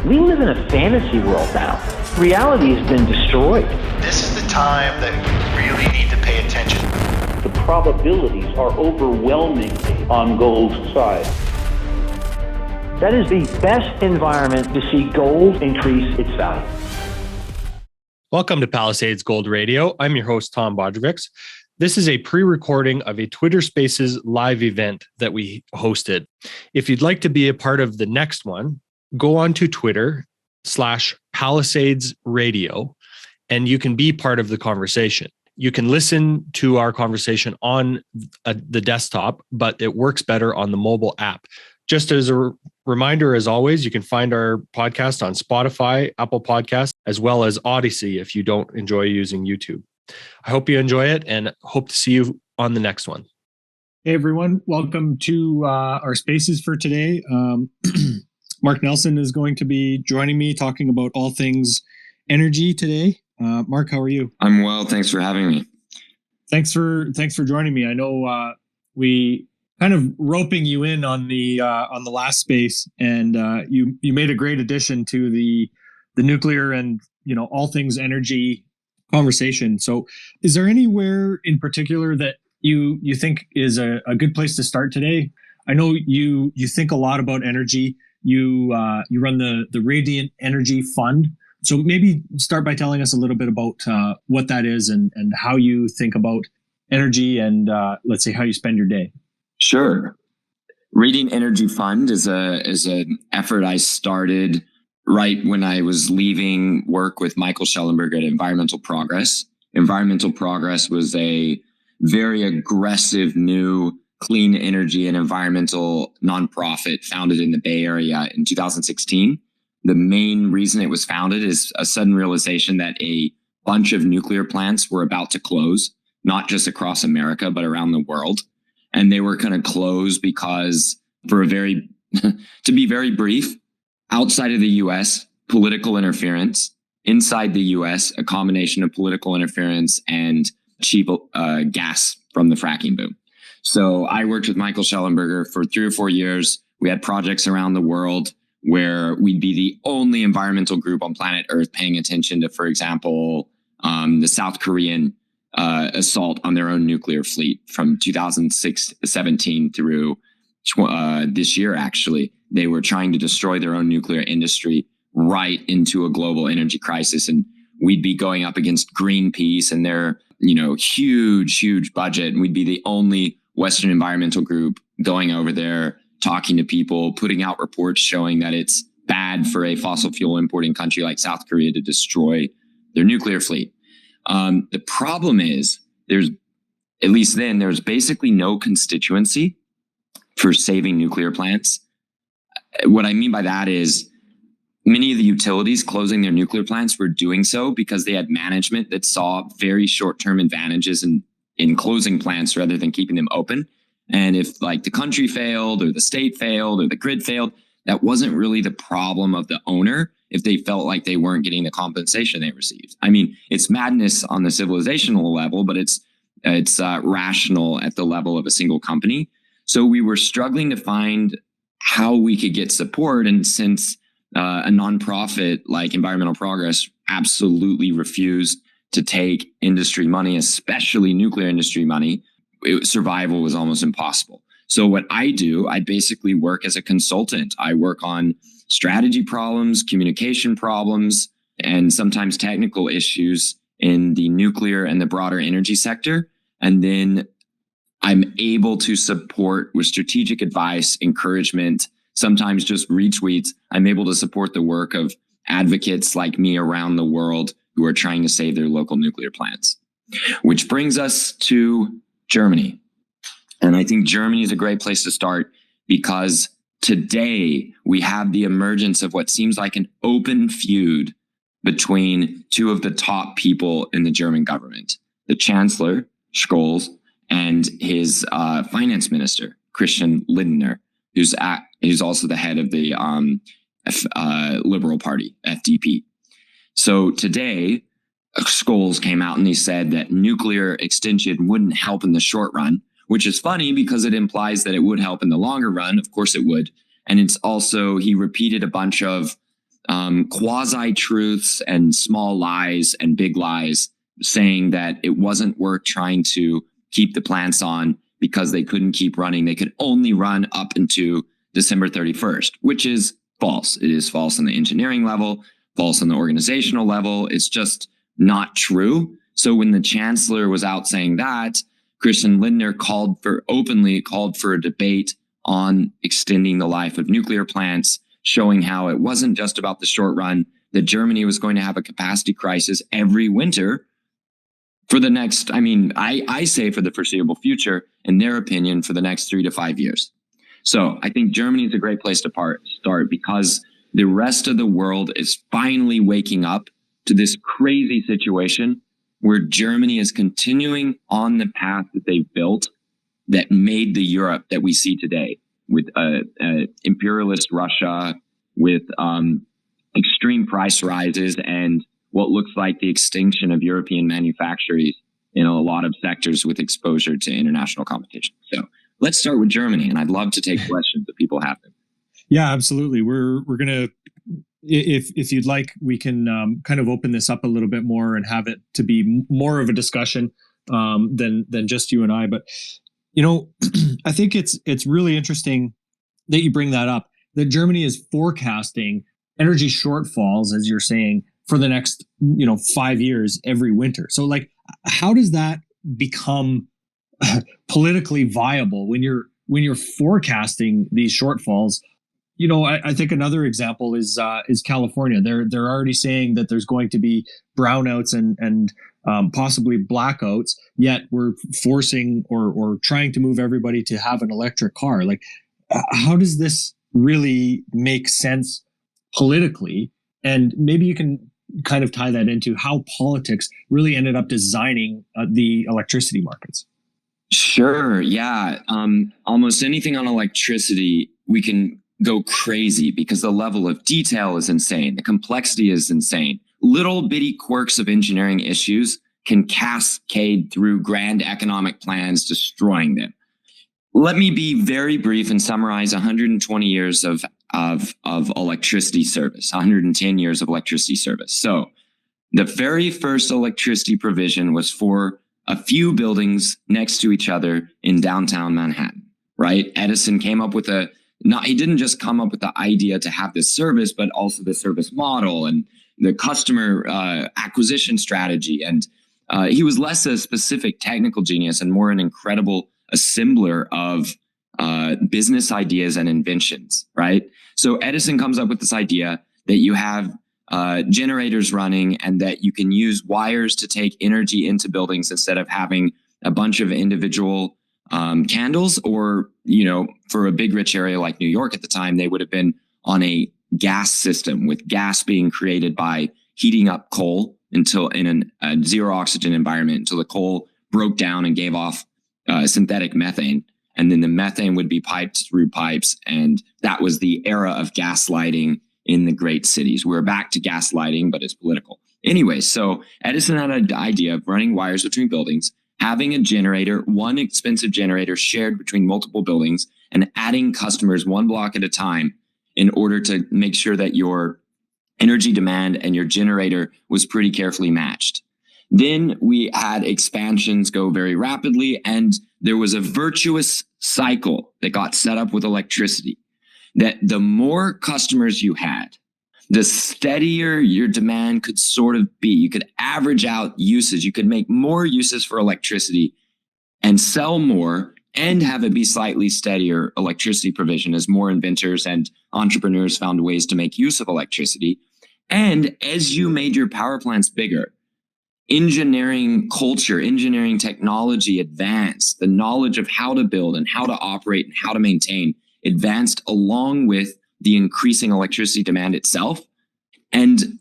We live in a fantasy world now. Reality has been destroyed. This is the time that you really need to pay attention. The probabilities are overwhelmingly on gold's side. That is the best environment to see gold increase its value. Welcome to Palisades Gold Radio. I'm your host, Tom Bodrovics. This is a pre-recording of a Twitter Spaces live event that we hosted. If you'd like to be a part of the next one, go on to Twitter/Palisades Radio, and you can be part of the conversation. You can listen to our conversation on the desktop, but it works better on the mobile app. Just as a reminder, as always, you can find our podcast on Spotify, Apple Podcasts, as well as Odyssey if you don't enjoy using YouTube. I hope you enjoy it and hope to see you on the next one. Hey, everyone. Welcome to our spaces for today. Mark Nelson is going to be joining me talking about all things energy today. Mark, how are you? I'm well. Thanks for having me. Thanks for joining me. I know we kind of roping you in on the last space, and you made a great addition to the nuclear and all things energy conversation. So, is there anywhere in particular that you think is a good place to start today? I know you think a lot about energy. You run the Radiant Energy Fund. So maybe start by telling us a little bit about what that is and how you think about energy and let's say how you spend your day. Sure. Radiant Energy Fund is an effort I started right when I was leaving work with Michael Schellenberg at Environmental Progress. Environmental Progress was a very aggressive new clean energy and environmental nonprofit founded in the Bay Area in 2016. The main reason it was founded is a sudden realization that a bunch of nuclear plants were about to close, not just across America, but around the world. And they were going to close because to be very brief, outside of the US, political interference. Inside the US, a combination of political interference and cheap gas from the fracking boom. So I worked with Michael Schellenberger for 3 or 4 years. We had projects around the world where we'd be the only environmental group on planet Earth paying attention to, for example, the South Korean assault on their own nuclear fleet from 2017 through this year, actually. They were trying to destroy their own nuclear industry right into a global energy crisis. And we'd be going up against Greenpeace and their, huge budget. And we'd be the only Western environmental group going over there, talking to people, putting out reports showing that it's bad for a fossil fuel importing country like South Korea to destroy their nuclear fleet. The problem is there was basically no constituency for saving nuclear plants. What I mean by that is many of the utilities closing their nuclear plants were doing so because they had management that saw very short-term advantages in closing plants rather than keeping them open. And if the country failed or the state failed or the grid failed, that wasn't really the problem of the owner if they felt like they weren't getting the compensation they received. I mean, it's madness on the civilizational level, but it's rational at the level of a single company. So we were struggling to find how we could get support. And since a nonprofit like Environmental Progress absolutely refused to take industry money, especially nuclear industry money, survival was almost impossible. So what I do, I basically work as a consultant. I work on strategy problems, communication problems, and sometimes technical issues in the nuclear and the broader energy sector. And then I'm able to support with strategic advice, encouragement, sometimes just retweets. I'm able to support the work of advocates like me around the world who are trying to save their local nuclear plants. Which brings us to Germany. And I think Germany is a great place to start because today we have the emergence of what seems like an open feud between two of the top people in the German government, the Chancellor, Scholz, and his finance minister, Christian Lindner, who's also the head of the Liberal Party, FDP. So today, Scholz came out and he said that nuclear extension wouldn't help in the short run, which is funny because it implies that it would help in the longer run. Of course it would. And it's also, he repeated a bunch of quasi-truths and small lies and big lies, saying that it wasn't worth trying to keep the plants on because they couldn't keep running. They could only run up into December 31st, which is false. It is false on the engineering level, false on the organizational level. It's just not true. So when the chancellor was out saying that, Christian Lindner openly called for a debate on extending the life of nuclear plants, showing how it wasn't just about the short run, that Germany was going to have a capacity crisis every winter for the next, I say for the foreseeable future, in their opinion, for the next 3 to 5 years. So I think Germany is a great place to start because the rest of the world is finally waking up to this crazy situation where Germany is continuing on the path that they've built that made the Europe that we see today, with imperialist Russia, with extreme price rises, and what looks like the extinction of European manufacturers in a lot of sectors with exposure to international competition. So let's start with Germany, and I'd love to take questions that people have. Yeah, absolutely. We're gonna, if you'd like, we can kind of open this up a little bit more and have it to be more of a discussion than just you and I. But I think it's really interesting that you bring that up. That Germany is forecasting energy shortfalls, as you're saying, for the next 5 years every winter. So how does that become politically viable when you're forecasting these shortfalls? I think another example is California. They're already saying that there's going to be brownouts and possibly blackouts. Yet we're forcing or trying to move everybody to have an electric car. How does this really make sense politically? And maybe you can kind of tie that into how politics really ended up designing the electricity markets. Sure. Yeah. Almost anything on electricity, we can go crazy because the level of detail is insane. The complexity is insane. Little bitty quirks of engineering issues can cascade through grand economic plans, destroying them. Let me be very brief and summarize 120 years of electricity service, 110 years of electricity service. So the very first electricity provision was for a few buildings next to each other in downtown Manhattan, right? Edison came up with he didn't just come up with the idea to have this service, but also the service model and the customer acquisition strategy. And he was less a specific technical genius and more an incredible assembler of business ideas and inventions, right? So Edison comes up with this idea that you have generators running and that you can use wires to take energy into buildings instead of having a bunch of individual candles, or, for a big rich area like New York at the time, they would have been on a gas system with gas being created by heating up coal until in a zero oxygen environment until the coal broke down and gave off synthetic methane. And then the methane would be piped through pipes. And that was the era of gaslighting in the great cities. We're back to gaslighting, but it's political. Anyway, so Edison had an idea of running wires between buildings, having a generator, one expensive generator shared between multiple buildings, and adding customers one block at a time in order to make sure that your energy demand and your generator was pretty carefully matched. Then we had expansions go very rapidly, and there was a virtuous cycle that got set up with electricity, that the more customers you had, the steadier your demand could sort of be. You could average out usage. You could make more uses for electricity and sell more and have it be slightly steadier electricity provision as more inventors and entrepreneurs found ways to make use of electricity. And as you made your power plants bigger, engineering culture, engineering technology advanced. The knowledge of how to build and how to operate and how to maintain advanced along with the increasing electricity demand itself. And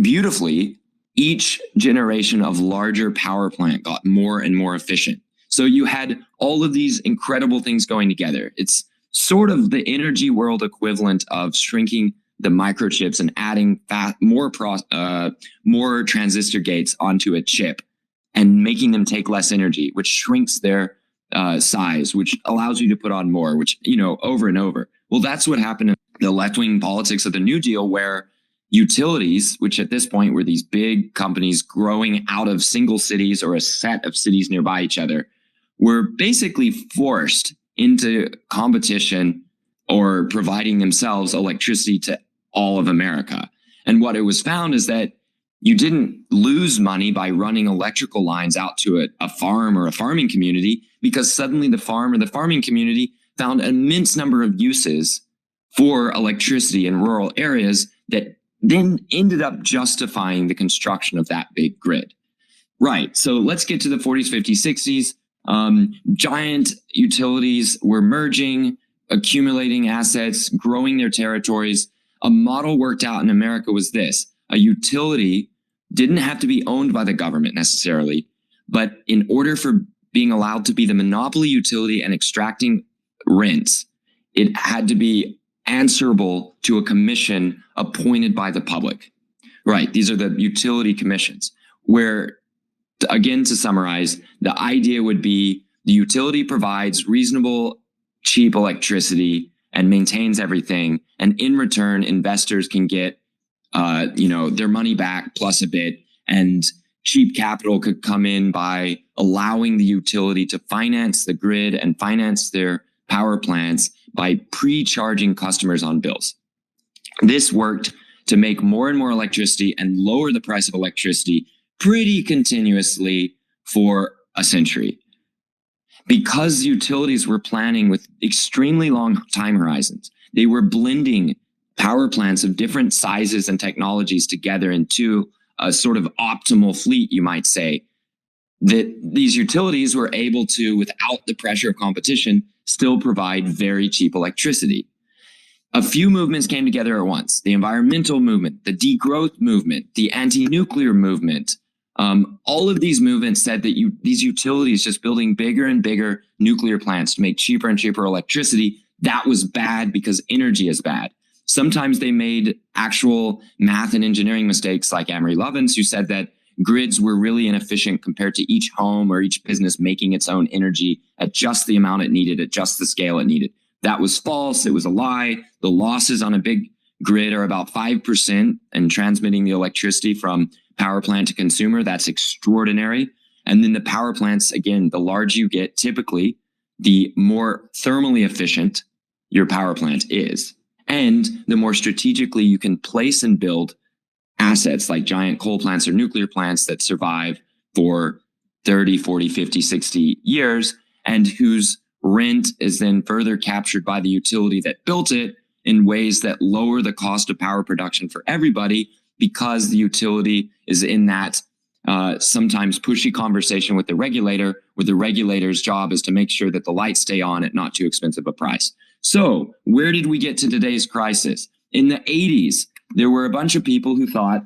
beautifully, each generation of larger power plant got more and more efficient. So you had all of these incredible things going together. It's sort of the energy world equivalent of shrinking the microchips and adding more transistor gates onto a chip and making them take less energy, which shrinks their size, which allows you to put on more, which, over and over. Well, that's what happened in the left-wing politics of the New Deal, where utilities, which at this point were these big companies growing out of single cities or a set of cities nearby each other, were basically forced into competition or providing themselves electricity to all of America. And what it was found is that you didn't lose money by running electrical lines out to a farm or a farming community, because suddenly the farm or the farming community found an immense number of uses for electricity in rural areas that then ended up justifying the construction of that big grid. Right. So let's get to the 40s, 50s, 60s. Giant utilities were merging, accumulating assets, growing their territories. A model worked out in America was this: a utility didn't have to be owned by the government necessarily, but in order for being allowed to be the monopoly utility and extracting rents, it had to be answerable to a commission appointed by the public. Right. These are the utility commissions, where, again, to summarize, the idea would be the utility provides reasonable, cheap electricity and maintains everything. And in return, investors can get, their money back plus a bit, and cheap capital could come in by allowing the utility to finance the grid and finance their power plants by pre-charging customers on bills. This worked to make more and more electricity and lower the price of electricity pretty continuously for a century. Because utilities were planning with extremely long time horizons, they were blending power plants of different sizes and technologies together into a sort of optimal fleet, you might say, that these utilities were able to, without the pressure of competition, still provide very cheap electricity. A few movements came together at once: the environmental movement, the degrowth movement, the anti-nuclear movement. All of these movements said that these utilities just building bigger and bigger nuclear plants to make cheaper and cheaper electricity, that was bad because energy is bad. Sometimes they made actual math and engineering mistakes, like Amory Lovins, who said that grids were really inefficient compared to each home or each business making its own energy at just the amount it needed, at just the scale it needed. That was false. It was a lie. The losses on a big grid are about 5% in transmitting the electricity from power plant to consumer. That's extraordinary. And then the power plants, again, the larger you get, typically, the more thermally efficient your power plant is. And the more strategically you can place and build assets like giant coal plants or nuclear plants that survive for 30, 40, 50, 60 years, and whose rent is then further captured by the utility that built it in ways that lower the cost of power production for everybody, because the utility is in that sometimes pushy conversation with the regulator, where the regulator's job is to make sure that the lights stay on at not too expensive a price. So where did we get to today's crisis? In the 80s, there were a bunch of people who thought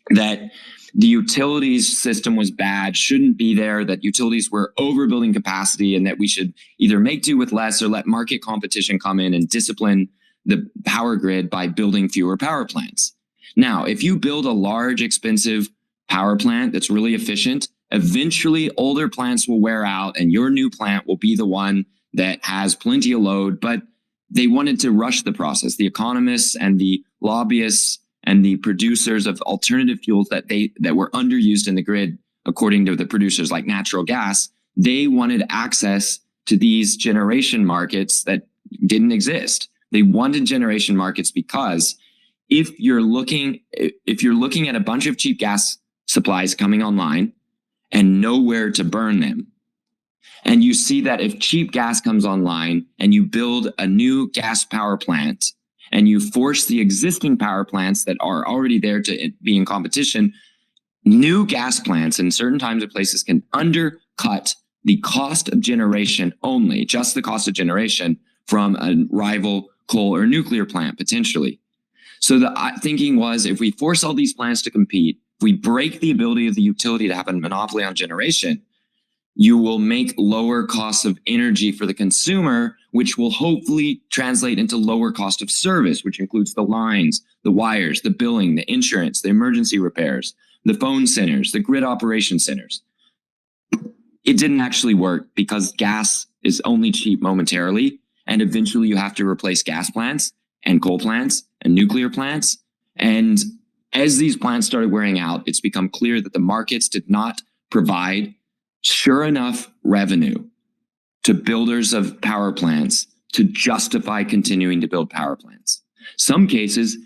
that the utilities system was bad, shouldn't be there, that utilities were overbuilding capacity, and that we should either make do with less or let market competition come in and discipline the power grid by building fewer power plants. Now, if you build a large, expensive power plant that's really efficient, eventually older plants will wear out and your new plant will be the one that has plenty of load. But they wanted to rush the process. The economists and the lobbyists and the producers of alternative fuels that were underused in the grid, according to the producers like natural gas, they wanted access to these generation markets that didn't exist. They wanted generation markets because if you're looking at a bunch of cheap gas supplies coming online and nowhere to burn them, and you see that if cheap gas comes online and you build a new gas power plant and you force the existing power plants that are already there to be in competition, new gas plants in certain times and places can undercut the cost of generation only, just the cost of generation, from a rival coal or nuclear plant potentially. So the thinking was, if we force all these plants to compete, if we break the ability of the utility to have a monopoly on generation, you will make lower costs of energy for the consumer, which will hopefully translate into lower cost of service, which includes the lines, the wires, the billing, the insurance, the emergency repairs, the phone centers, the grid operation centers. It didn't actually work because gas is only cheap momentarily, and eventually you have to replace gas plants and coal plants and nuclear plants. And as these plants started wearing out, it's become clear that the markets did not provide sure enough revenue to builders of power plants to justify continuing to build power plants. Some cases,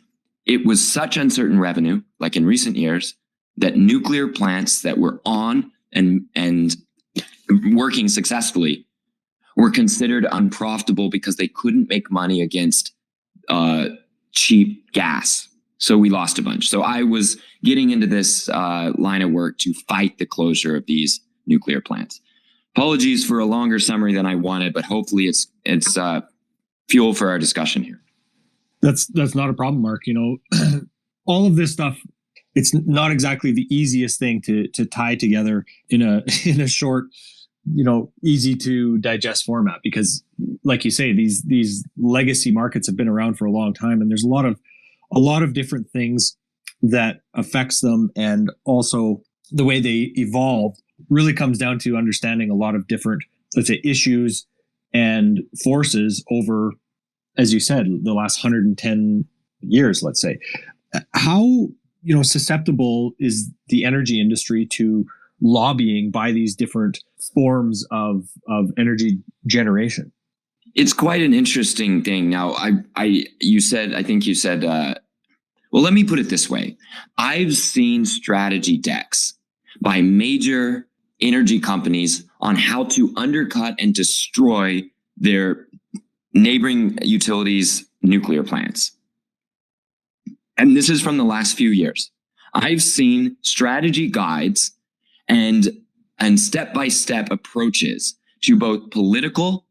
it was such uncertain revenue, like in recent years, that nuclear plants that were on and working successfully were considered unprofitable because they couldn't make money against cheap gas. So we lost a bunch. So I was getting into this line of work to fight the closure of these nuclear plants. Apologies for a longer summary than I wanted, but hopefully it's fuel for our discussion here. That's not a problem, Mark. All of this stuff, it's not exactly the easiest thing to tie together in a short, easy to digest format, because like you say, these legacy markets have been around for a long time, and there's a lot of different things that affects them, and also the way they evolve really comes down to understanding a lot of different, let's say, issues and forces over, as you said, the last 110 years, let's say. How susceptible is the energy industry to lobbying by these different forms of energy generation? It's quite an interesting thing. Now, I think you said, well, let me put it this way. I've seen strategy decks by major energy companies on how to undercut and destroy their neighboring utilities' nuclear plants. And this is from the last few years. I've seen strategy guides and step-by-step approaches to both political,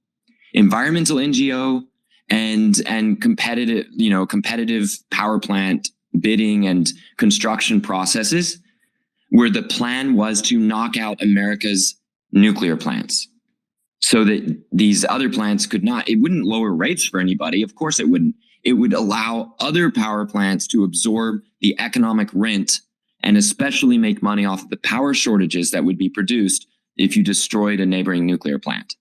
environmental NGO, and competitive power plant bidding and construction processes, where the plan was to knock out America's nuclear plants so that these other plants it wouldn't lower rates for anybody. Of course it wouldn't. It would allow other power plants to absorb the economic rent and especially make money off of the power shortages that would be produced if you destroyed a neighboring nuclear plant.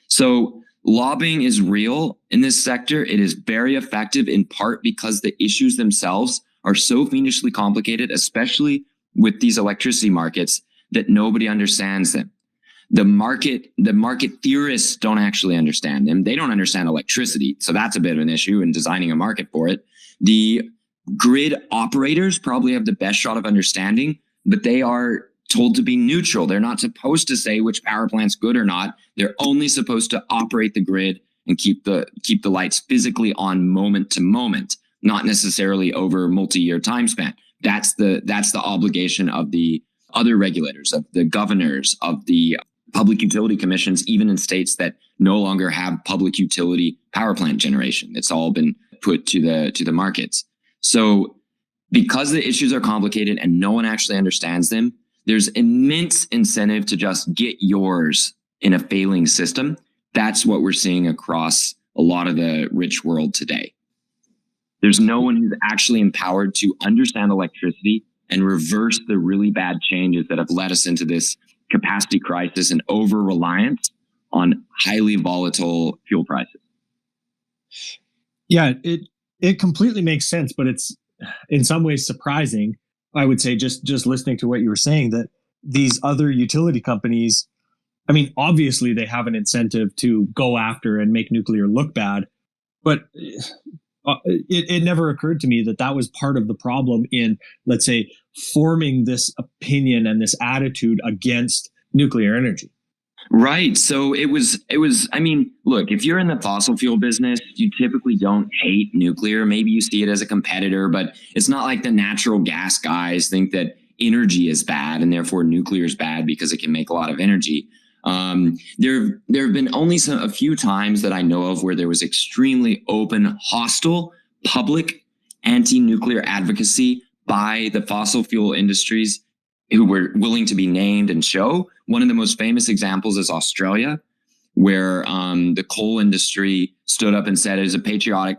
So lobbying is real in this sector. It is very effective, in part because the issues themselves are so fiendishly complicated, especially with these electricity markets, that nobody understands them. The market theorists don't actually understand them. They don't understand electricity. So that's a bit of an issue in designing a market for it. The grid operators probably have the best shot of understanding, but they are told to be neutral. They're not supposed to say which power plant's good or not. They're only supposed to operate the grid and keep the lights physically on moment to moment, not necessarily over multi-year time span. That's the obligation of the other regulators, of the governors, of the public utility commissions, even in states that no longer have public utility power plant generation. It's all been put to the markets. So because the issues are complicated and no one actually understands them, there's immense incentive to just get yours in a failing system. That's what we're seeing across a lot of the rich world today. There's no one who's actually empowered to understand electricity and reverse the really bad changes that have led us into this capacity crisis and over-reliance on highly volatile fuel prices. Yeah, it completely makes sense, but it's in some ways surprising, I would say, just listening to what you were saying, that these other utility companies, I mean, obviously they have an incentive to go after and make nuclear look bad, but it never occurred to me that was part of the problem in, let's say, forming this opinion and this attitude against nuclear energy. Right. So it was, I mean, look, if you're in the fossil fuel business, you typically don't hate nuclear. Maybe you see it as a competitor, but it's not like the natural gas guys think that energy is bad and therefore nuclear is bad because it can make a lot of energy. There have been only a few times that I know of where there was extremely open, hostile, public anti-nuclear advocacy by the fossil fuel industries who were willing to be named and show. One of the most famous examples is Australia, where the coal industry stood up and said, as a patriotic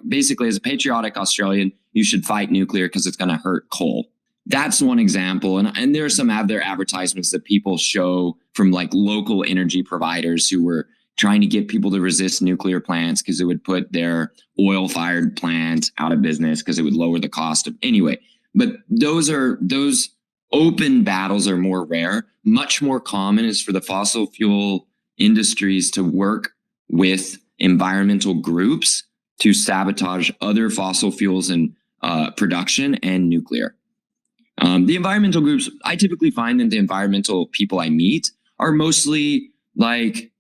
Australian, you should fight nuclear because it's going to hurt coal. That's one example. And there are some other advertisements that people show from like local energy providers who were trying to get people to resist nuclear plants because it would put their oil-fired plant out of business because it would lower the cost of anyway. But those open battles are more rare. Much more common is for the fossil fuel industries to work with environmental groups to sabotage other fossil fuels in production and nuclear. The environmental groups, I typically find that the environmental people I meet are mostly like,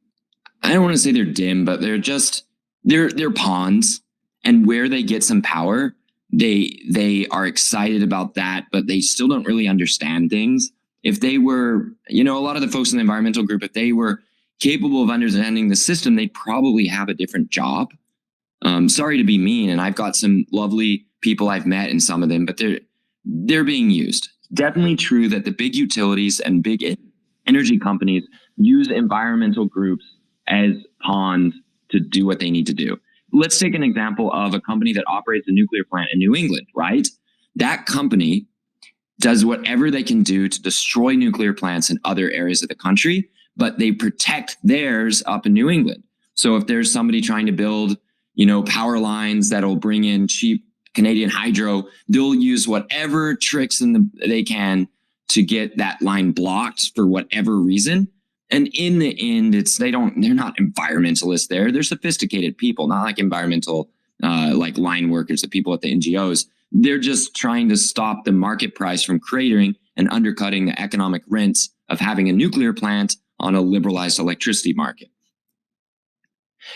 I don't want to say they're dim, but they're pawns, and where they get some power, they are excited about that, but they still don't really understand things. If they were, a lot of the folks in the environmental group, if they were capable of understanding the system, they'd probably have a different job. Sorry to be mean, and I've got some lovely people I've met in some of them, but they're being used. Definitely true that the big utilities and big energy companies use environmental groups as pawns to do what they need to do. Let's take an example of a company that operates a nuclear plant in New England, right? That company does whatever they can do to destroy nuclear plants in other areas of the country, but they protect theirs up in New England. So if there's somebody trying to build, power lines that'll bring in cheap Canadian hydro, they'll use whatever tricks they can to get that line blocked for whatever reason. And in the end, they're not environmentalists there. They're sophisticated people, not like environmental, like line workers, the people at the NGOs. They're just trying to stop the market price from cratering and undercutting the economic rents of having a nuclear plant on a liberalized electricity market.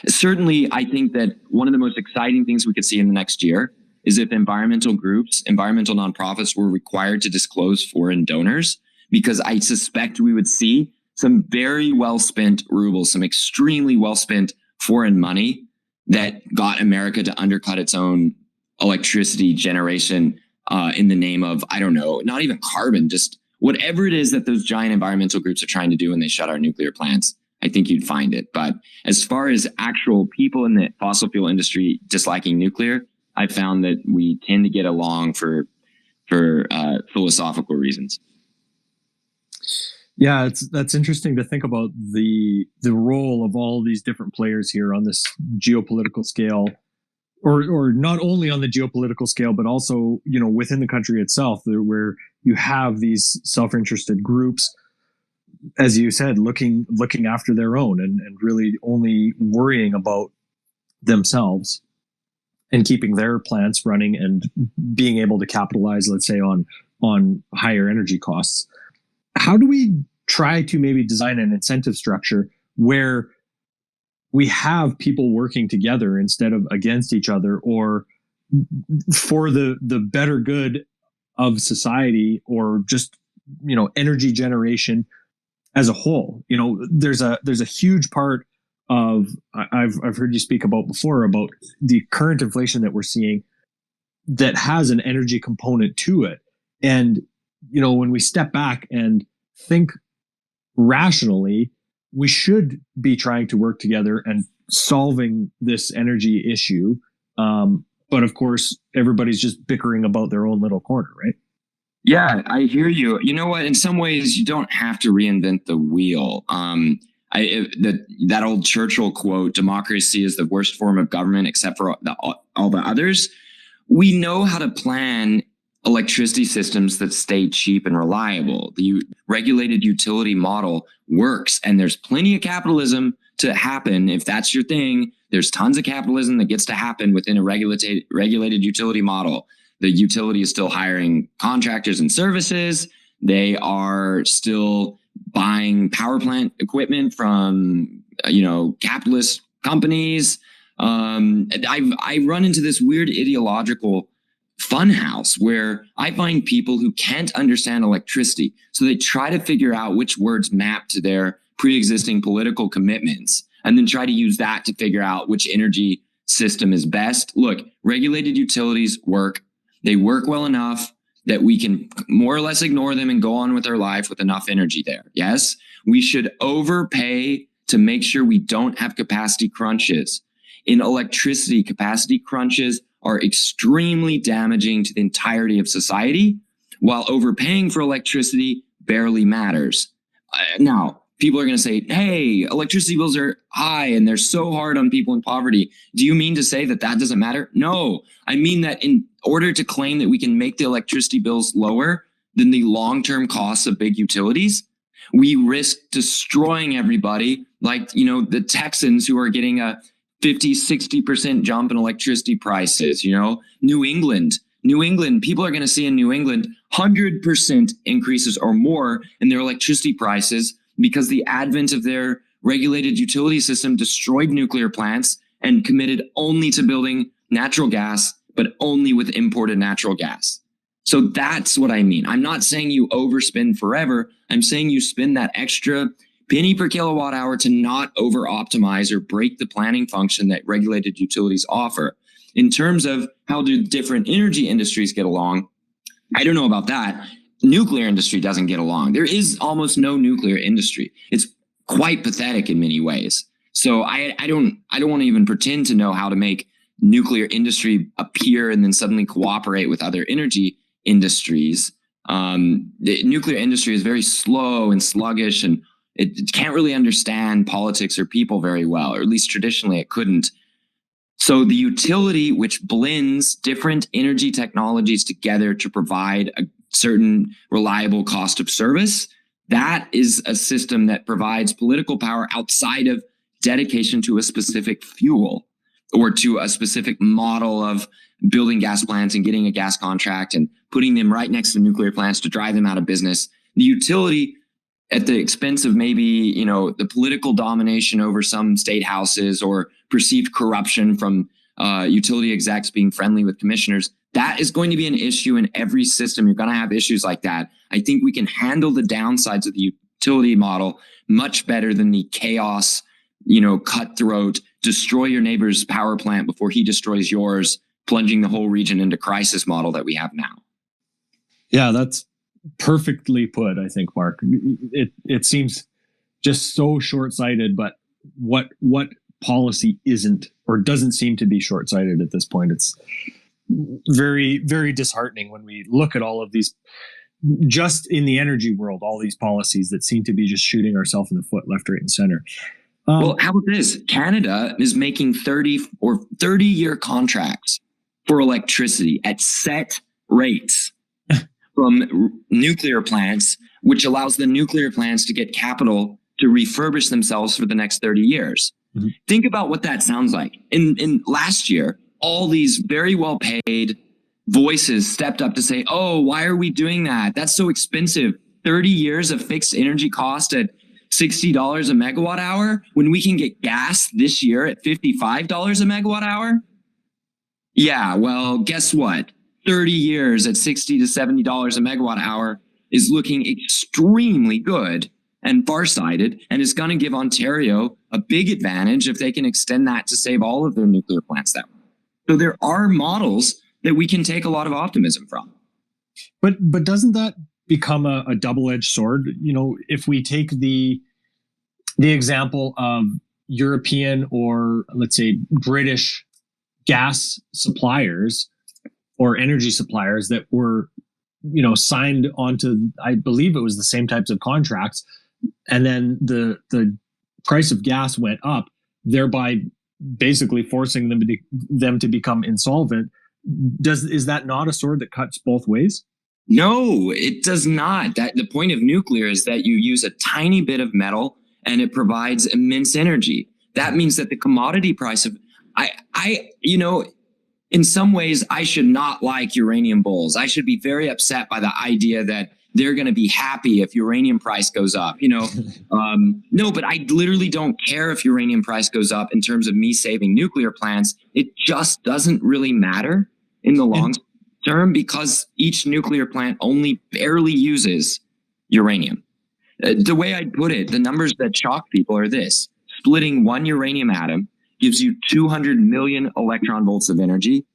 Certainly, I think that one of the most exciting things we could see in the next year is if environmental groups, environmental nonprofits were required to disclose foreign donors, because I suspect we would see some very well-spent rubles, some extremely well-spent foreign money that got America to undercut its own electricity generation in the name of, I don't know, not even carbon, just whatever it is that those giant environmental groups are trying to do when they shut our nuclear plants. I think you'd find it. But as far as actual people in the fossil fuel industry disliking nuclear, I found that we tend to get along for philosophical reasons. Yeah, that's interesting to think about the role of all these different players here on this geopolitical scale, or not only on the geopolitical scale, but also within the country itself, where you have these self-interested groups, as you said, looking after their own and really only worrying about themselves and keeping their plants running and being able to capitalize, let's say, on higher energy costs. How do we try to maybe design an incentive structure where we have people working together instead of against each other, or for the better good of society, or just energy generation as a whole? There's a huge part of, I've heard you speak about before, about the current inflation that we're seeing that has an energy component to it. And when we step back and think rationally, we should be trying to work together and solving this energy issue. But of course, everybody's just bickering about their own little corner, right? Yeah, I hear you. You know what? In some ways, you don't have to reinvent the wheel. That old Churchill quote, "Democracy is the worst form of government except for all the others." We know how to plan electricity systems that stay cheap and reliable. The regulated utility model works, and there's plenty of capitalism to happen. If that's your thing, there's tons of capitalism that gets to happen within a regulated utility model. The utility is still hiring contractors and services. They are still buying power plant equipment from, capitalist companies. I run into this weird ideological funhouse where I find people who can't understand electricity. So they try to figure out which words map to their pre-existing political commitments, and then try to use that to figure out which energy system is best. Look, regulated utilities work. They work well enough that we can more or less ignore them and go on with our life with enough energy there. Yes, we should overpay to make sure we don't have capacity crunches. In electricity, capacity crunches are extremely damaging to the entirety of society, while overpaying for electricity barely matters. Now, people are going to say, hey, electricity bills are high and they're so hard on people in poverty. Do you mean to say that that doesn't matter? No, I mean that in order to claim that we can make the electricity bills lower than the long-term costs of big utilities, we risk destroying everybody, like, the Texans who are getting a 50, 60% jump in electricity prices, New England, people are going to see in New England 100% increases or more in their electricity prices because the advent of their regulated utility system destroyed nuclear plants and committed only to building natural gas, but only with imported natural gas. So that's what I mean. I'm not saying you overspend forever. I'm saying you spend that extra penny per kilowatt hour to not over optimize or break the planning function that regulated utilities offer. In terms of how do different energy industries get along, I don't know about that. Nuclear industry doesn't get along. There is almost no nuclear industry. It's quite pathetic in many ways. So I don't want to even pretend to know how to make nuclear industry appear and then suddenly cooperate with other energy industries. The nuclear industry is very slow and sluggish, and it can't really understand politics or people very well, or at least traditionally it couldn't. So the utility, which blends different energy technologies together to provide a certain reliable cost of service, that is a system that provides political power outside of dedication to a specific fuel or to a specific model of building gas plants and getting a gas contract and putting them right next to nuclear plants to drive them out of business. The utility, at the expense of maybe, the political domination over some state houses or perceived corruption from utility execs being friendly with commissioners, that is going to be an issue in every system. You're going to have issues like that. I think we can handle the downsides of the utility model much better than the chaos, cutthroat, destroy your neighbor's power plant before he destroys yours, plunging the whole region into crisis model that we have now. Yeah, that's perfectly put, I think, Mark. It seems just so short-sighted, but what policy isn't or doesn't seem to be short-sighted at this point? It's very, very disheartening when we look at all of these, just in the energy world, all these policies that seem to be just shooting ourselves in the foot left, right, and center. Well, how about this? Canada is making 30-year contracts for electricity at set rates from nuclear plants, which allows the nuclear plants to get capital to refurbish themselves for the next 30 years. Mm-hmm. Think about what that sounds like. In last year, all these very well paid voices stepped up to say, oh, why are we doing that? That's so expensive. 30 years of fixed energy cost at $60 a megawatt hour when we can get gas this year at $55 a megawatt hour. Yeah, well, guess what? 30 years at $60 to $70 a megawatt hour is looking extremely good and farsighted, and it's going to give Ontario a big advantage if they can extend that to save all of their nuclear plants that way. So there are models that we can take a lot of optimism from. But doesn't that become a double-edged sword? If we take the example of European or, let's say, British gas suppliers or energy suppliers that were, signed onto, I believe it was the same types of contracts, and then the price of gas went up, thereby basically forcing them to become insolvent. Is that not a sword that cuts both ways? No, it does not. The point of nuclear is that you use a tiny bit of metal and it provides immense energy. That means that the commodity price of, in some ways, I should not like uranium bulls. I should be very upset by the idea that they're going to be happy if uranium price goes up. No, but I literally don't care if uranium price goes up in terms of me saving nuclear plants. It just doesn't really matter in the long term because each nuclear plant only barely uses uranium. The way I'd put it, the numbers that shock people are this: splitting one uranium atom gives you 200 million electron volts of energy.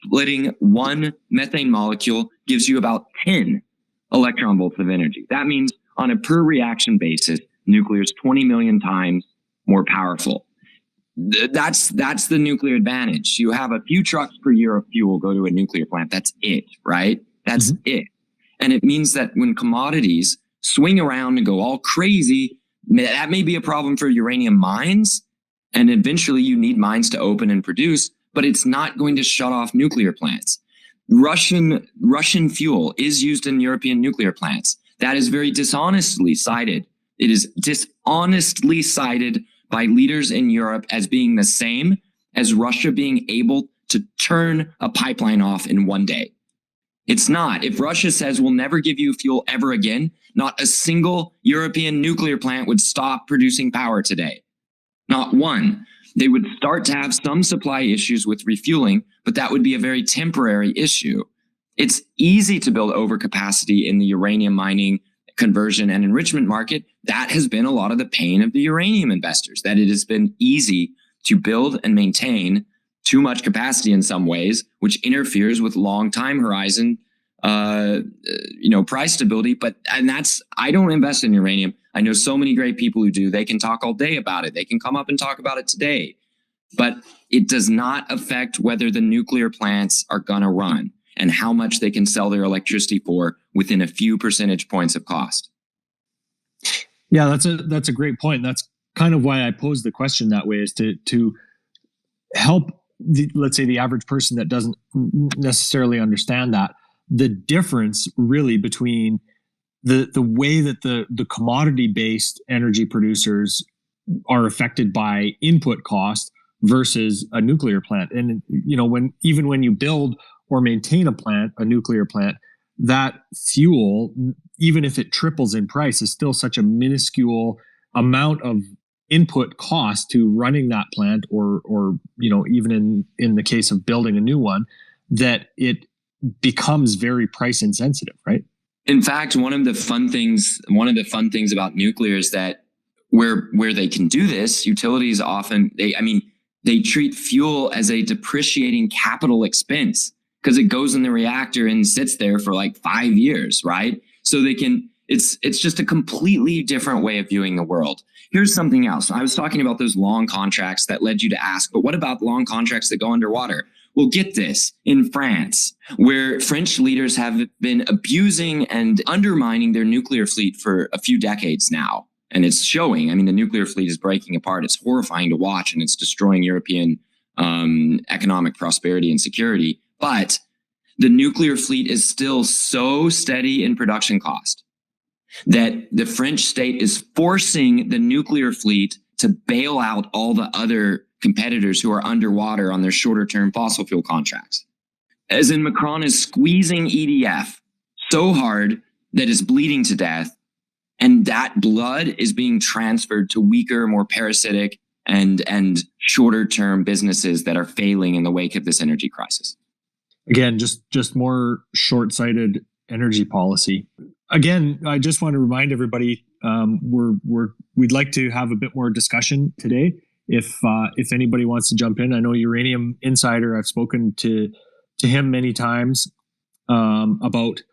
Splitting one methane molecule gives you about 10 electron volts of energy. That means on a per reaction basis, nuclear is 20 million times more powerful. That's the nuclear advantage. You have a few trucks per year of fuel go to a nuclear plant. That's it, right? That's it. And it means that when commodities swing around and go all crazy, That may be a problem for uranium mines, and eventually you need mines to open and produce, but it's not going to shut off nuclear plants. Russian fuel is used in European nuclear plants. That is very dishonestly cited. It is dishonestly cited by leaders in Europe as being the same as Russia being able to turn a pipeline off in one day. It's not. If Russia says we'll never give you fuel ever again, not a single European nuclear plant would stop producing power today. Not one. They would start to have some supply issues with refueling, but that would be a very temporary issue. It's easy to build overcapacity in the uranium mining, conversion, and enrichment market. That has been a lot of the pain of the uranium investors, that it has been easy to build and maintain too much capacity in some ways, which interferes with long time horizon, price stability. I don't invest in uranium. I know so many great people who do. They can talk all day about it. They can come up and talk about it today, but it does not affect whether the nuclear plants are going to run and how much they can sell their electricity for within a few percentage points of cost. Yeah, that's a great point. That's kind of why I posed the question that way, is to help let's say the average person that doesn't necessarily understand that, the difference really between the way that the commodity-based energy producers are affected by input cost versus a nuclear plant. And when you build or maintain a nuclear plant, that fuel, even if it triples in price, is still such a minuscule amount of input cost to running that plant, or even in the case of building a new one, that it becomes very price insensitive, right? In fact, one of the fun things about nuclear is that where they can do this, utilities often they treat fuel as a depreciating capital expense because it goes in the reactor and sits there for like 5 years, right? So it's just a completely different way of viewing the world. Here's something else. I was talking about those long contracts that led you to ask, but what about long contracts that go underwater? Well, get this. In France, where French leaders have been abusing and undermining their nuclear fleet for a few decades now, and it's showing. The nuclear fleet is breaking apart. It's horrifying to watch, and it's destroying European economic prosperity and security. But the nuclear fleet is still so steady in production cost that the French state is forcing the nuclear fleet to bail out all the other competitors who are underwater on their shorter term fossil fuel contracts. As in, Macron is squeezing EDF so hard that it's bleeding to death, and that blood is being transferred to weaker, more parasitic and shorter term businesses that are failing in the wake of this energy crisis. Again, just more short-sighted energy policy. Again, I just want to remind everybody, we'd like to have a bit more discussion today. If anybody wants to jump in, I know Uranium Insider, I've spoken to him many times about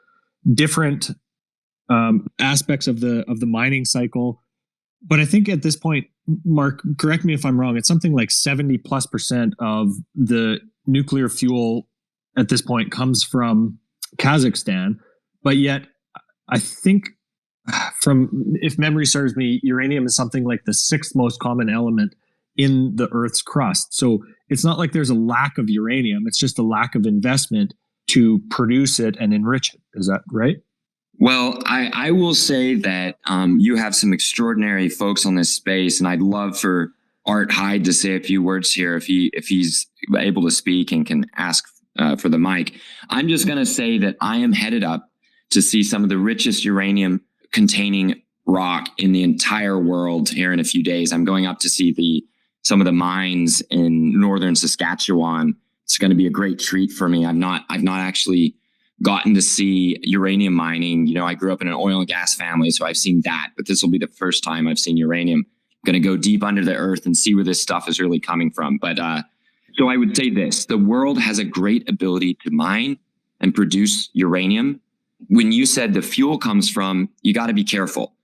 different aspects of the mining cycle. But I think at this point, Mark, correct me if I'm wrong, it's something like 70+% of the nuclear fuel at this point comes from Kazakhstan. But yet, I think if memory serves me, uranium is something like the 6th most common element in the Earth's crust. So it's not like there's a lack of uranium. It's just a lack of investment to produce it and enrich it. Is that right? Well, I will say that you have some extraordinary folks on this space, and I'd love for Art Hyde to say a few words here if he's able to speak and can ask for the mic. I'm just going to say that I am headed up to see some of the richest uranium containing rock in the entire world here in a few days. I'm going up to see some of the mines in northern Saskatchewan. It's going to be a great treat for me. I've not actually gotten to see uranium mining. I grew up in an oil and gas family, so I've seen that, but this will be the first time I've seen uranium. I'm going to go deep under the earth and see where this stuff is really coming from. But so I would say this: the world has a great ability to mine and produce uranium. When you said the fuel comes from, you got to be careful.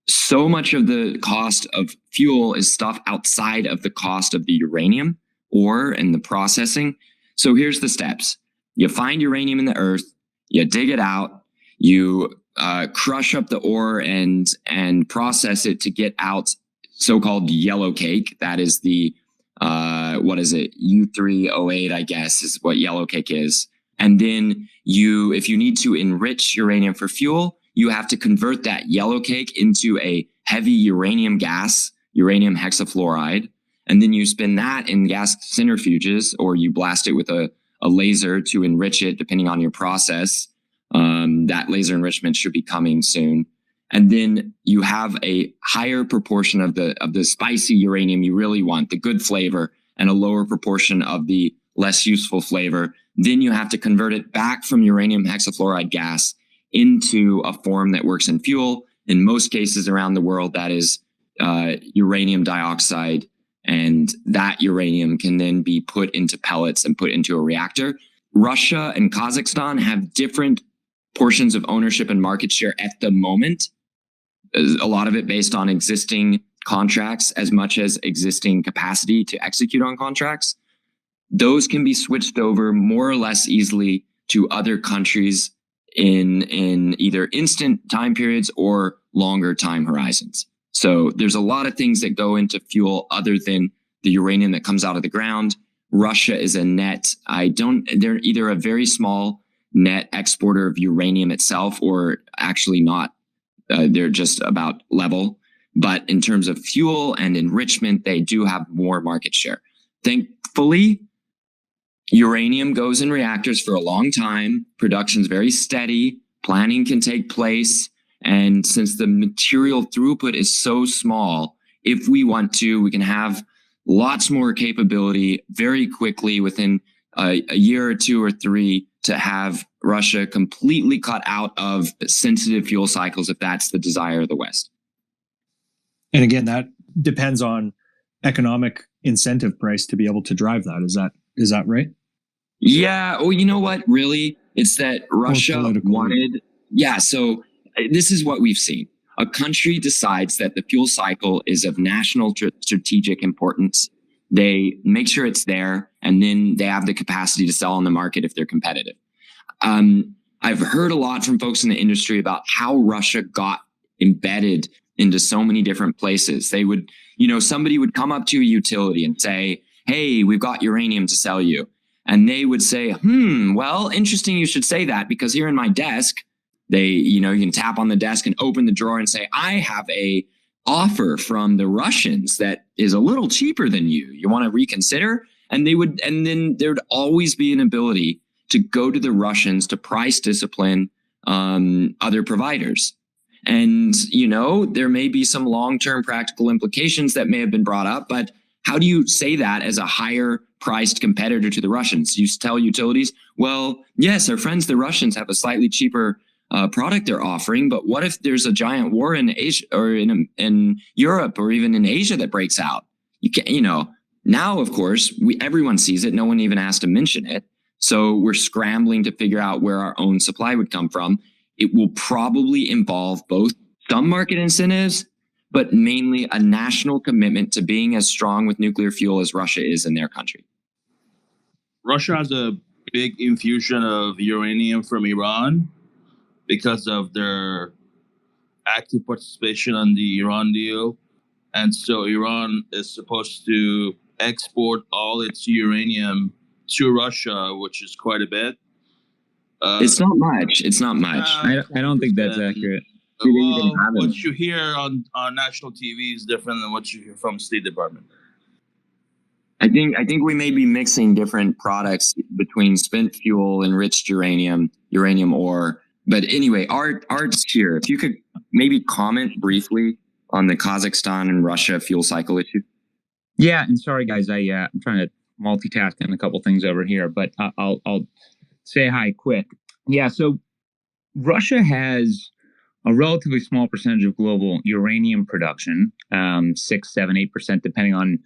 So much of the cost of fuel is stuff outside of the cost of the uranium ore and the processing. So here's the steps. You find uranium in the earth, you dig it out, you crush up the ore and process it to get out so-called yellow cake. That is the what is it? U3O8, I guess, is what yellow cake is. And then if you need to enrich uranium for fuel, you have to convert that yellow cake into a heavy uranium gas, uranium hexafluoride. And then you spin that in gas centrifuges, or you blast it with a laser to enrich it, depending on your process. That laser enrichment should be coming soon. And then you have a higher proportion of the spicy uranium you really want, the good flavor, and a lower proportion of the less useful flavor. Then you have to convert it back from uranium hexafluoride gas into a form that works in fuel. In most cases around the world, that is uranium dioxide. And that uranium can then be put into pellets and put into a reactor. Russia and Kazakhstan have different portions of ownership and market share at the moment. A lot of it based on existing contracts as much as existing capacity to execute on contracts. Those can be switched over more or less easily to other countries in either instant time periods or longer time horizons. So there's a lot of things that go into fuel other than the uranium that comes out of the ground. Russia is they're either a very small net exporter of uranium itself, or actually not. They're just about level. But in terms of fuel and enrichment, they do have more market share. Thankfully, uranium goes in reactors for a long time. Production's very steady. Planning can take place. And since the material throughput is so small, if we want to, we can have lots more capability very quickly within a year or two or three to have Russia completely cut out of sensitive fuel cycles if that's the desire of the West. And again, that depends on economic incentive price to be able to drive that. Is that right? Yeah. Well, you know what? Really, it's that Russia wanted. Yeah. So this is what we've seen. A country decides that the fuel cycle is of national strategic importance. They make sure it's there, and then they have the capacity to sell on the market if they're competitive. I've heard a lot from folks in the industry about how Russia got embedded into so many different places. They would, somebody would come up to a utility and say, "Hey, we've got uranium to sell you." And they would say, well, interesting you should say that, because here in my desk, you can tap on the desk and open the drawer and say, "I have a offer from the Russians that is a little cheaper than you. You want to reconsider?" And then there'd always be an ability to go to the Russians to price discipline other providers. And, there may be some long-term practical implications that may have been brought up, but how do you say that as a higher priced competitor to the Russians? You tell utilities, well, yes, our friends, the Russians, have a slightly cheaper product they're offering, but what if there's a giant war in Asia or in Europe or even in Asia that breaks out? You can, now, of course, everyone sees it. No one even has to mention it. So we're scrambling to figure out where our own supply would come from. It will probably involve both some market incentives, but mainly a national commitment to being as strong with nuclear fuel as Russia is in their country. Russia has a big infusion of uranium from Iran because of their active participation on the Iran deal. And so Iran is supposed to export all its uranium to Russia, which is quite a bit. It's not much. I don't think that's accurate. Well, what you hear on national TV is different than what you hear from State Department. I think we may be mixing different products between spent fuel, enriched uranium ore. But anyway, Art's here. If you could maybe comment briefly on the Kazakhstan and Russia fuel cycle issue. Yeah, and sorry guys, I'm trying to multitask on a couple things over here, but I'll say hi quick. Yeah, so Russia has a relatively small percentage of global uranium production, 6, 7, 8%, depending on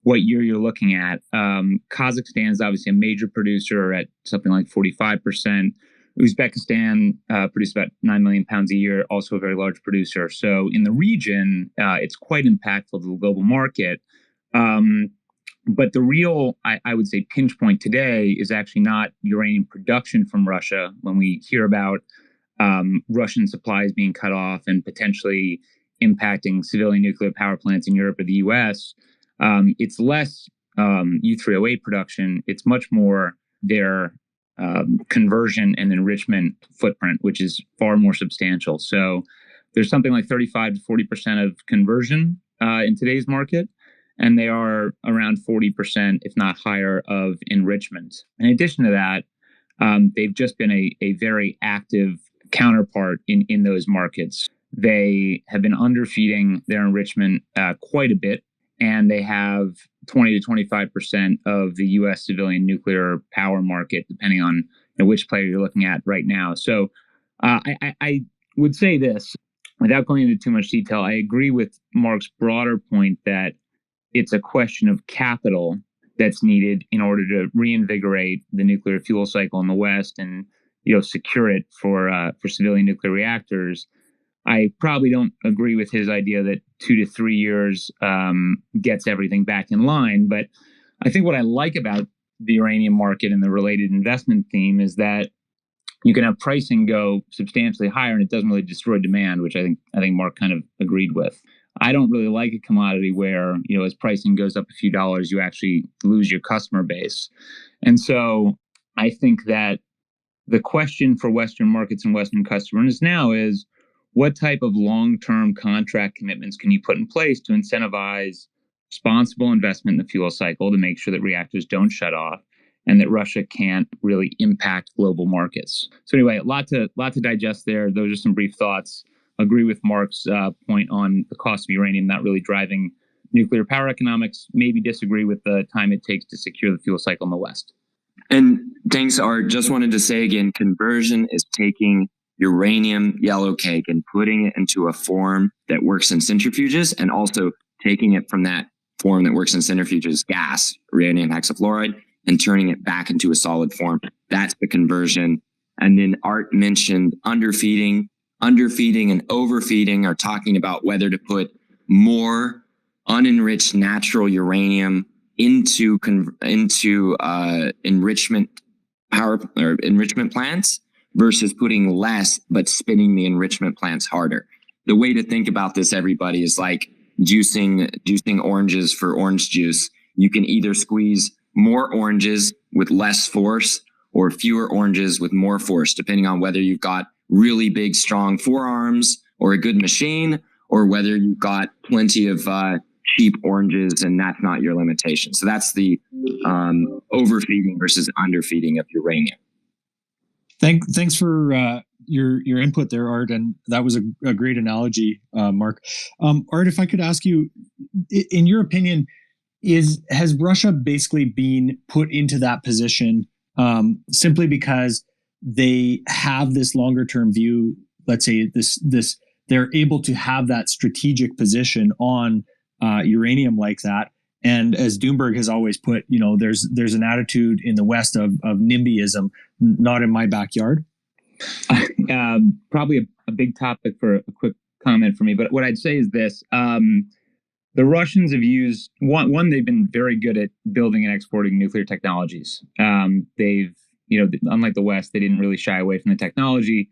what year you're looking at. Kazakhstan is obviously a major producer at something like 45%. Uzbekistan produces about 9 million pounds a year, also a very large producer. So in the region, it's quite impactful to the global market. But the real, I would say, pinch point today is actually not uranium production from Russia. When we hear about Russian supplies being cut off and potentially impacting civilian nuclear power plants in Europe or the US, it's less U3O8 production. It's much more their conversion and enrichment footprint, which is far more substantial. So there's something like 35 to 40% of conversion in today's market, and they are around 40%, if not higher, of enrichment. In addition to that, they've just been a very active counterpart in those markets. They have been underfeeding their enrichment quite a bit, and they have 20 to 25% of the U.S. civilian nuclear power market, depending on which player you're looking at right now. So I would say this, without going into too much detail, I agree with Mark's broader point that it's a question of capital that's needed in order to reinvigorate the nuclear fuel cycle in the West and secure it for civilian nuclear reactors. I probably don't agree with his idea that 2 to 3 years gets everything back in line. But I think what I like about the uranium market and the related investment theme is that you can have pricing go substantially higher and it doesn't really destroy demand, which I think Mark kind of agreed with. I don't really like a commodity where, as pricing goes up a few dollars, you actually lose your customer base. And so I think that the question for Western markets and Western customers now is, what type of long-term contract commitments can you put in place to incentivize responsible investment in the fuel cycle to make sure that reactors don't shut off and that Russia can't really impact global markets? So anyway, a lot to digest there. Those are some brief thoughts. Agree with Mark's point on the cost of uranium not really driving nuclear power economics. Maybe disagree with the time it takes to secure the fuel cycle in the West. And thanks, Art. Just wanted to say again, conversion is taking uranium yellow cake and putting it into a form that works in centrifuges, and also taking it from that form that works in centrifuges, gas, uranium hexafluoride, and turning it back into a solid form. That's the conversion. And then Art mentioned underfeeding and overfeeding are talking about whether to put more unenriched natural uranium into enrichment power or enrichment plants versus putting less but spinning the enrichment plants harder. The way to think about this, everybody, is like juicing oranges for orange juice. You can either squeeze more oranges with less force or fewer oranges with more force, depending on whether you've got really big, strong forearms or a good machine, or whether you've got plenty of cheap oranges and that's not your limitation. So that's the overfeeding versus underfeeding of uranium. Thanks for your input there, Art, and that was a great analogy, Mark. Art, if I could ask you, in your opinion, has Russia basically been put into that position simply because they have this longer term view? Let's say this they're able to have that strategic position on uranium like that. And as Bloomberg has always put, there's an attitude in the West of NIMBYism, not in my backyard. Probably a big topic for a quick comment for me. But what I'd say is this. The Russians have used, one, they've been very good at building and exporting nuclear technologies. They've, unlike the West, they didn't really shy away from the technology.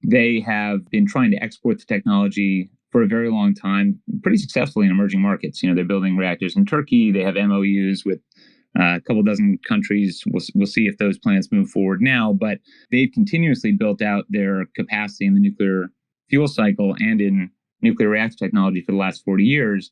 They have been trying to export the technology for a very long time, pretty successfully in emerging markets. They're building reactors in Turkey. They have MOUs with a couple dozen countries. We'll see if those plans move forward now, but they've continuously built out their capacity in the nuclear fuel cycle and in nuclear reactor technology for the last 40 years.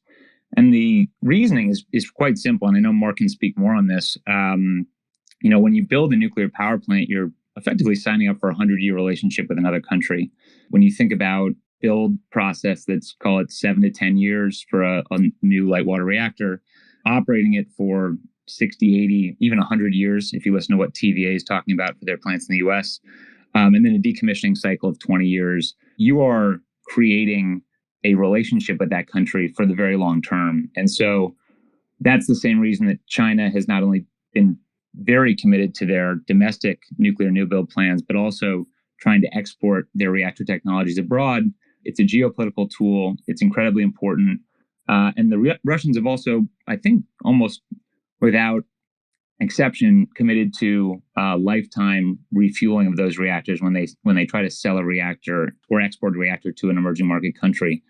And the reasoning is quite simple. And I know Mark can speak more on this. When you build a nuclear power plant, you're effectively signing up for a 100-year relationship with another country. When you think about build process that's, call it 7 to 10 years for a new light water reactor, operating it for 60, 80, even 100 years, if you listen to what TVA is talking about for their plants in the US, and then a decommissioning cycle of 20 years, you are creating a relationship with that country for the very long term. And so that's the same reason that China has not only been very committed to their domestic nuclear new build plans, but also trying to export their reactor technologies abroad. It's a geopolitical tool. It's incredibly important. And the Russians have also, I think, almost without exception, committed to lifetime refueling of those reactors when they try to sell a reactor or export a reactor to an emerging market country.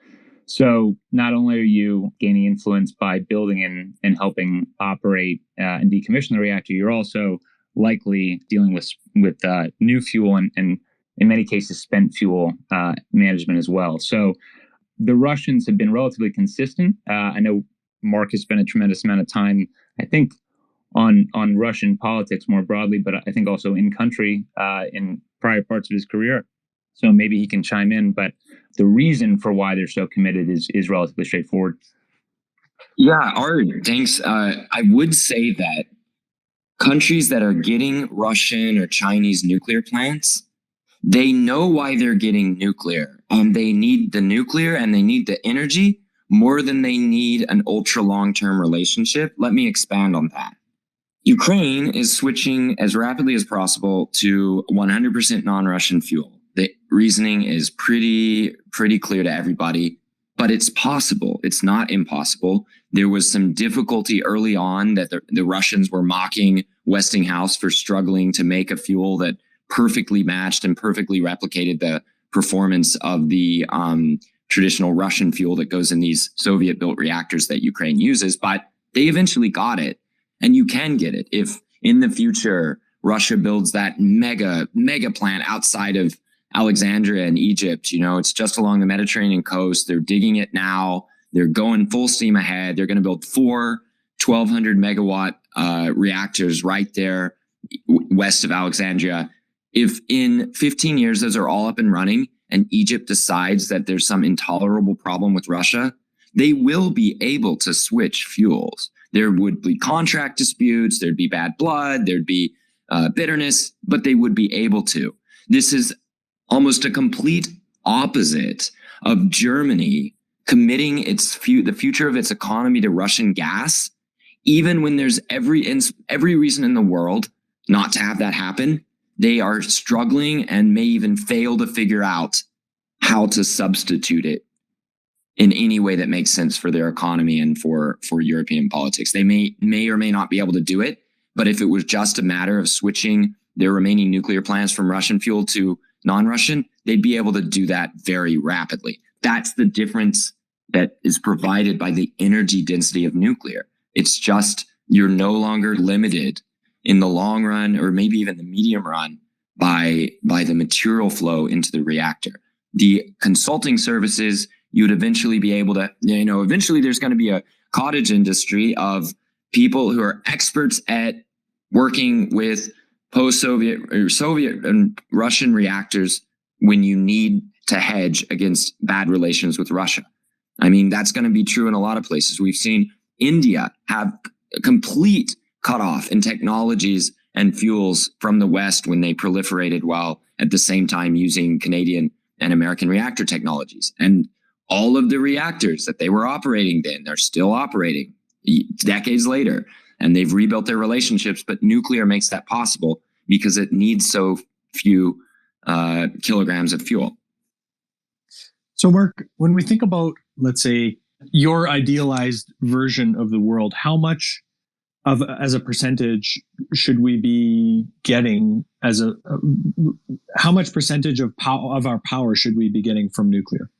So not only are you gaining influence by building and helping operate and decommission the reactor, you're also likely dealing with new fuel and in many cases spent fuel management as well. So the Russians have been relatively consistent. I know Mark has spent a tremendous amount of time, I think, on Russian politics more broadly, but I think also in country in prior parts of his career. So maybe he can chime in, but the reason for why they're so committed is relatively straightforward. Yeah, Art, thanks. I would say that countries that are getting Russian or Chinese nuclear plants, they know why they're getting nuclear. They need the nuclear and they need the energy more than they need an ultra long-term relationship. Let me expand on that. Ukraine is switching as rapidly as possible to 100% non-Russian fuel. The reasoning is pretty clear to everybody, but it's possible. It's not impossible. There was some difficulty early on that the Russians were mocking Westinghouse for struggling to make a fuel that perfectly matched and perfectly replicated the performance of the traditional Russian fuel that goes in these Soviet-built reactors that Ukraine uses, but they eventually got it. And you can get it if in the future Russia builds that mega plant outside of Alexandria in Egypt. You know, it's just along the Mediterranean coast. They're digging it now. They're going full steam ahead. They're going to build 4 1,200 megawatt reactors right there west of Alexandria. If in 15 years those are all up and running and Egypt decides that there's some intolerable problem with Russia, they will be able to switch fuels. There would be contract disputes, there'd be bad blood, there'd be bitterness, but they would be able to. This is almost a complete opposite of Germany committing the future of its economy to Russian gas, even when there's every reason in the world not to have that happen. They are struggling and may even fail to figure out how to substitute it in any way that makes sense for their economy and for European politics. They may or may not be able to do it, but if it was just a matter of switching their remaining nuclear plants from Russian fuel to non-Russian, they'd be able to do that very rapidly. That's the difference that is provided by the energy density of nuclear. It's just you're no longer limited in the long run or maybe even the medium run by the material flow into the reactor. The consulting services, you'd eventually be able to, eventually there's going to be a cottage industry of people who are experts at working with post-Soviet or Soviet and Russian reactors when you need to hedge against bad relations with Russia. I mean, that's going to be true in a lot of places. We've seen India have a complete cutoff in technologies and fuels from the West when they proliferated while at the same time using Canadian and American reactor technologies. And all of the reactors that they were operating then, they're still operating decades later, and they've rebuilt their relationships. But nuclear makes that possible because it needs so few kilograms of fuel. So, Mark, when we think about, let's say, your idealized version of the world, how much as a percentage should we be getting how much percentage of our power should we be getting from nuclear?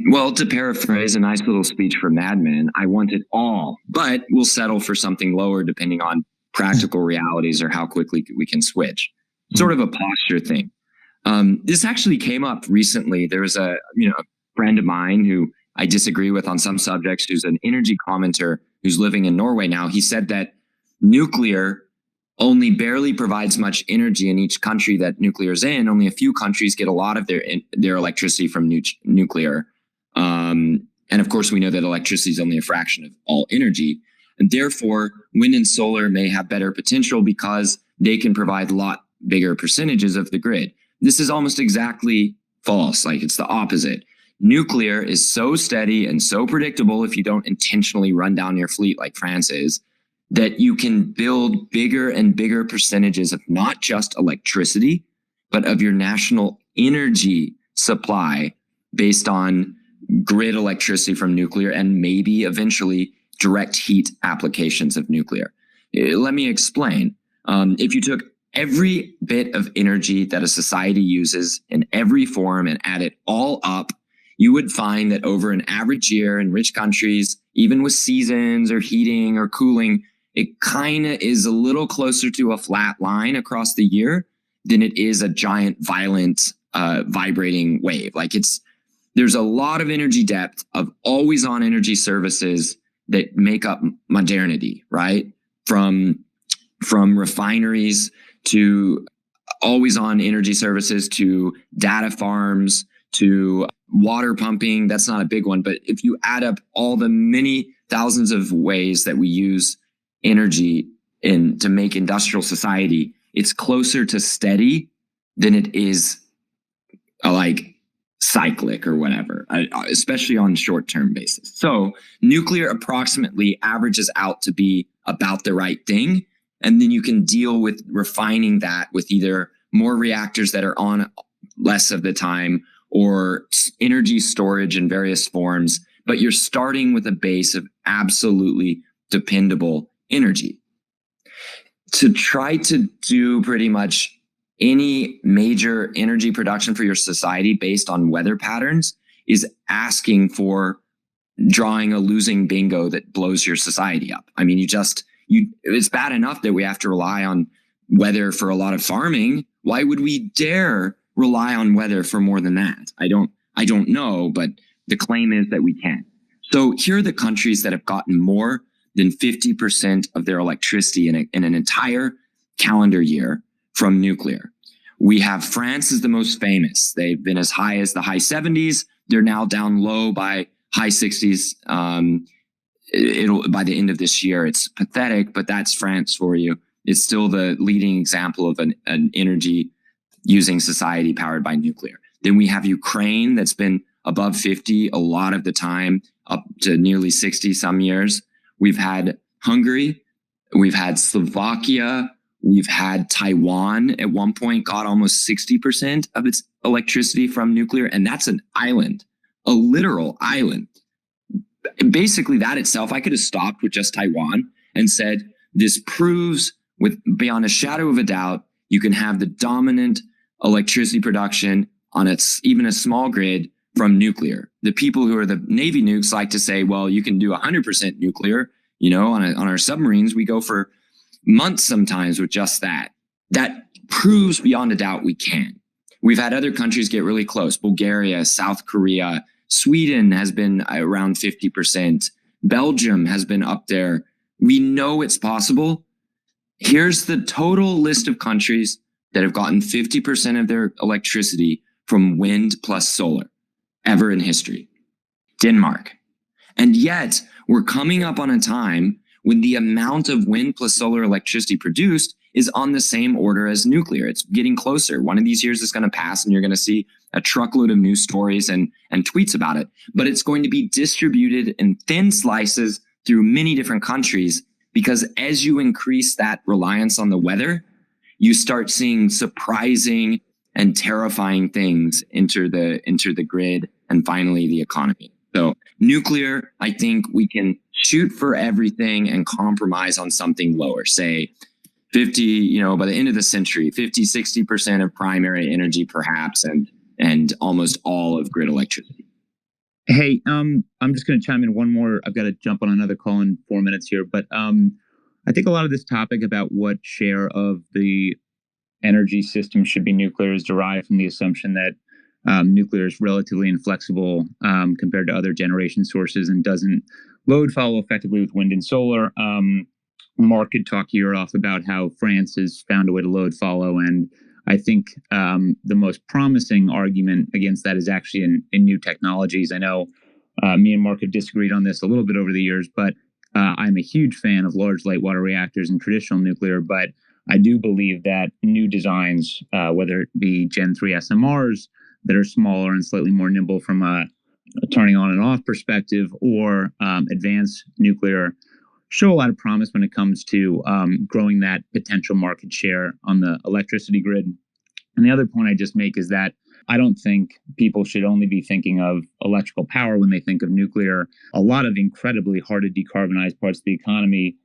Well, to paraphrase a nice little speech from Mad Men, I want it all, but we'll settle for something lower depending on practical realities or how quickly we can switch. Sort of a posture thing. This actually came up recently. There was a friend of mine who I disagree with on some subjects, who's an energy commenter who's living in Norway now. He said that nuclear only barely provides much energy in each country that nuclear is in. Only a few countries get a lot of their electricity from nuclear. And of course, we know that electricity is only a fraction of all energy. And therefore, wind and solar may have better potential because they can provide a lot bigger percentages of the grid. This is almost exactly false. Like, it's the opposite. Nuclear is so steady and so predictable if you don't intentionally run down your fleet like France is, that you can build bigger and bigger percentages of not just electricity, but of your national energy supply based on grid electricity from nuclear and maybe eventually direct heat applications of nuclear. Let me explain. If you took every bit of energy that a society uses in every form and add it all up, you would find that over an average year in rich countries, even with seasons or heating or cooling, it kind of is a little closer to a flat line across the year than it is a giant, violent, vibrating wave. Like there's a lot of energy depth of always on energy services that make up modernity, right? From refineries to always on energy services to data farms to water pumping. That's not a big one, but if you add up all the many thousands of ways that we use energy to make industrial society, it's closer to steady than it is like cyclic or whatever, especially on short-term basis. So nuclear approximately averages out to be about the right thing. And then you can deal with refining that with either more reactors that are on less of the time or energy storage in various forms. But you're starting with a base of absolutely dependable energy. To try to do pretty much any major energy production for your society based on weather patterns is asking for drawing a losing bingo that blows your society up. I mean, it's bad enough that we have to rely on weather for a lot of farming. Why would we dare rely on weather for more than that? I don't know, but the claim is that we can. So here are the countries that have gotten more than 50% of their electricity in an entire calendar year from nuclear. We have France is the most famous. They've been as high as the high 70s. They're now down low by high 60s. By the end of this year, it's pathetic, but that's France for you. It's still the leading example of an energy using society powered by nuclear. Then we have Ukraine that's been above 50 a lot of the time, up to nearly 60 some years. We've had Hungary, we've had Slovakia, we've had Taiwan at one point got almost 60% of its electricity from nuclear, and that's an island, a literal island. Basically, that itself, I could have stopped with just Taiwan and said, this proves beyond a shadow of a doubt, you can have the dominant electricity production on even a small grid from nuclear. The people who are the Navy nukes like to say, well, you can do 100% nuclear. On our submarines, we go for months sometimes with just that. That proves beyond a doubt we can. We've had other countries get really close. Bulgaria, South Korea, Sweden has been around 50%. Belgium has been up there. We know it's possible. Here's the total list of countries that have gotten 50% of their electricity from wind plus solar ever in history. Denmark. And yet, we're coming up on a time when the amount of wind plus solar electricity produced is on the same order as nuclear. It's getting closer. One of these years is going to pass and you're going to see a truckload of news stories and tweets about it. But it's going to be distributed in thin slices through many different countries, because as you increase that reliance on the weather, you start seeing surprising and terrifying things enter the grid and finally the economy. So nuclear, I think we can shoot for everything and compromise on something lower, say 50, by the end of the century, 50, 60% of primary energy perhaps, and almost all of grid electricity. Hey, I'm just going to chime in one more. I've got to jump on another call in 4 minutes here, but I think a lot of this topic about what share of the energy system should be nuclear is derived from the assumption that nuclear is relatively inflexible compared to other generation sources and doesn't load follow effectively with wind and solar. Mark could talk your off about how France has found a way to load follow, and I think the most promising argument against that is actually in new technologies. I know me and Mark have disagreed on this a little bit over the years, but I'm a huge fan of large light water reactors and traditional nuclear, but I do believe that new designs, whether it be Gen 3 SMRs that are smaller and slightly more nimble from a turning on and off perspective, or advanced nuclear, show a lot of promise when it comes to growing that potential market share on the electricity grid. And the other point I just make is that I don't think people should only be thinking of electrical power when they think of nuclear. A lot of incredibly hard to decarbonize parts of the economy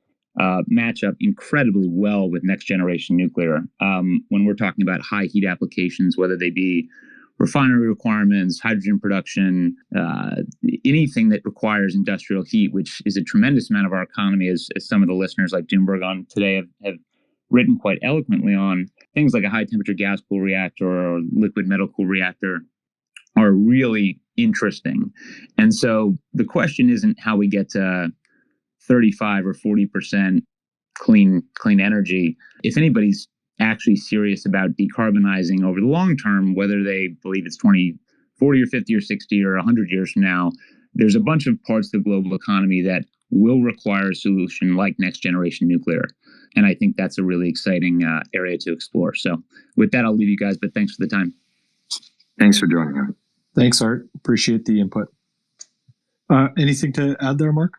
match up incredibly well with next generation nuclear. When we're talking about high heat applications, whether they be refinery requirements, hydrogen production, anything that requires industrial heat, which is a tremendous amount of our economy, as some of the listeners like Bloomberg on today have written quite eloquently on. Things like a high temperature gas cool reactor or liquid metal cool reactor are really interesting. And so the question isn't how we get to 35 or 40% clean energy. If anybody's actually serious about decarbonizing over the long term, whether they believe it's 20, 40 or 50 or 60 or 100 years from now, there's a bunch of parts of the global economy that will require a solution like next generation nuclear. And I think that's a really exciting area to explore. So with that, I'll leave you guys, but thanks for the time. Thanks for joining us. Thanks, Art. Appreciate the input. Anything to add there, Mark?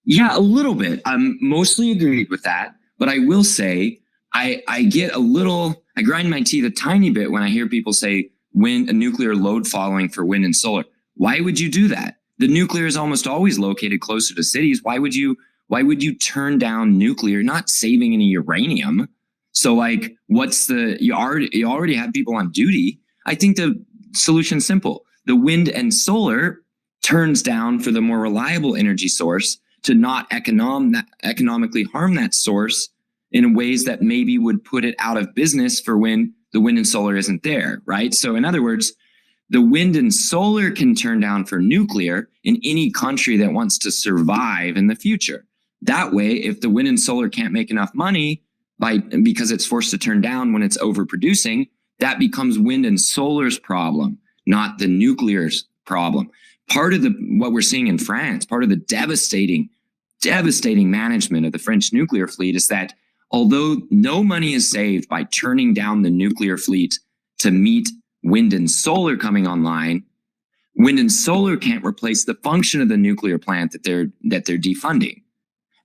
Yeah, a little bit. I'm mostly agreed with that, but I will say I grind my teeth a tiny bit when I hear people say wind, a nuclear load following for wind and solar. Why would you do that? The nuclear is almost always located closer to cities. Why would you turn down nuclear? Not saving any uranium. So like, you already have people on duty. I think the solution's simple. The wind and solar turns down for the more reliable energy source to not economically harm that source in ways that maybe would put it out of business for when the wind and solar isn't there, right? So in other words, the wind and solar can turn down for nuclear in any country that wants to survive in the future. That way, if the wind and solar can't make enough money because it's forced to turn down when it's overproducing, that becomes wind and solar's problem, not the nuclear's problem. Part of what we're seeing in France, part of the devastating management of the French nuclear fleet is that although no money is saved by turning down the nuclear fleet to meet wind and solar coming online, wind and solar can't replace the function of the nuclear plant that they're defunding.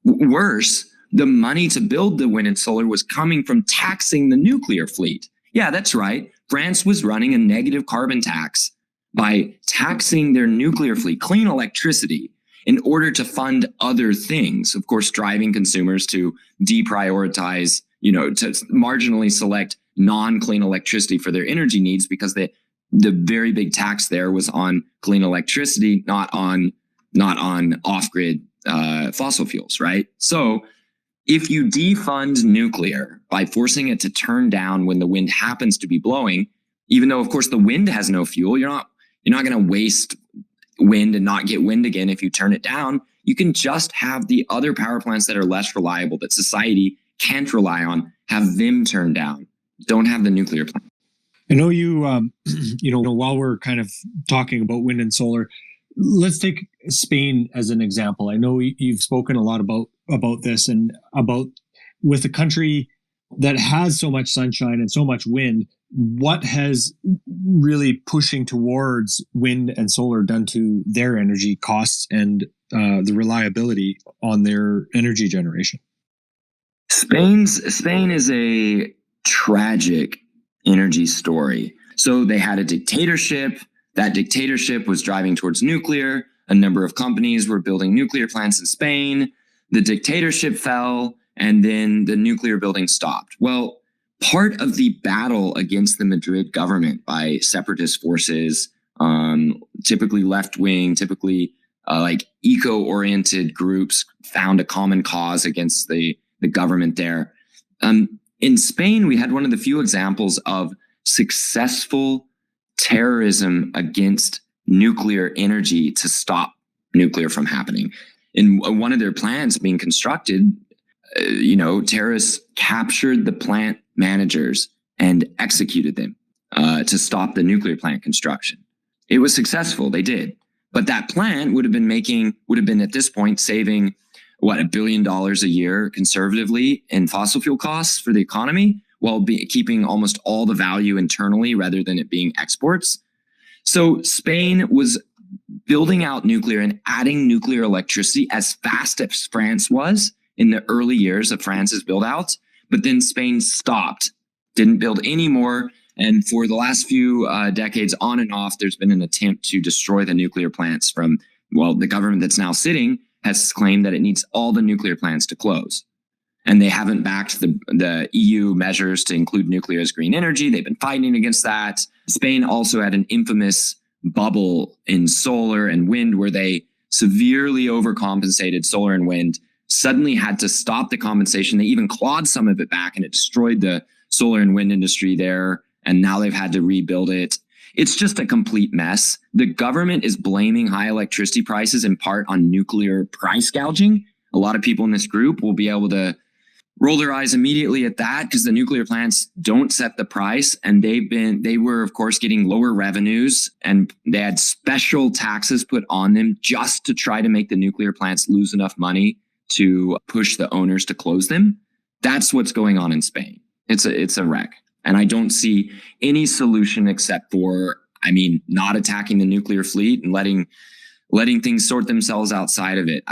Worse, the money to build the wind and solar was coming from taxing the nuclear fleet. Yeah, that's right. France was running a negative carbon tax by taxing their nuclear fleet, clean electricity, in order to fund other things. Of course, driving consumers to deprioritize, to marginally select non-clean electricity for their energy needs, because the very big tax there was on clean electricity, not on off-grid fossil fuels, right? So if you defund nuclear by forcing it to turn down when the wind happens to be blowing, even though, of course, the wind has no fuel, you're not going to waste wind and not get wind again if you turn it down. You can just have the other power plants that are less reliable, that society can't rely on, have them turned down. Don't have the nuclear plant. I know you, while we're kind of talking about wind and solar, let's take Spain as an example. I know you've spoken a lot about this and about with a country that has so much sunshine and so much wind, what has really pushing towards wind and solar done to their energy costs and the reliability on their energy generation? Spain is a tragic energy story. So they had a dictatorship. That dictatorship was driving towards nuclear. A number of companies were building nuclear plants in Spain. The dictatorship fell, and then the nuclear building stopped. Well, part of the battle against the Madrid government by separatist forces, typically left-wing, typically like eco-oriented groups, found a common cause against the government there. In Spain, we had one of the few examples of successful terrorism against nuclear energy to stop nuclear from happening. In one of their plants being constructed, terrorists captured the plant managers and executed them to stop the nuclear plant construction. It was successful. They did. But that plant would have been at this point saving $1 billion a year conservatively in fossil fuel costs for the economy, while keeping almost all the value internally rather than it being exports. So Spain was building out nuclear and adding nuclear electricity as fast as France was in the early years of France's build out. But then Spain stopped, didn't build any more. And for the last few decades on and off, there's been an attempt to destroy the nuclear plants the government that's now sitting has claimed that it needs all the nuclear plants to close. and they haven't backed the EU measures to include nuclear as green energy. They've been fighting against that. Spain also had an infamous bubble in solar and wind where they severely overcompensated solar and wind, suddenly had to stop the compensation. They even clawed some of it back, and it destroyed the solar and wind industry there. And now they've had to rebuild it. It's just a complete mess. The government is blaming high electricity prices in part on nuclear price gouging. A lot of people in this group will be able to roll their eyes immediately at that because the nuclear plants don't set the price, and they were of course getting lower revenues, and they had special taxes put on them just to try to make the nuclear plants lose enough money to push the owners to close them. That's what's going on in Spain. It's a wreck. And I don't see any solution except for, not attacking the nuclear fleet and letting things sort themselves outside of it.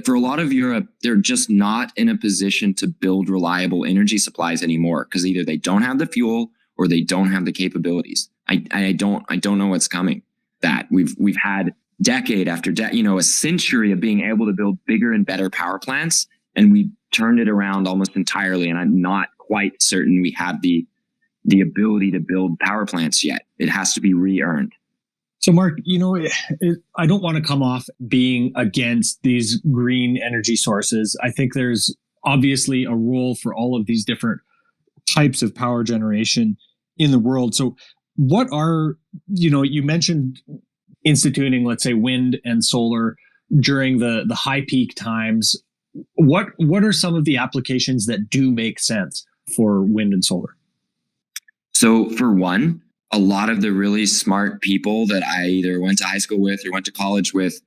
For a lot of Europe, they're just not in a position to build reliable energy supplies anymore because either they don't have the fuel or they don't have the capabilities. I don't know what's coming. That we've had decade after decade, a century of being able to build bigger and better power plants, and we turned it around almost entirely. And I'm not quite certain we have the ability to build power plants yet. It has to be re-earned. So Mark, I don't want to come off being against these green energy sources. I think there's obviously a role for all of these different types of power generation in the world. So what are, you mentioned instituting, let's say, wind and solar during the high peak times. What are some of the applications that do make sense for wind and solar? So for one, a lot of the really smart people that I either went to high school with or went to college with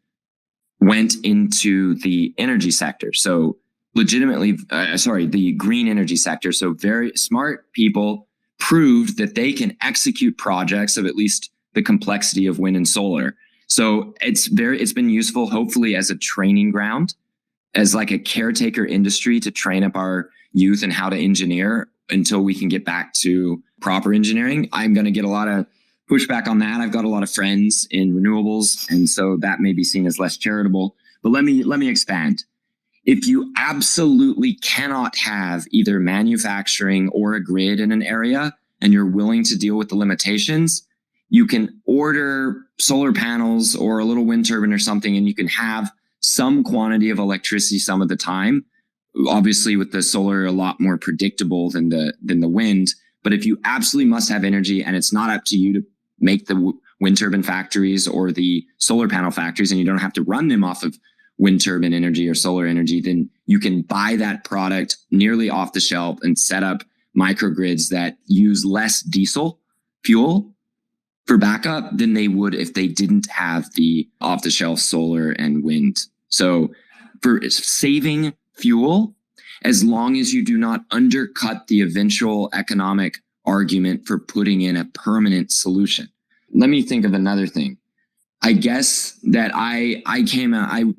went into the energy sector. So legitimately, the green energy sector. So very smart people proved that they can execute projects of at least the complexity of wind and solar. So it's been useful, hopefully, as a training ground, as like a caretaker industry to train up our youth in how to engineer until we can get back to proper engineering. I'm going to get a lot of pushback on that. I've got a lot of friends in renewables, and so that may be seen as less charitable. But let me expand. If you absolutely cannot have either manufacturing or a grid in an area, and you're willing to deal with the limitations, you can order solar panels or a little wind turbine or something, and you can have some quantity of electricity some of the time. Obviously, with the solar, a lot more predictable than the wind. But if you absolutely must have energy, and it's not up to you to make the wind turbine factories or the solar panel factories, and you don't have to run them off of wind turbine energy or solar energy, then you can buy that product nearly off the shelf and set up microgrids that use less diesel fuel for backup than they would if they didn't have the off-the-shelf solar and wind. So for saving fuel, as long as you do not undercut the eventual economic argument for putting in a permanent solution. Let me think of another thing. I guess that I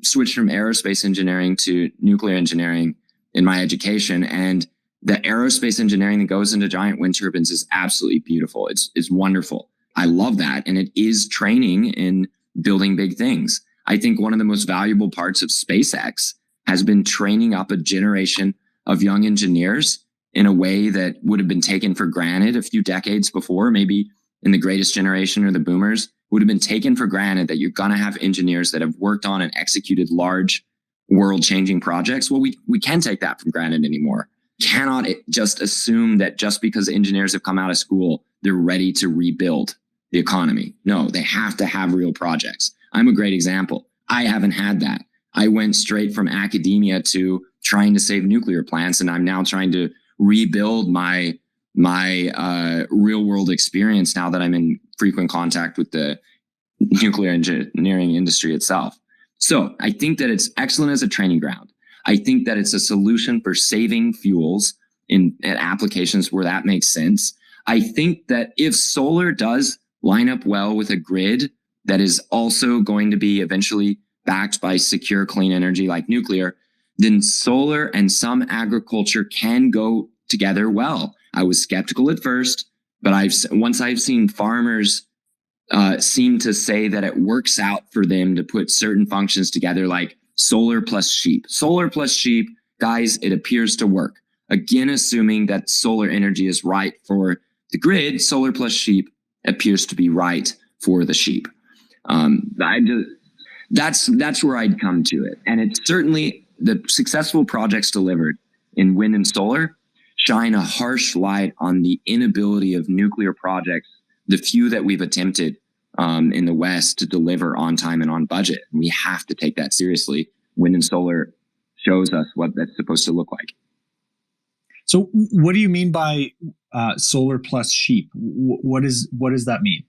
switched from aerospace engineering to nuclear engineering in my education, and the aerospace engineering that goes into giant wind turbines is absolutely beautiful. It's wonderful. I love that. And it is training in building big things. I think one of the most valuable parts of SpaceX has been training up a generation of young engineers in a way that would have been taken for granted a few decades before. Maybe in the greatest generation or the boomers would have been taken for granted that you're going to have engineers that have worked on and executed large world-changing projects. Well, we can take that for granted anymore. Cannot just assume that just because engineers have come out of school, they're ready to rebuild the economy. No, they have to have real projects. I'm a great example. I haven't had that. I went straight from academia to trying to save nuclear plants, and I'm now trying to rebuild my real world experience now that I'm in frequent contact with the nuclear engineering industry itself. So I think that it's excellent as a training ground. I think that it's a solution for saving fuels in applications where that makes sense. I think that if solar does line up well with a grid that is also going to be eventually backed by secure, clean energy like nuclear, then solar and some agriculture can go together well. I was skeptical at first, but once I've seen farmers seem to say that it works out for them to put certain functions together, like solar plus sheep. Solar plus sheep guys, it appears to work. Again, assuming that solar energy is right for the grid, solar plus sheep appears to be right for the sheep. That's where I'd come to it. And it's certainly the successful projects delivered in wind and solar shine a harsh light on the inability of nuclear projects, the few that we've attempted in the West, to deliver on time and on budget. And we have to take that seriously. Wind and solar shows us what that's supposed to look like. So what do you mean by solar plus sheep? What does that mean?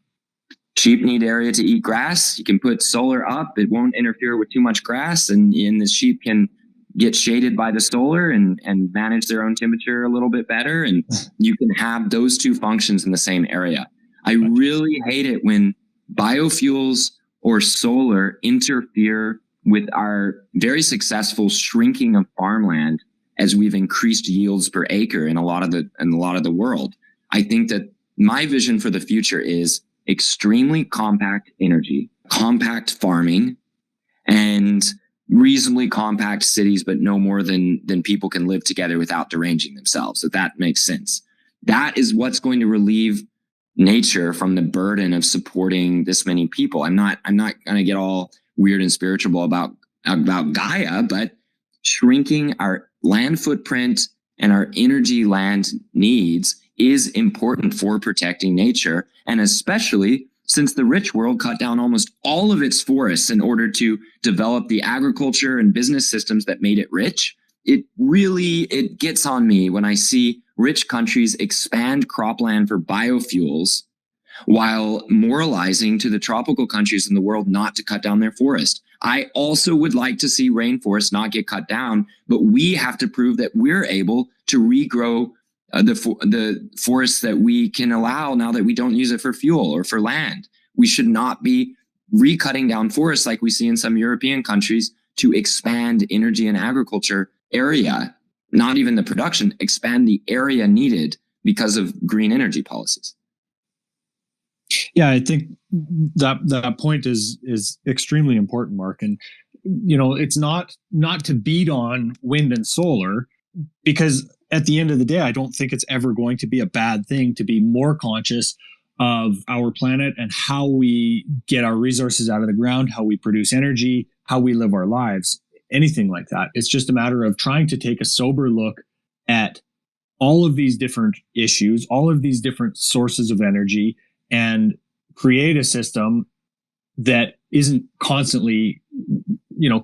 Sheep need area to eat grass. You can put solar up. It won't interfere with too much grass. And the sheep can get shaded by the solar and manage their own temperature a little bit better. And you can have those two functions in the same area. I really hate it when biofuels or solar interfere with our very successful shrinking of farmland as we've increased yields per acre in a lot of the world. I think that my vision for the future is extremely compact energy, compact farming, and reasonably compact cities, but no more than people can live together without deranging themselves. So that makes sense. That is what's going to relieve nature from the burden of supporting this many people. I'm not going to get all weird and spiritual about Gaia, but shrinking our land footprint and our energy land needs is important for protecting nature. And especially since the rich world cut down almost all of its forests in order to develop the agriculture and business systems that made it rich, it gets on me when I see rich countries expand cropland for biofuels while moralizing to the tropical countries in the world not to cut down their forest. I also would like to see rainforests not get cut down, but we have to prove that we're able to regrow the forests that we can allow now that we don't use it for fuel or for land. We should not be recutting down forests like we see in some European countries to expand energy and agriculture area, not even the production, expand the area needed because of green energy policies. Yeah, I think that point is extremely important, Mark. And it's not to beat on wind and solar, because at the end of the day, I don't think it's ever going to be a bad thing to be more conscious of our planet and how we get our resources out of the ground, how we produce energy, how we live our lives, anything like that. It's just a matter of trying to take a sober look at all of these different issues, all of these different sources of energy, and create a system that isn't constantly,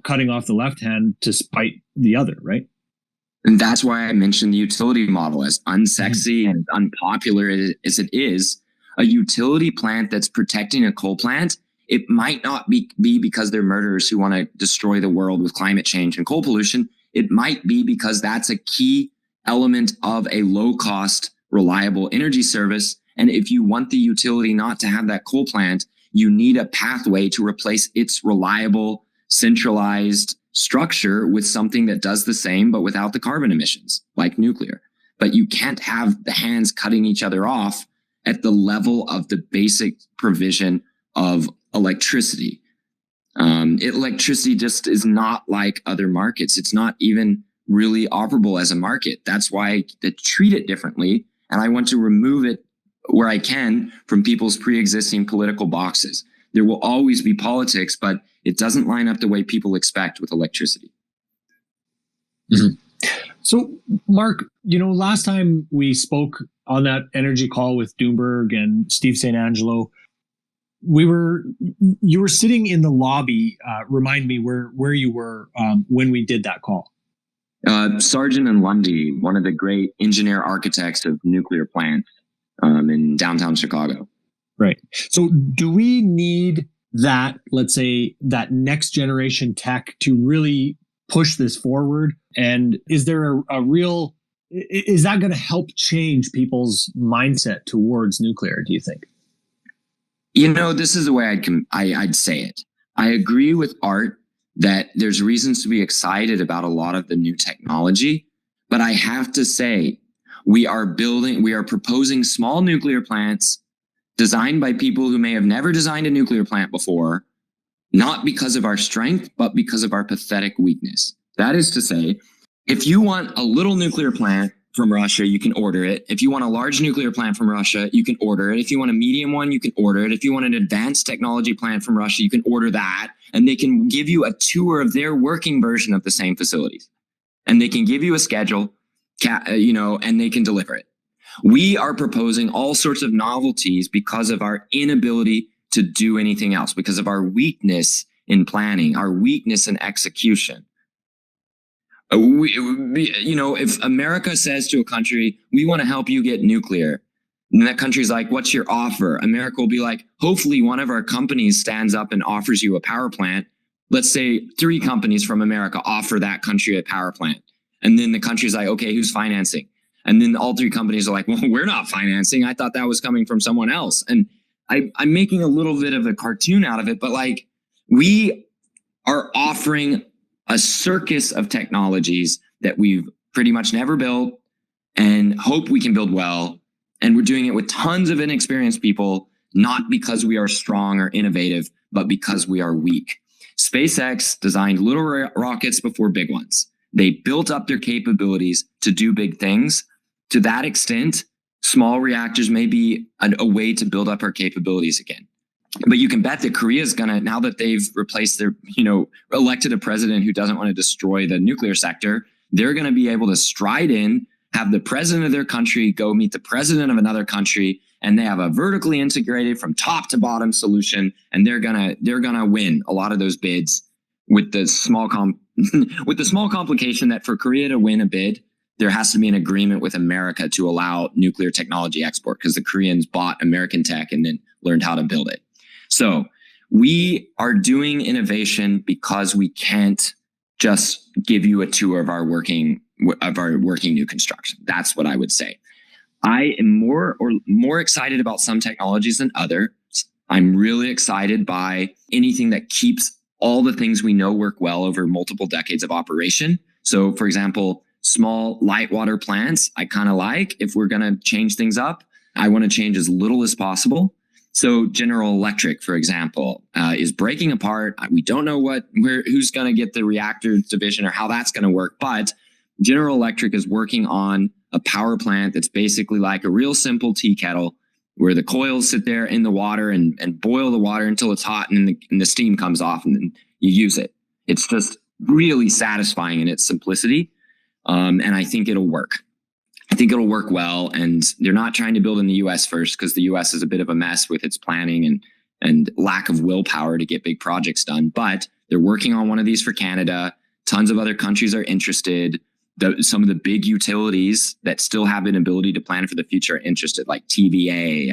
cutting off the left hand to spite the other, right? And that's why I mentioned the utility model. As unsexy and unpopular as it is, a utility plant that's protecting a coal plant, it might not be because they're murderers who want to destroy the world with climate change and coal pollution. It might be because that's a key element of a low-cost, reliable energy service. And if you want the utility not to have that coal plant, you need a pathway to replace its reliable, centralized structure with something that does the same, but without the carbon emissions, like nuclear. But you can't have the hands cutting each other off at the level of the basic provision of electricity. Electricity just is not like other markets. It's not even really operable as a market. That's why they treat it differently. And I want to remove it where I can from people's pre-existing political boxes. There will always be politics, but it doesn't line up the way people expect with electricity. Mm-hmm. So, Mark, last time we spoke on that energy call with Bloomberg and Steve St. Angelo, you were sitting in the lobby. Remind me where you were when we did that call. Sargent and Lundy, one of the great engineer architects of nuclear plants in downtown Chicago. Right. So do we need that, let's say, that next generation tech to really push this forward? And is there is that going to help change people's mindset towards nuclear, do you think? This is the way I'd say it. I agree with Art that there's reasons to be excited about a lot of the new technology, but I have to say, we are proposing small nuclear plants designed by people who may have never designed a nuclear plant before, not because of our strength, but because of our pathetic weakness. That is to say, If you want a little nuclear plant from Russia, you can order it. If you want a large nuclear plant from Russia, you can order it. If you want a medium one, you can order it. If you want an advanced technology plant from Russia, you can order that. And they can give you a tour of their working version of the same facilities. And they can give you a schedule, and they can deliver it. We are proposing all sorts of novelties because of our inability to do anything else, because of our weakness in planning, our weakness in execution. If America says to a country, we want to help you get nuclear, and that country's like, what's your offer? America will be like, hopefully one of our companies stands up and offers you a power plant. Let's say 3 companies from America offer that country a power plant. And then the country's like, okay, who's financing? And then all 3 companies are like, well, we're not financing. I thought that was coming from someone else. And I'm making a little bit of a cartoon out of it, but like, we are offering a circus of technologies that we've pretty much never built and hope we can build well. And we're doing it with tons of inexperienced people, not because we are strong or innovative, but because we are weak. SpaceX designed little rockets before big ones. They built up their capabilities to do big things. To that extent, small reactors may be a way to build up our capabilities again. But you can bet that Korea is going to, now that they've replaced their, elected a president who doesn't want to destroy the nuclear sector, they're going to be able to stride in, have the president of their country go meet the president of another country, and they have a vertically integrated from top to bottom solution, and they're gonna win a lot of those bids with the small complication that for Korea to win a bid, there has to be an agreement with America to allow nuclear technology export, because the Koreans bought American tech and then learned how to build it. So we are doing innovation because we can't just give you a tour of our working new construction. That's what I would say. I am more excited about some technologies than others. I'm really excited by anything that keeps all the things we know work well over multiple decades of operation. So, for example, small light water plants, I kind of like. If we're going to change things up, I want to change as little as possible. So General Electric, for example, is breaking apart. We don't know who's going to get the reactor division or how that's going to work. But General Electric is working on a power plant that's basically like a real simple tea kettle, where the coils sit there in the water and boil the water until it's hot, and the steam comes off, and then you use it. It's just really satisfying in its simplicity. And I think it'll work. I think it'll work well. And they're not trying to build in the US first, because the US is a bit of a mess with its planning and lack of willpower to get big projects done. But they're working on one of these for Canada. Tons of other countries are interested. Some of the big utilities that still have an ability to plan for the future are interested, like TVA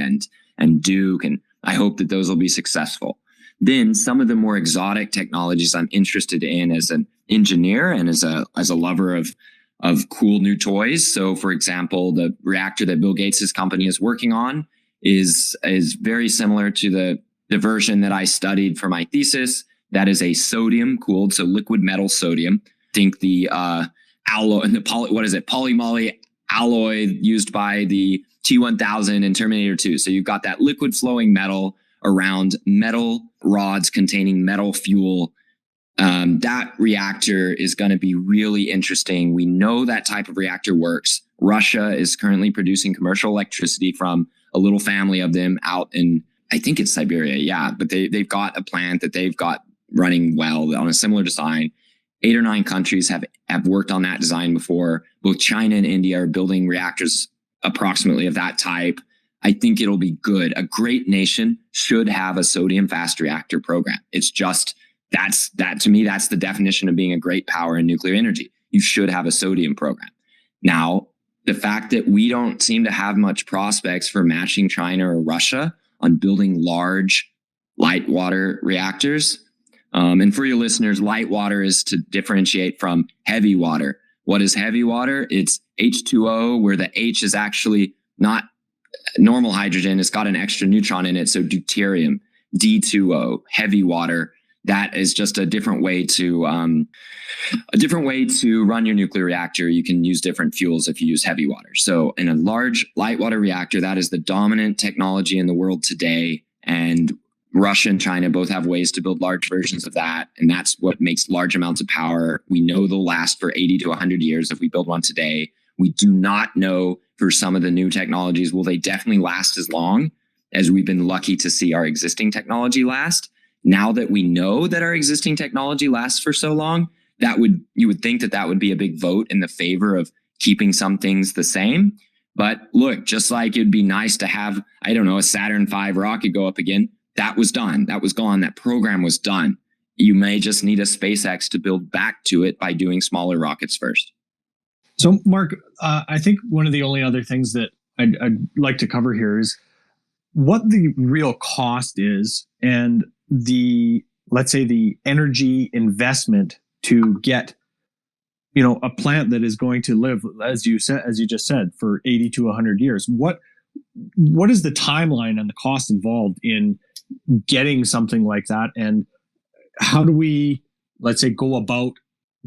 and Duke. And I hope that those will be successful. Then some of the more exotic technologies I'm interested in as an engineer and as a lover of cool new toys. So, for example, the reactor that Bill Gates' company is working on is very similar to the version that I studied for my thesis. That is a sodium cooled, so liquid metal sodium. Think the alloy and polymoly alloy used by the T-1000 in Terminator 2. So you've got that liquid flowing metal around metal rods containing metal fuel. That reactor is going to be really interesting. We know that type of reactor works. Russia is currently producing commercial electricity from a little family of them out in, I think it's Siberia. Yeah, but they've got a plant that they've got running well on a similar design. 8 or 9 countries have worked on that design before. Both China and India are building reactors approximately of that type. I think it'll be good. A great nation should have a sodium fast reactor program. It's just, that to me, that's the definition of being a great power in nuclear energy. You should have a sodium program. Now, the fact that we don't seem to have much prospects for matching China or Russia on building large light water reactors. And for your listeners, light water is to differentiate from heavy water. What is heavy water? It's H2O, where the H is actually not normal hydrogen. It's got an extra neutron in it. So deuterium, D2O, heavy water. That is just a different way to run your nuclear reactor. You can use different fuels if you use heavy water. So in a large light water reactor, that is the dominant technology in the world today. And Russia and China both have ways to build large versions of that. And that's what makes large amounts of power. We know they'll last for 80 to 100 years if we build one today. We do not know for some of the new technologies, will they definitely last as long as we've been lucky to see our existing technology last. Now that we know that our existing technology lasts for so long, you would think that would be a big vote in the favor of keeping some things the same. But look, just like it'd be nice to have, I don't know, a Saturn V rocket go up again. That was done. That was gone. That program was done. You may just need a SpaceX to build back to it by doing smaller rockets first. So, Mark, I think one of the only other things that I'd like to cover here is what the real cost is and let's say the energy investment to get, a plant that is going to live, as you just said, for 80 to 100 years. What is the timeline and the cost involved in getting something like that, and how do we, let's say, go about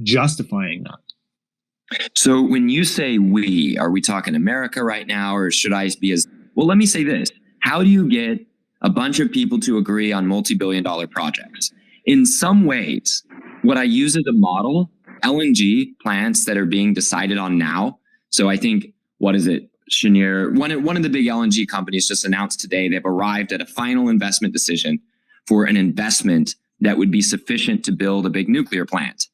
justifying that? So when you say we, are we talking America right now, or should I be well, let me say this. How do you get a bunch of people to agree on multi-billion-dollar projects? In some ways, what I use as a model, LNG plants that are being decided on now. So I think, what is it? Cheniere, one of the big LNG companies just announced today they've arrived at a final investment decision for an investment that would be sufficient to build a big nuclear plant.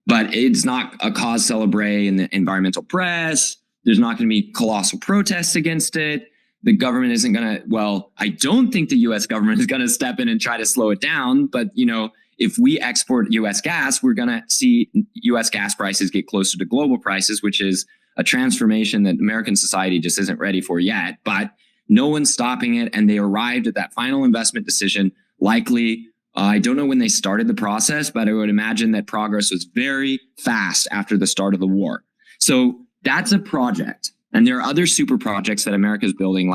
But it's not a cause célèbre in the environmental press. There's not going to be colossal protests against it. The government isn't going to, I don't think the US government is going to step in and try to slow it down. But, if we export US gas, we're going to see US gas prices get closer to global prices, which is a transformation that American society just isn't ready for yet. But no one's stopping it. And they arrived at that final investment decision. Likely, I don't know when they started the process, but I would imagine that progress was very fast after the start of the war. So that's a project. And there are other super projects that America is building,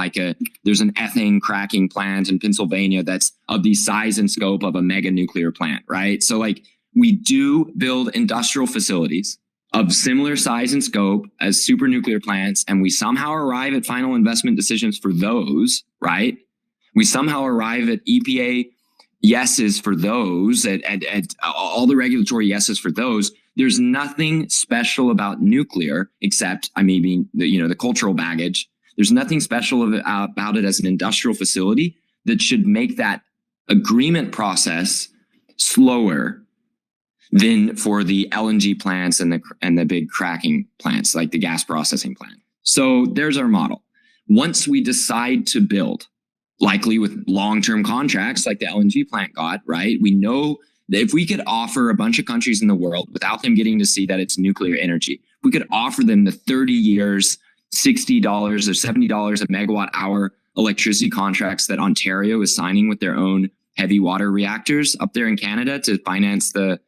there's an ethane cracking plant in Pennsylvania that's of the size and scope of a mega nuclear plant, right? So we do build industrial facilities of similar size and scope as super nuclear plants, and we somehow arrive at final investment decisions for those, right? We somehow arrive at EPA yeses for those, at all the regulatory yeses for those. There's nothing special about nuclear except, the cultural baggage. There's nothing special about it as an industrial facility that should make that agreement process slower than for the LNG plants and the big cracking plants, like the gas processing plant. So there's our model. Once we decide to build, likely with long-term contracts like the LNG plant got, right? We know that if we could offer a bunch of countries in the world without them getting to see that it's nuclear energy, if we could offer them the 30 years, $60 or $70 a megawatt hour electricity contracts that Ontario is signing with their own heavy water reactors up there in Canada to finance the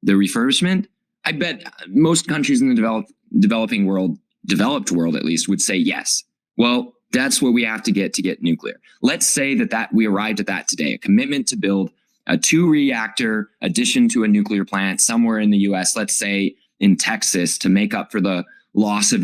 refurbishment, I bet most countries in the developed world at least, would say yes. Well, that's what we have to get nuclear. Let's say that we arrived at that today, a commitment to build a 2-reactor addition to a nuclear plant somewhere in the US, let's say in Texas, to make up for the loss of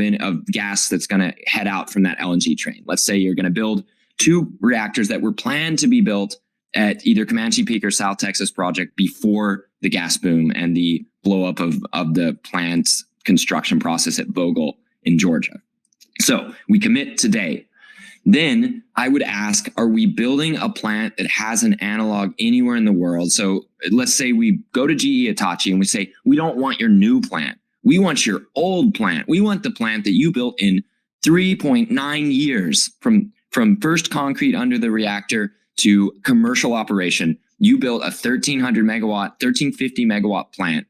gas that's going to head out from that LNG train. Let's say you're going to build 2 reactors that were planned to be built at either Comanche Peak or South Texas project before the gas boom and the blow up of the plant's construction process at Vogtle in Georgia. So we commit today. Then I would ask, are we building a plant that has an analog anywhere in the world? So let's say we go to GE Hitachi and we say, we don't want your new plant. We want your old plant. We want the plant that you built in 3.9 years from first concrete under the reactor to commercial operation. You built a 1350 megawatt plant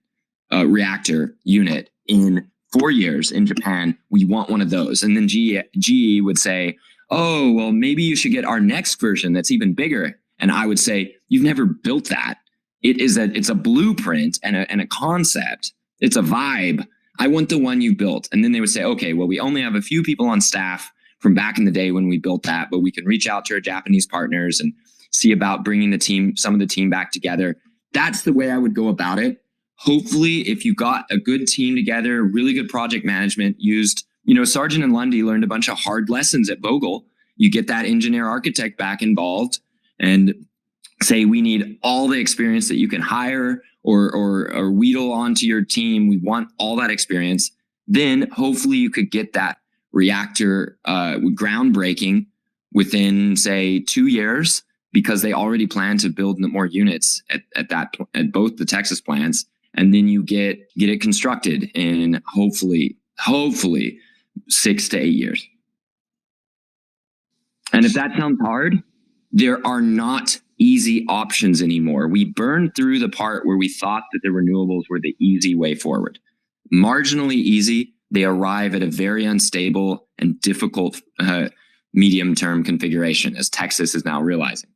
reactor unit in 4 years in Japan. We want one of those. And then GE would say, oh, well, maybe you should get our next version that's even bigger. And I would say, you've never built that. It's a blueprint and a concept. It's a vibe. I want the one you built. And then they would say, okay, well, we only have a few people on staff from back in the day when we built that, but we can reach out to our Japanese partners and see about bringing some of the team back together. That's the way I would go about it. Hopefully, if you got a good team together, really good project management, used, Sargent and Lundy learned a bunch of hard lessons at Vogtle. You get that engineer architect back involved and say we need all the experience that you can hire or wheedle onto your team. We want all that experience. Then hopefully you could get that reactor groundbreaking within, say, 2 years, because they already plan to build more units at both the Texas plants. And then you get it constructed in hopefully 6 to 8 years. And if that sounds hard, there are not easy options anymore. We burned through the part where we thought that the renewables were the easy way forward. Marginally easy, they arrive at a very unstable and difficult medium-term configuration, as Texas is now realizing.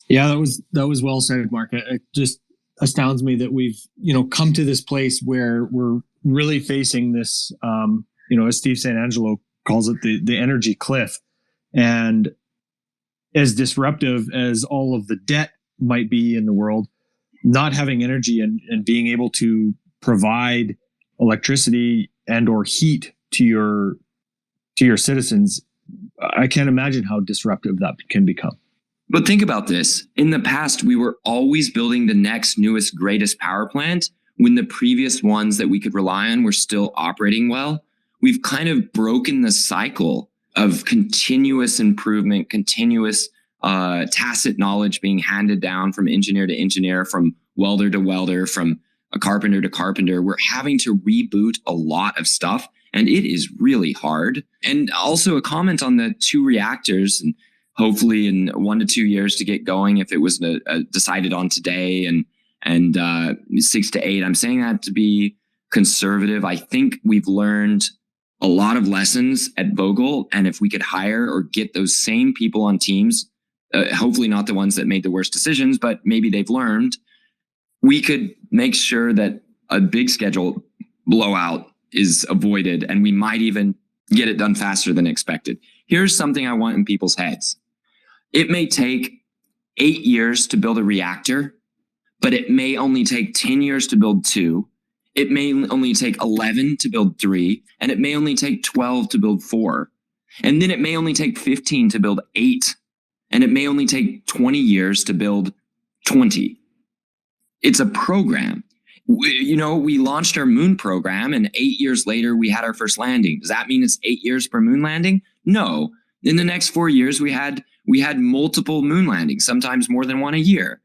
Yeah, that was well said, Mark. It just astounds me that we've come to this place where we're really facing this, as Steve St. Angelo calls it, the energy cliff. And as disruptive as all of the debt might be in the world, not having energy and being able to provide electricity and or heat to your citizens, I can't imagine how disruptive that can become. But think about this. In the past, we were always building the next, newest, greatest power plant when the previous ones that we could rely on were still operating well. We've kind of broken the cycle of continuous improvement, continuous tacit knowledge being handed down from engineer to engineer, from welder to welder, from a carpenter to carpenter. We're having to reboot a lot of stuff, and it is really hard. And also a comment on the 2 reactors, and hopefully in 1 to 2 years to get going if it was decided on today, and 6 to 8. I'm saying that to be conservative. I think we've learned a lot of lessons at Vogtle, and if we could hire or get those same people on teams, hopefully not the ones that made the worst decisions, but maybe they've learned, we could make sure that a big schedule blowout is avoided, and we might even get it done faster than expected. Here's something I want in people's heads. It may take 8 years to build a reactor, but it may only take 10 years to build 2. It may only take 11 to build 3, and it may only take 12 to build 4. And then it may only take 15 to build 8, and it may only take 20 years to build 20. It's a program. We launched our moon program, and 8 years later, we had our first landing. Does that mean it's 8 years per moon landing? No. In the next 4 years, we had multiple moon landings, sometimes more than one a year.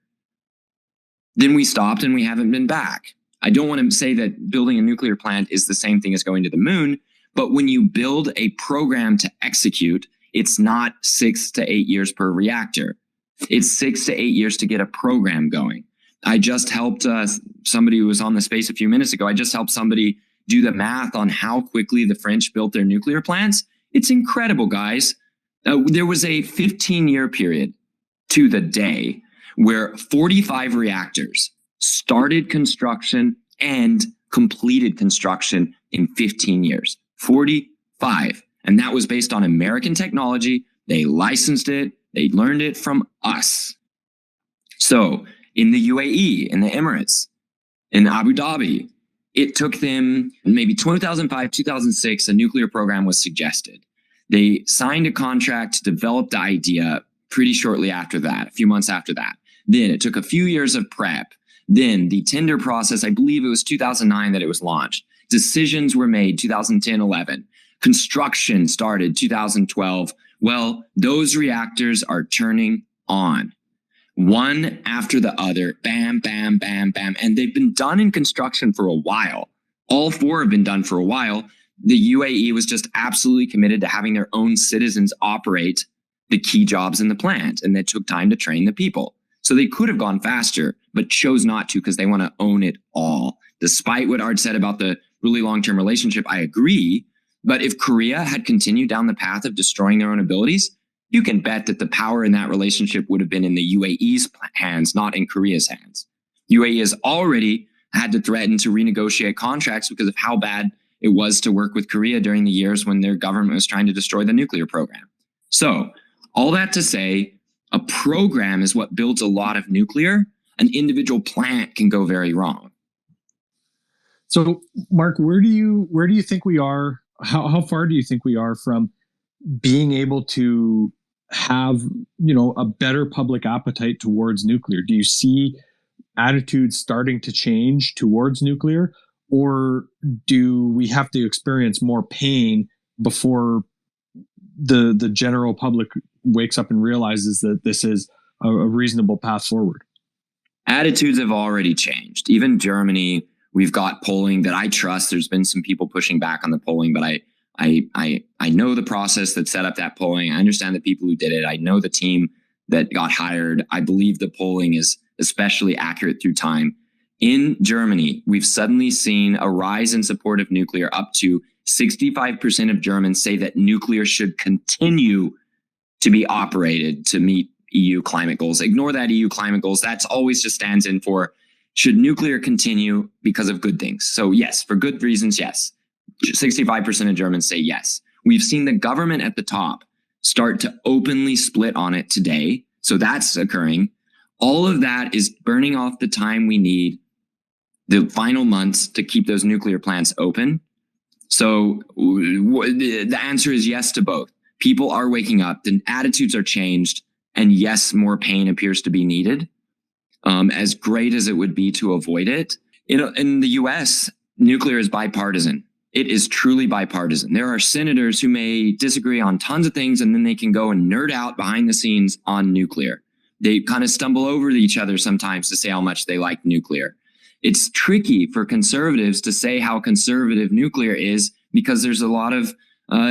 Then we stopped and we haven't been back. I don't want to say that building a nuclear plant is the same thing as going to the moon, but when you build a program to execute, it's not 6 to 8 years per reactor. It's 6 to 8 years to get a program going. I just helped somebody who was on the space a few minutes ago. I just helped somebody do the math on how quickly the French built their nuclear plants. It's incredible, guys. There was a 15-year period to the day where 45 reactors started construction and completed construction in 15 years. 45. And that was based on American technology. They licensed it. They learned it from us. So in the UAE, in the Emirates, in Abu Dhabi, it took them maybe 2005, 2006, a nuclear program was suggested. They signed a contract to develop the idea pretty shortly after that, a few months after that. Then it took a few years of prep. Then the tender process, I believe it was 2009 that it was launched. Decisions were made 2010, 11. Construction started 2012. Well, those reactors are turning on. One after the other, bam, bam, bam, bam. And they've been done in construction for a while. All 4 have been done for a while. The UAE was just absolutely committed to having their own citizens operate the key jobs in the plant. And it took time to train the people. So they could have gone faster, but chose not to because they want to own it all. Despite what Art said about the really long-term relationship, I agree. But if Korea had continued down the path of destroying their own abilities, you can bet that the power in that relationship would have been in the UAE's hands, not in Korea's hands. UAE has already had to threaten to renegotiate contracts because of how bad it was to work with Korea during the years when their government was trying to destroy the nuclear program. So all that to say, a program is what builds a lot of nuclear. An individual plant can go very wrong. So, Mark, where do you think we are? How far do you think we are from being able to have, a better public appetite towards nuclear? Do you see attitudes starting to change towards nuclear, or do we have to experience more pain before the general public wakes up and realizes that this is a reasonable path forward? Attitudes have already changed. Even Germany, we've got polling that I trust. There's been some people pushing back on the polling, but I know the process that set up that polling. I understand the people who did it. I know the team that got hired. I believe the polling is especially accurate through time. In Germany, we've suddenly seen a rise in support of nuclear. Up to 65% of Germans say that nuclear should continue to be operated to meet EU climate goals. Ignore that EU climate goals. That's always just stands in for, should nuclear continue because of good things? So yes, for good reasons, yes. 65% of Germans say yes. We've seen the government at the top start to openly split on it today. So that's occurring. All of that is burning off the time we need, the final months, to keep those nuclear plants open. So the answer is yes to both. People are waking up, the attitudes are changed, and yes, more pain appears to be needed. As great as it would be to avoid it, in the US, nuclear is bipartisan. It is truly bipartisan. There are senators who may disagree on tons of things, and then they can go and nerd out behind the scenes on nuclear. They kind of stumble over each other sometimes to say how much they like nuclear. It's tricky for conservatives to say how conservative nuclear is, because there's a lot of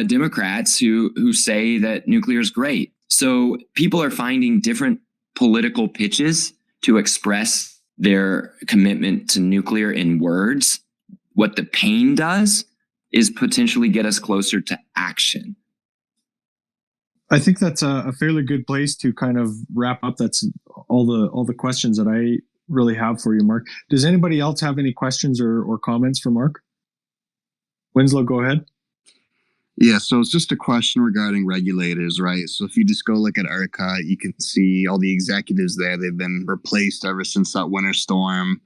Democrats who say that nuclear is great. So people are finding different political pitches to express their commitment to nuclear in words. What the pain does is potentially get us closer to action. I think that's a fairly good place to kind of wrap up. That's all the questions that I really have for you, Mark. Does anybody else have any questions or comments for Mark? Winslow, go ahead. Yeah, so it's just a question regarding regulators, right? So if you just go look at ERCOT, you can see all the executives there. They've been replaced ever since that winter storm.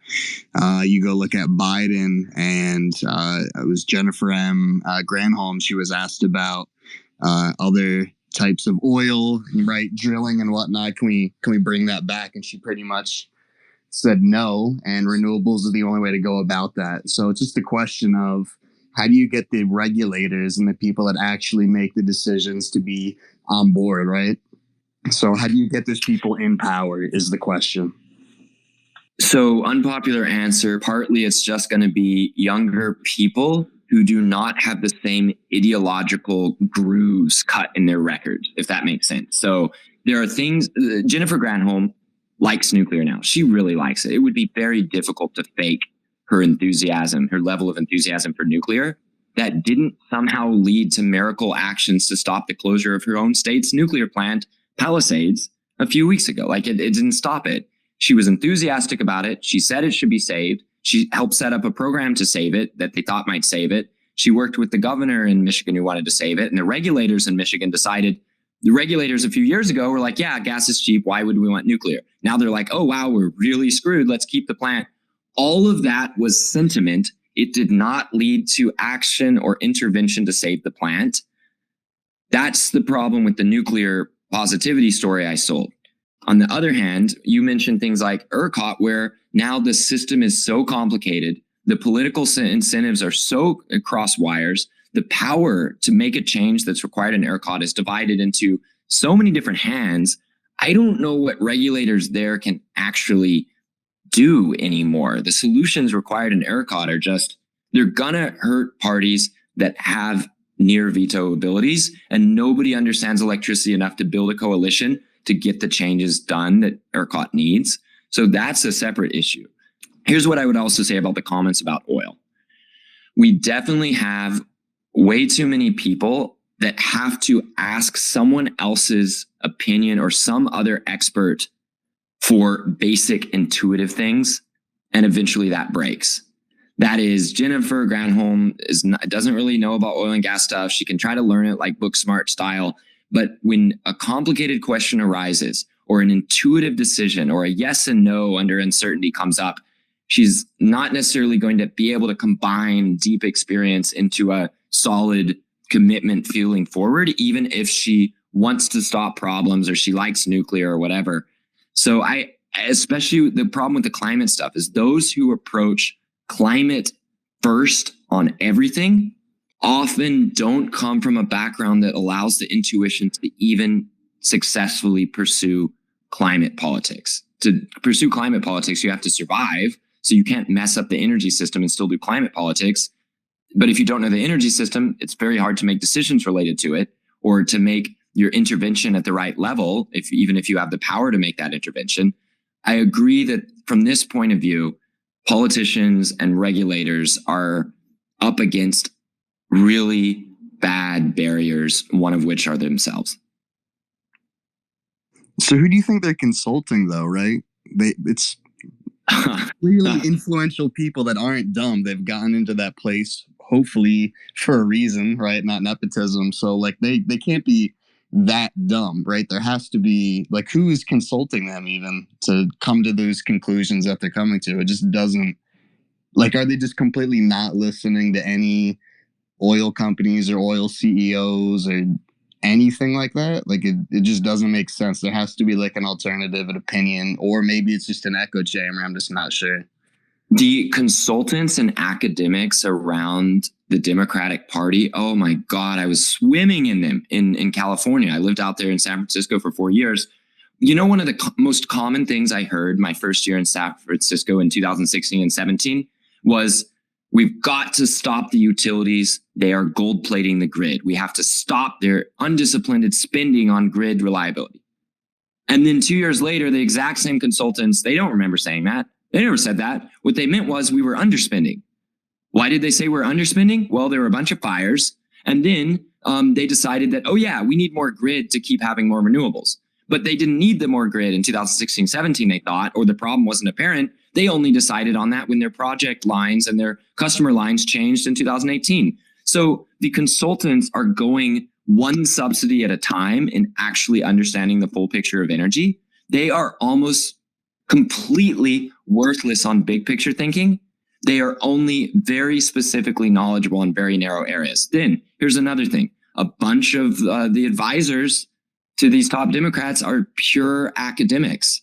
You go look at Biden, and it was Jennifer M. Granholm. She was asked about other types of oil, right, drilling and whatnot. Can we bring that back? And she pretty much said no, and renewables are the only way to go about that. So it's just a question of, how do you get the regulators and the people that actually make the decisions to be on board, right? So how do you get those people in power is the question. So unpopular answer, partly it's just going to be younger people who do not have the same ideological grooves cut in their record, if that makes sense. So there are things, Jennifer Granholm likes nuclear now. She really likes it. It would be very difficult to fake her enthusiasm, her level of enthusiasm for nuclear. That didn't somehow lead to miracle actions to stop the closure of her own state's nuclear plant, Palisades, a few weeks ago. Like it didn't stop it. She was enthusiastic about it. She said it should be saved. She helped set up a program to save it that they thought might save it. She worked with the governor in Michigan who wanted to save it. And the regulators in Michigan decided, the regulators a few years ago were like, yeah, gas is cheap. Why would we want nuclear? Now they're like, oh, wow, we're really screwed. Let's keep the plant. All of that was sentiment. It did not lead to action or intervention to save the plant. That's the problem with the nuclear positivity story I sold. On the other hand, you mentioned things like ERCOT, where now the system is so complicated. The political incentives are so cross wires. The power to make a change that's required in ERCOT is divided into so many different hands. I don't know what regulators there can actually do anymore. The solutions required in ERCOT are just, they're gonna hurt parties that have near veto abilities, and nobody understands electricity enough to build a coalition to get the changes done that ERCOT needs. So that's a separate issue. Here's what I would also say about the comments about oil. We definitely have way too many people that have to ask someone else's opinion or some other expert for basic intuitive things, and eventually that breaks. That is, Jennifer Granholm doesn't really know about oil and gas stuff. She can try to learn it like book smart style, but when a complicated question arises or an intuitive decision or a yes and no under uncertainty comes up, she's not necessarily going to be able to combine deep experience into a solid commitment feeling forward, even if she wants to stop problems or she likes nuclear or whatever. So especially the problem with the climate stuff is those who approach climate first on everything often don't come from a background that allows the intuition to even successfully pursue climate politics. To pursue climate politics, you have to survive. So you can't mess up the energy system and still do climate politics. But if you don't know the energy system, it's very hard to make decisions related to it or to make your intervention at the right level, even if you have the power to make that intervention. I agree that from this point of view, politicians and regulators are up against really bad barriers, one of which are themselves. So who do you think they're consulting though, right? It's really influential people that aren't dumb. They've gotten into that place, hopefully for a reason, right? Not nepotism. So like they can't be that dumb, right? There has to be like, who is consulting them even to come to those conclusions that they're coming to? It just doesn't, like, are they just completely not listening to any oil companies or oil CEOs or anything like that? Like it just doesn't make sense. There has to be like an alternative, an opinion, or maybe it's just an echo chamber. I'm just not sure. The consultants and academics around the Democratic Party, oh my God, I was swimming in them in California. I lived out there in San Francisco for 4 years. You know, one of the most common things I heard my first year in San Francisco in 2016 and 17 was, we've got to stop the utilities. They are gold plating the grid. We have to stop their undisciplined spending on grid reliability. And then 2 years later, the exact same consultants, they don't remember saying that. They never said that. What they meant was we were underspending. Why did they say we're underspending? Well, there were a bunch of fires. And then they decided that, oh yeah, we need more grid to keep having more renewables. But they didn't need the more grid in 2016, 17, they thought, or the problem wasn't apparent. They only decided on that when their project lines and their customer lines changed in 2018. So the consultants are going one subsidy at a time in actually understanding the full picture of energy. They are almost completely worthless on big picture thinking. They are only very specifically knowledgeable in very narrow areas. Then here's another thing. A bunch of the advisors to these top Democrats are pure academics.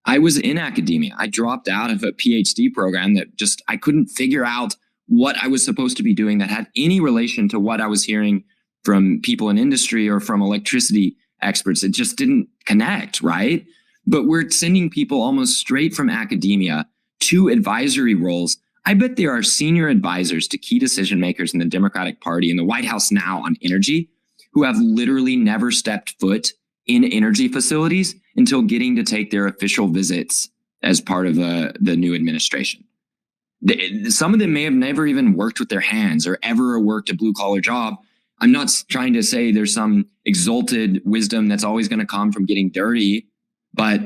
I was in academia. I dropped out of a PhD program that I couldn't figure out what I was supposed to be doing that had any relation to what I was hearing from people in industry or from electricity experts. It just didn't connect, right? But we're sending people almost straight from academia to advisory roles. I bet there are senior advisors to key decision makers in the Democratic Party in the White House now on energy who have literally never stepped foot in energy facilities until getting to take their official visits as part of the new administration. Some of them may have never even worked with their hands or ever worked a blue-collar job. I'm not trying to say there's some exalted wisdom that's always going to come from getting dirty, but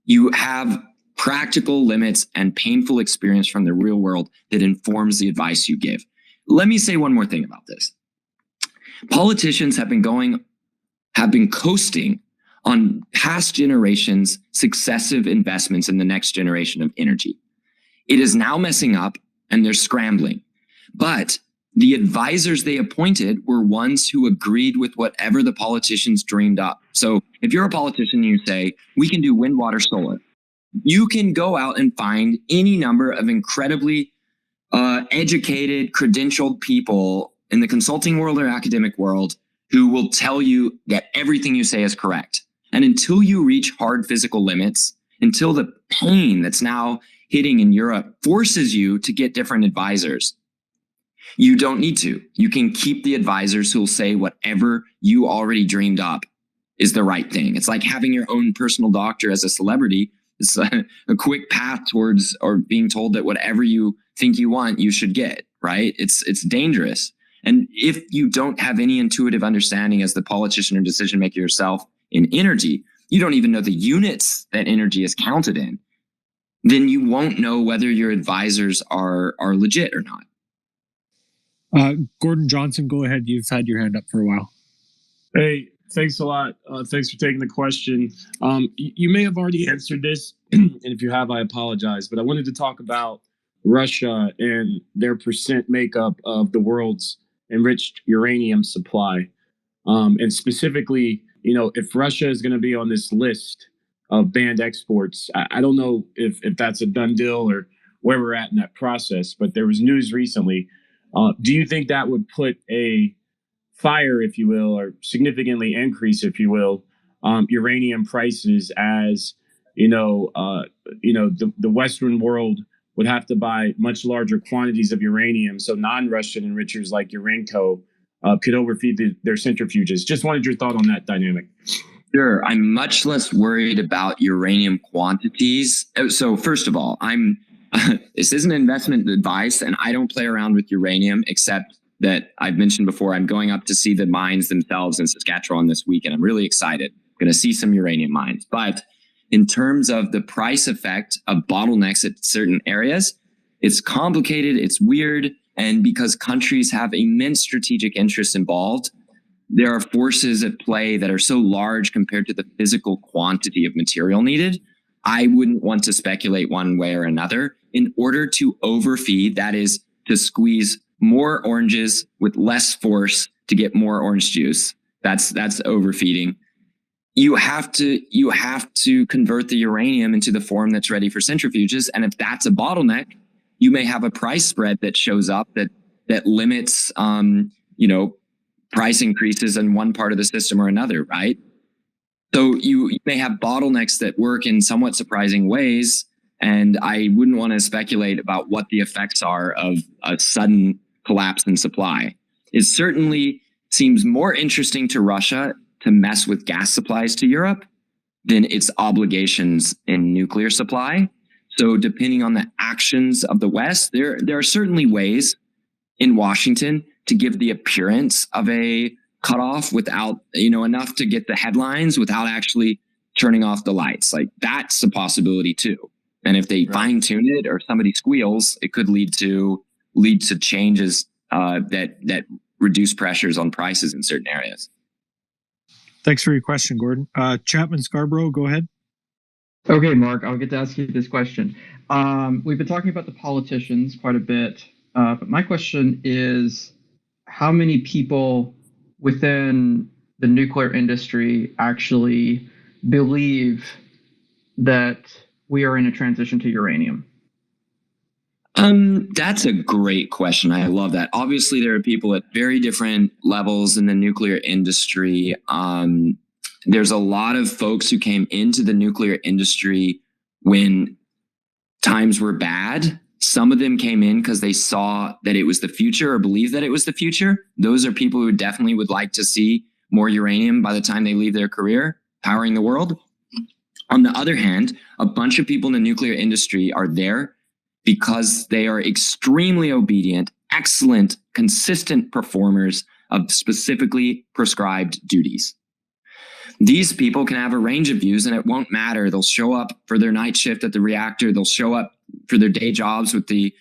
you have practical limits and painful experience from the real world that informs the advice you give. Let me say one more thing about this. Politicians have been coasting on past generations' successive investments in the next generation of energy. It is now messing up and they're scrambling. But the advisors they appointed were ones who agreed with whatever the politicians dreamed up. So if you're a politician and you say, we can do wind, water, solar, you can go out and find any number of incredibly educated, credentialed people in the consulting world or academic world who will tell you that everything you say is correct. And until you reach hard physical limits, until the pain that's now hitting in Europe forces you to get different advisors, you don't need to. You can keep the advisors who will say whatever you already dreamed up is the right thing. It's like having your own personal doctor as a celebrity. It's a quick path towards or being told that whatever you think you want, you should get, right? It's dangerous. And if you don't have any intuitive understanding as the politician or decision maker yourself in energy, you don't even know the units that energy is counted in, then you won't know whether your advisors are legit or not. Gordon Johnson, go ahead. You've had your hand up for a while. Hey, thanks a lot. Thanks for taking the question. You may have already answered this, and if you have, I apologize. But I wanted to talk about Russia and their percent makeup of the world's enriched uranium supply, and specifically if Russia is going to be on this list of banned exports, I don't know if that's a done deal or where we're at in that process, but there was news recently. Do you think that would put a fire, if you will, or significantly increase, if you will, uranium prices as, the Western world would have to buy much larger quantities of uranium, so non-Russian enrichers like Urenco could overfeed their centrifuges? Just wanted your thought on that dynamic. Sure. I'm much less worried about uranium quantities. So first of all, this isn't investment advice, and I don't play around with uranium, except that I've mentioned before, I'm going up to see the mines themselves in Saskatchewan this week, and I'm really excited. I'm going to see some uranium mines. But in terms of the price effect of bottlenecks at certain areas, it's complicated, it's weird, and because countries have immense strategic interests involved, there are forces at play that are so large compared to the physical quantity of material needed. I wouldn't want to speculate one way or another. In order to overfeed, that is to squeeze more oranges with less force to get more orange juice. That's overfeeding. You have to convert the uranium into the form that's ready for centrifuges. And if that's a bottleneck, you may have a price spread that shows up that limits price increases in one part of the system or another, right? So you may have bottlenecks that work in somewhat surprising ways, and I wouldn't want to speculate about what the effects are of a sudden collapse in supply. It certainly seems more interesting to Russia to mess with gas supplies to Europe than its obligations in nuclear supply. So depending on the actions of the West, there are certainly ways in Washington to give the appearance of a cutoff without, enough to get the headlines without actually turning off the lights. Like, that's a possibility too. And if they fine tune it or somebody squeals, it could lead to changes that reduce pressures on prices in certain areas. Thanks for your question, Gordon. Chapman Scarborough, go ahead. Okay, Mark, I'll get to ask you this question. We've been talking about the politicians quite a bit, but my question is, how many people within the nuclear industry actually believe that we are in a transition to uranium? That's a great question. I love that. Obviously, there are people at very different levels in the nuclear industry. There's a lot of folks who came into the nuclear industry when times were bad. Some of them came in because they saw that it was the future or believed that it was the future. Those are people who definitely would like to see more uranium by the time they leave their career, powering the world. On the other hand, a bunch of people in the nuclear industry are there because they are extremely obedient, excellent, consistent performers of specifically prescribed duties. These people can have a range of views, and it won't matter. They'll show up for their night shift at the reactor. They'll show up for their day jobs with the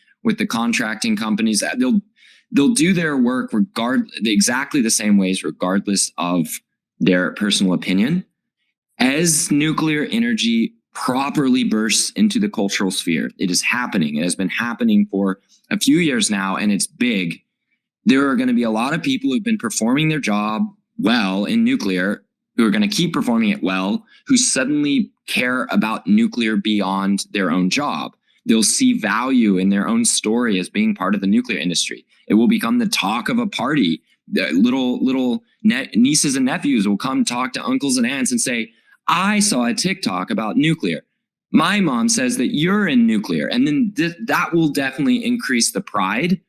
contracting companies. They'll do their work exactly the same ways, regardless of their personal opinion. As nuclear energy properly bursts into the cultural sphere, it is happening. It has been happening for a few years now, and it's big. There are going to be a lot of people who've been performing their job well in nuclear, who are going to keep performing it well, who suddenly care about nuclear beyond their own job. They'll see value in their own story as being part of the nuclear industry. It will become the talk of a party. The little nieces and nephews will come talk to uncles and aunts and say, I saw a TikTok about nuclear. My mom says that you're in nuclear. And then that will definitely increase the pride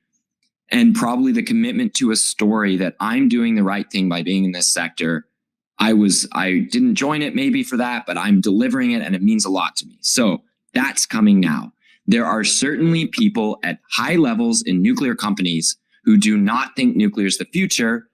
and probably the commitment to a story that I'm doing the right thing by being in this sector. I didn't join it maybe for that, but I'm delivering it and it means a lot to me. So that's coming now. There are certainly people at high levels in nuclear companies who do not think nuclear is the future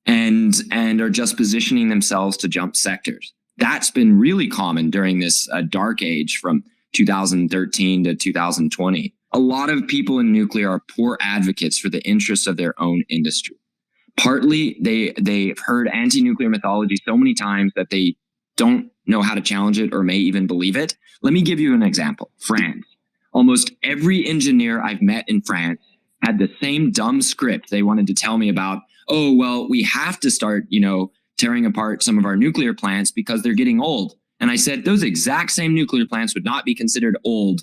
and are just positioning themselves to jump sectors. That's been really common during this dark age from 2013 to 2020. A lot of people in nuclear are poor advocates for the interests of their own industry. Partly, they've heard anti-nuclear mythology so many times that they don't know how to challenge it or may even believe it. Let me give you an example. France. Almost every engineer I've met in France had the same dumb script they wanted to tell me about. Oh, well, we have to start, tearing apart some of our nuclear plants because they're getting old. And I said, those exact same nuclear plants would not be considered old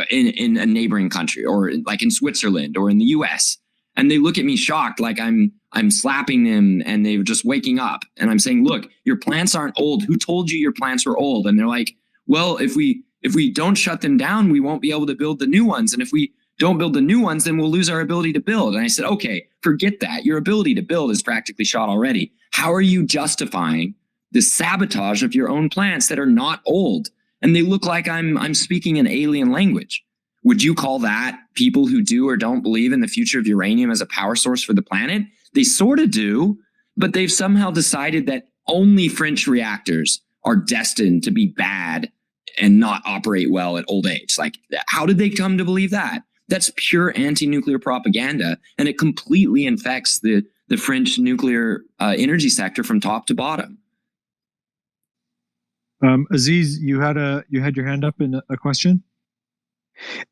in a neighboring country, or like in Switzerland or in the US. And they look at me shocked, like I'm slapping them and they're just waking up. And I'm saying, look, your plants aren't old. Who told you your plants were old? And they're like, well, if we don't shut them down, we won't be able to build the new ones. And if we don't build the new ones, then we'll lose our ability to build. And I said, okay, forget that. Your ability to build is practically shot already. How are you justifying the sabotage of your own plants that are not old? And they look like I'm speaking an alien language. Would you call that people who do or don't believe in the future of uranium as a power source for the planet? They sort of do, but they've somehow decided that only French reactors are destined to be bad and not operate well at old age. Like, how did they come to believe that? That's pure anti-nuclear propaganda, and it completely infects the French nuclear energy sector from top to bottom. Aziz, you had your hand up in a question.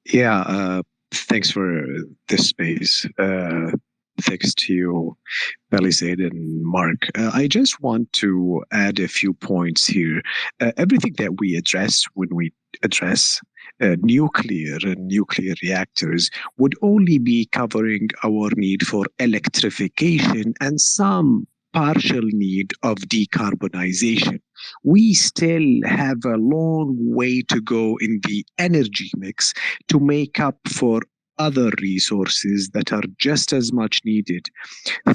Yeah, thanks for this space. Thanks to you, Palisade and Mark. I just want to add a few points here. Everything that we address when we address nuclear and nuclear reactors would only be covering our need for electrification and some partial need of decarbonization. We still have a long way to go in the energy mix to make up for other resources that are just as much needed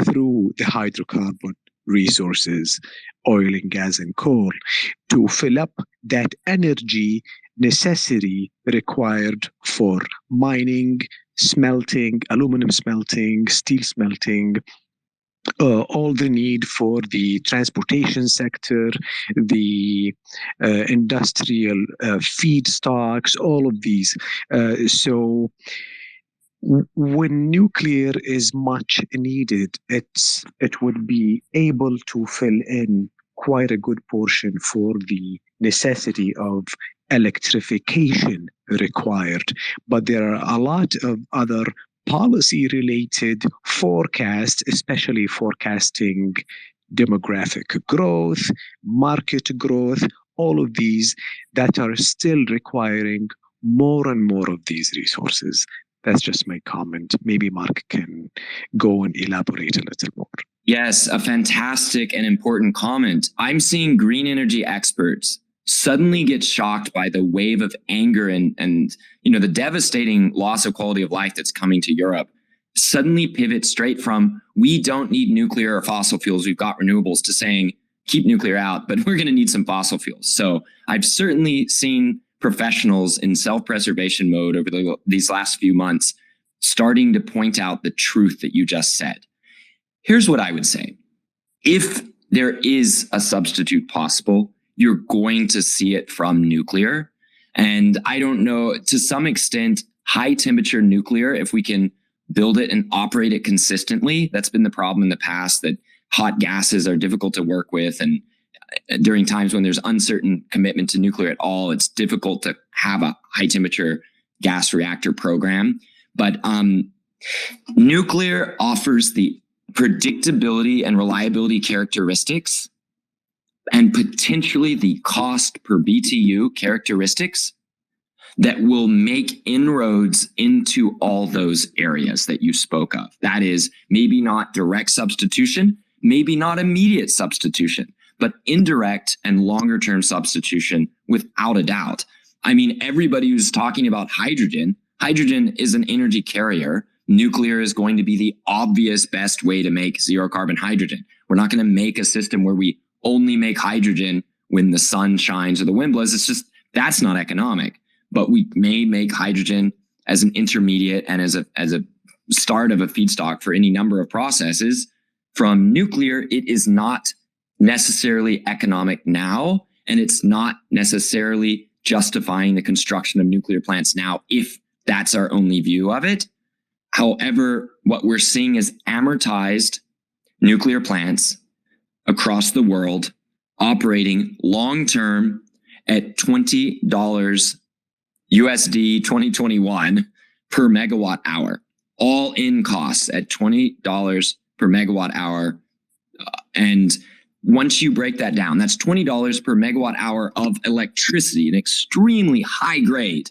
through the hydrocarbon resources, oil and gas and coal, to fill up that energy necessity required for mining, smelting, aluminum smelting, steel smelting, all the need for the transportation sector, the industrial feedstocks, all of these. So when nuclear is much needed, it would be able to fill in quite a good portion for the necessity of electrification required. But there are a lot of other policy-related forecasts, especially forecasting demographic growth, market growth, all of these that are still requiring more and more of these resources. That's just my comment. Maybe Mark can go and elaborate a little more. Yes, a fantastic and important comment. I'm seeing green energy experts suddenly get shocked by the wave of anger and the devastating loss of quality of life that's coming to Europe. Suddenly pivot straight from, we don't need nuclear or fossil fuels, we've got renewables, to saying, keep nuclear out, but we're going to need some fossil fuels. So I've certainly seen professionals in self-preservation mode over these last few months starting to point out the truth that you just said. Here's what I would say. If there is a substitute possible, you're going to see it from nuclear. And I don't know, to some extent, high temperature nuclear, if we can build it and operate it consistently, that's been the problem in the past, that hot gases are difficult to work with. And during times when there's uncertain commitment to nuclear at all, it's difficult to have a high temperature gas reactor program. But nuclear offers the predictability and reliability characteristics and potentially the cost per BTU characteristics that will make inroads into all those areas that you spoke of. That is, maybe not direct substitution, maybe not immediate substitution, but indirect and longer term substitution without a doubt. I mean, everybody who's talking about hydrogen is an energy carrier. Nuclear is going to be the obvious best way to make zero carbon hydrogen. We're not going to make a system where we only make hydrogen when the sun shines or the wind blows. It's just, that's not economic. But we may make hydrogen as an intermediate and as a start of a feedstock for any number of processes. From nuclear, it is not necessarily economic now, and it's not necessarily justifying the construction of nuclear plants now, if that's our only view of it. However, what we're seeing is amortized nuclear plants across the world operating long-term at $20 USD 2021 per megawatt hour, all in costs at $20 per megawatt hour. And Once you break that down, that's $20 per megawatt hour of electricity, an extremely high grade,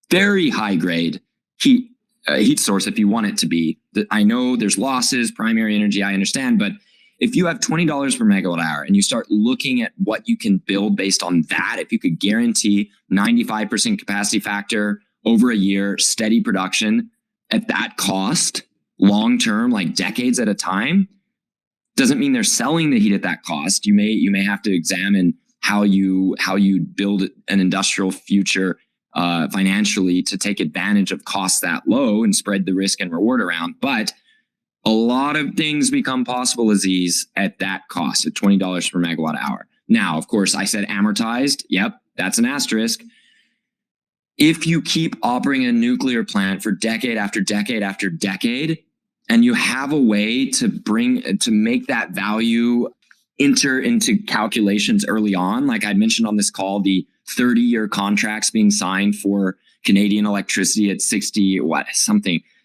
very high grade heat source if you want it to be. I know there's losses, primary energy, I understand, but if you have $20 per megawatt hour and you start looking at what you can build based on that, if you could guarantee 95% capacity factor over a year, steady production at that cost, long-term, like decades at a time, doesn't mean they're selling the heat at that cost. You may have to examine how you build an industrial future financially to take advantage of costs that low and spread the risk and reward around. But a lot of things become possible, Aziz, at that cost, at $20 per megawatt hour. Now, of course, I said amortized. Yep, that's an asterisk. If you keep operating a nuclear plant for decade after decade after decade, and you have a way to make that value enter into calculations early on, like I mentioned on this call, the 30-year contracts being signed for Canadian electricity at 60 or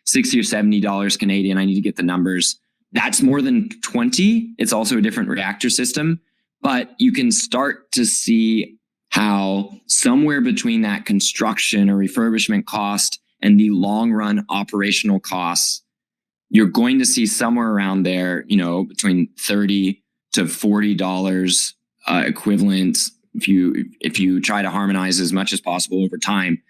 $70 Canadian. I need to get the numbers. That's more than 20. It's also a different reactor system, but you can start to see how somewhere between that construction or refurbishment cost and the long run operational costs, you're going to see somewhere around there, between $30 to $40 equivalent. If you try to harmonize as much as possible over time,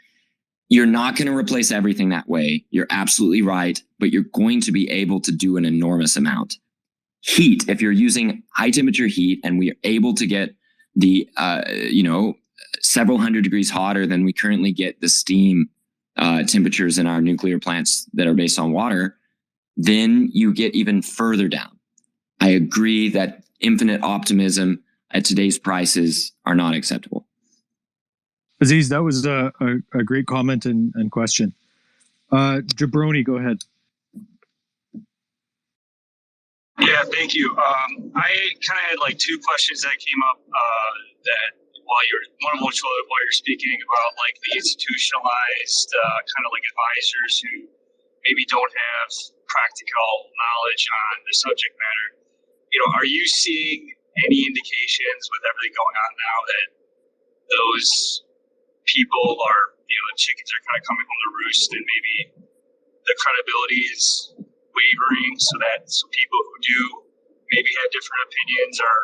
you're not going to replace everything that way. You're absolutely right, but you're going to be able to do an enormous amount. Heat, if you're using high temperature heat and we are able to get the, several hundred degrees hotter than we currently get the steam temperatures in our nuclear plants that are based on water, then you get even further down. I agree that infinite optimism at today's prices are not acceptable. Aziz, that was a great comment and question. Jabroni, go ahead. Yeah, thank you. I kind of had like two questions that came up that while you're speaking about like the institutionalized kind of like advisors who maybe don't have practical knowledge on the subject matter. Are you seeing any indications with everything going on now that those people are, the chickens are kind of coming home to roost and maybe the credibility is wavering so that some people who do maybe have different opinions are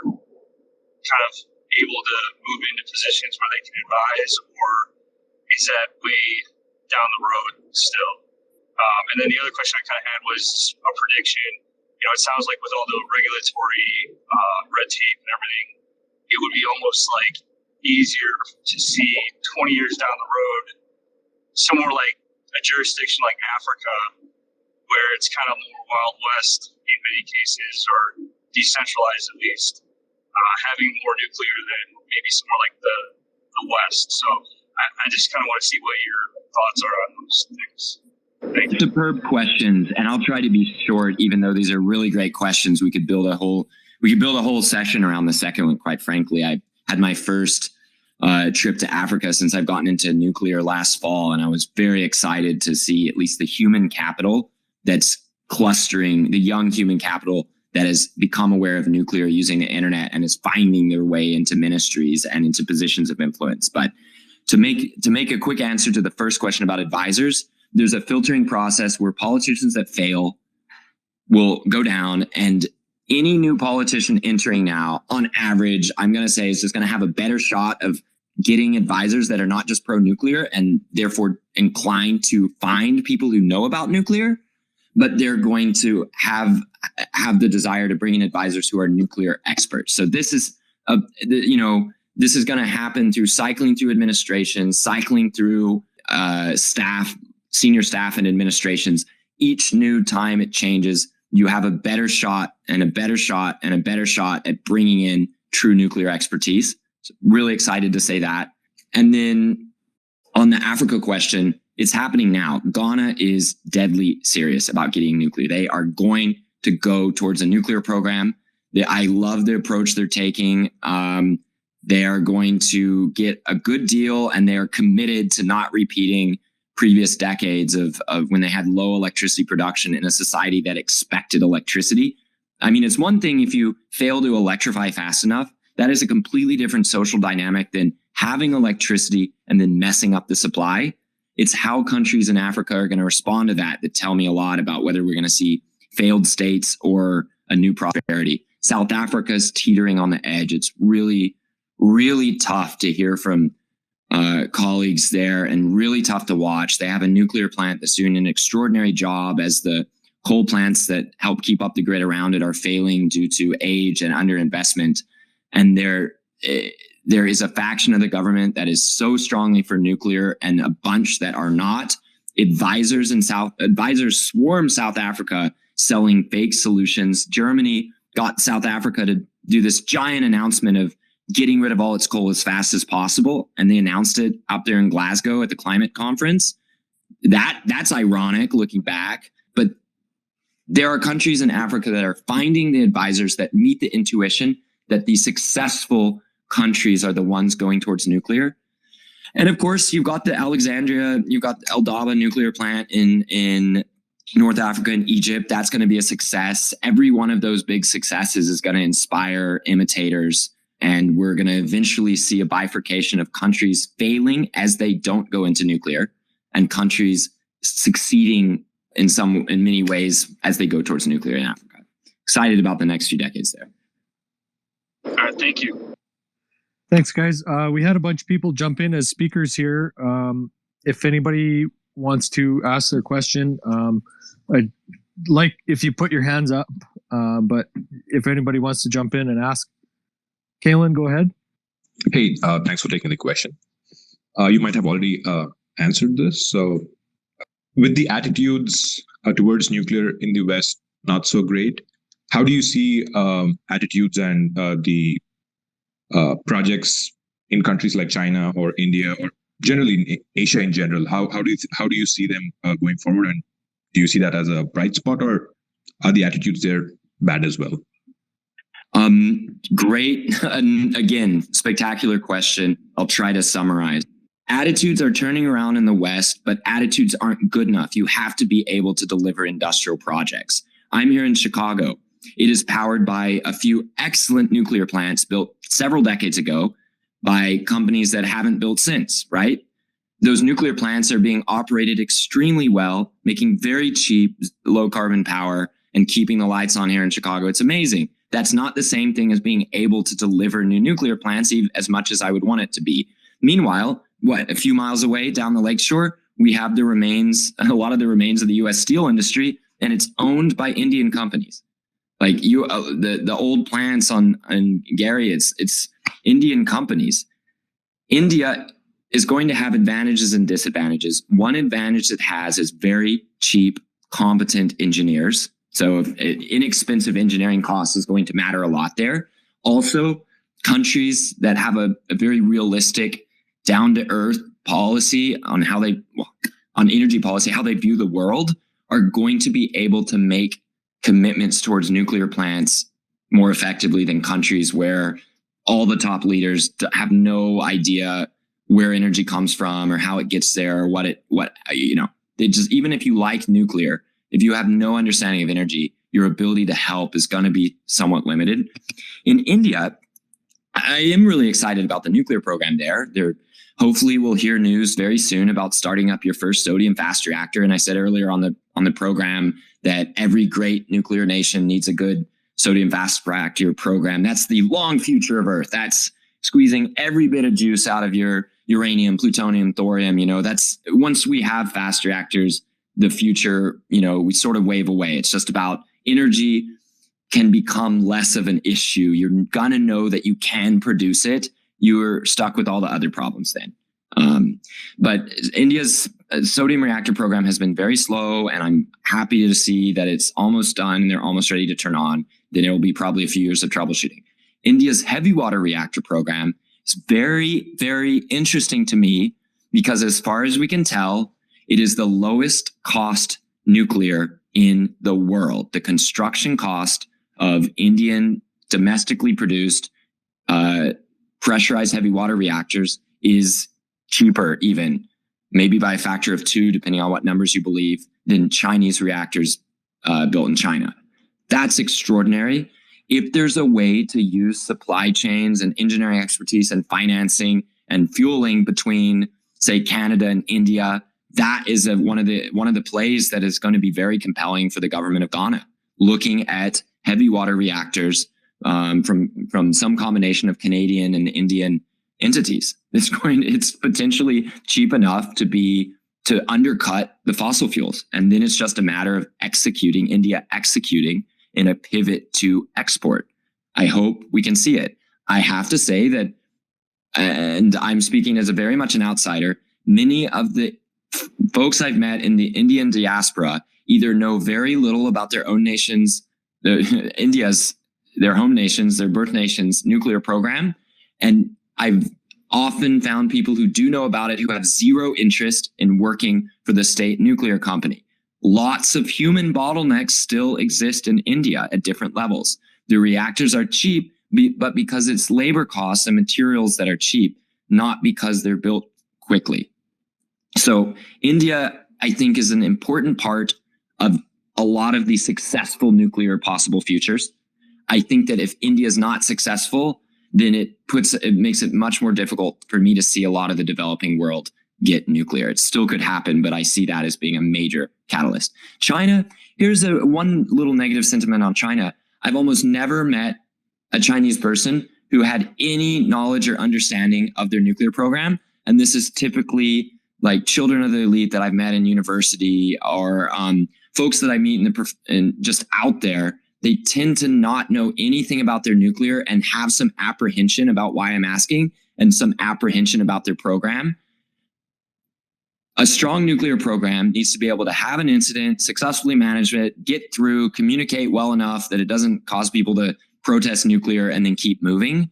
kind of able to move into positions where they can advise, or is that way down the road still? And then the other question I kind of had was a prediction. It sounds like with all the regulatory red tape and everything, it would be almost like easier to see 20 years down the road, somewhere like a jurisdiction like Africa, where it's kind of more Wild West in many cases, or decentralized at least, having more nuclear than maybe somewhere like the West. So I just kind of want to see what your thoughts are on those things. Thank you. Superb questions, and I'll try to be short, even though these are really great questions. We could build a whole session around the second one. Quite frankly, I had my first trip to Africa since I've gotten into nuclear last fall, and I was very excited to see at least the human capital that's clustering, the young human capital that has become aware of nuclear using the internet and is finding their way into ministries and into positions of influence. But to make a quick answer to the first question about advisors, there's a filtering process where politicians that fail will go down, and any new politician entering now, on average, I'm going to say is just going to have a better shot of getting advisors that are not just pro-nuclear and therefore inclined to find people who know about nuclear, but they're going to have the desire to bring in advisors who are nuclear experts. So this is this is going to happen through cycling through administration, cycling through staff, senior staff and administrations. Each new time it changes, you have a better shot and a better shot and a better shot at bringing in true nuclear expertise. So really excited to say that. And then on the Africa question, it's happening now. Ghana is deadly serious about getting nuclear. They are going to go towards a nuclear program. I love the approach they're taking. They are going to get a good deal, and they are committed to not repeating previous decades of when they had low electricity production in a society that expected electricity. I mean, it's one thing if you fail to electrify fast enough. That is a completely different social dynamic than having electricity and then messing up the supply. It's how countries in Africa are going to respond to that tell me a lot about whether we're going to see failed states or a new prosperity. South Africa's teetering on the edge. It's really, really tough to hear from colleagues there and really tough to watch. They have a nuclear plant that's doing an extraordinary job as the coal plants that help keep up the grid around it are failing due to age and underinvestment. And there is a faction of the government that is so strongly for nuclear and a bunch that are not. Advisors swarm South Africa selling fake solutions. Germany got South Africa to do this giant announcement of getting rid of all its coal as fast as possible. And they announced it up there in Glasgow at the climate conference. That's ironic looking back. But there are countries in Africa that are finding the advisors that meet the intuition that the successful countries are the ones going towards nuclear. And of course, you've got the El Daba nuclear plant in North Africa and Egypt. That's going to be a success. Every one of those big successes is going to inspire imitators. And we're going to eventually see a bifurcation of countries failing as they don't go into nuclear and countries succeeding in many ways as they go towards nuclear in Africa. Excited about the next few decades there. All right, thank you. Thanks, guys. We had a bunch of people jump in as speakers here. If anybody wants to ask their question, I'd like if you put your hands up, but if anybody wants to jump in and ask, Kalen, go ahead. Hey, thanks for taking the question. You might have already answered this. So with the attitudes towards nuclear in the West, not so great, how do you see attitudes and the projects in countries like China or India or generally in Asia in general? How do you see them going forward? And do you see that as a bright spot, or are the attitudes there bad as well? Great. And again, spectacular question. I'll try to summarize. Attitudes are turning around in the West, but attitudes aren't good enough. You have to be able to deliver industrial projects. I'm here in Chicago. It is powered by a few excellent nuclear plants built several decades ago by companies that haven't built since, right? Those nuclear plants are being operated extremely well, making very cheap, low carbon power and keeping the lights on here in Chicago. It's amazing. That's not the same thing as being able to deliver new nuclear plants as much as I would want it to be. Meanwhile, a few miles away down the lakeshore, we have a lot of the remains of the U.S. steel industry, and it's owned by Indian companies. Like the old plants on Gary, it's Indian companies. India is going to have advantages and disadvantages. One advantage it has is very cheap, competent engineers. So inexpensive engineering costs is going to matter a lot there. Also, countries that have a very realistic, down-to-earth policy on on energy policy, how they view the world, are going to be able to make commitments towards nuclear plants more effectively than countries where all the top leaders have no idea where energy comes from or how it gets there or they just, even if you like nuclear, if you have no understanding of energy, your ability to help is going to be somewhat limited. In India, I am really excited about the nuclear program there. Hopefully we'll hear news very soon about starting up your first sodium fast reactor. And I said earlier on the program that every great nuclear nation needs a good sodium fast reactor program. That's the long future of Earth. That's squeezing every bit of juice out of your uranium, plutonium, thorium. That's once we have fast reactors, the future, we sort of wave away. It's just about energy can become less of an issue. You're going to know that you can produce it. You're stuck with all the other problems then. But India's sodium reactor program has been very slow, and I'm happy to see that it's almost done and they're almost ready to turn on. Then it will be probably a few years of troubleshooting. India's heavy water reactor program is very, very interesting to me because as far as we can tell, it is the lowest cost nuclear in the world. The construction cost of Indian domestically produced pressurized heavy water reactors is cheaper, even maybe by a factor of 2, depending on what numbers you believe, than Chinese reactors built in China. That's extraordinary. If there's a way to use supply chains and engineering expertise and financing and fueling between, say, Canada and India, that is one of the plays that is going to be very compelling for the government of Ghana, looking at heavy water reactors from some combination of Canadian and Indian entities. It's potentially cheap enough to undercut the fossil fuels. And then it's just a matter of India executing in a pivot to export. I hope we can see it. I have to say that, and I'm speaking as a very much an outsider, many of the folks I've met in the Indian diaspora either know very little about their own nations, their home nations, their birth nation's nuclear program. And I've often found people who do know about it who have zero interest in working for the state nuclear company. Lots of human bottlenecks still exist in India at different levels. The reactors are cheap, but because it's labor costs and materials that are cheap, not because they're built quickly. So India, I think, is an important part of a lot of the successful nuclear possible futures. I think that if India is not successful, then it makes it much more difficult for me to see a lot of the developing world get nuclear. It still could happen, but I see that as being a major catalyst. China, here's one little negative sentiment on China. I've almost never met a Chinese person who had any knowledge or understanding of their nuclear program. And this is typically like children of the elite that I've met in university or folks that I meet in just out there. They tend to not know anything about their nuclear and have some apprehension about why I'm asking and some apprehension about their program. A strong nuclear program needs to be able to have an incident, successfully manage it, get through, communicate well enough that it doesn't cause people to protest nuclear and then keep moving.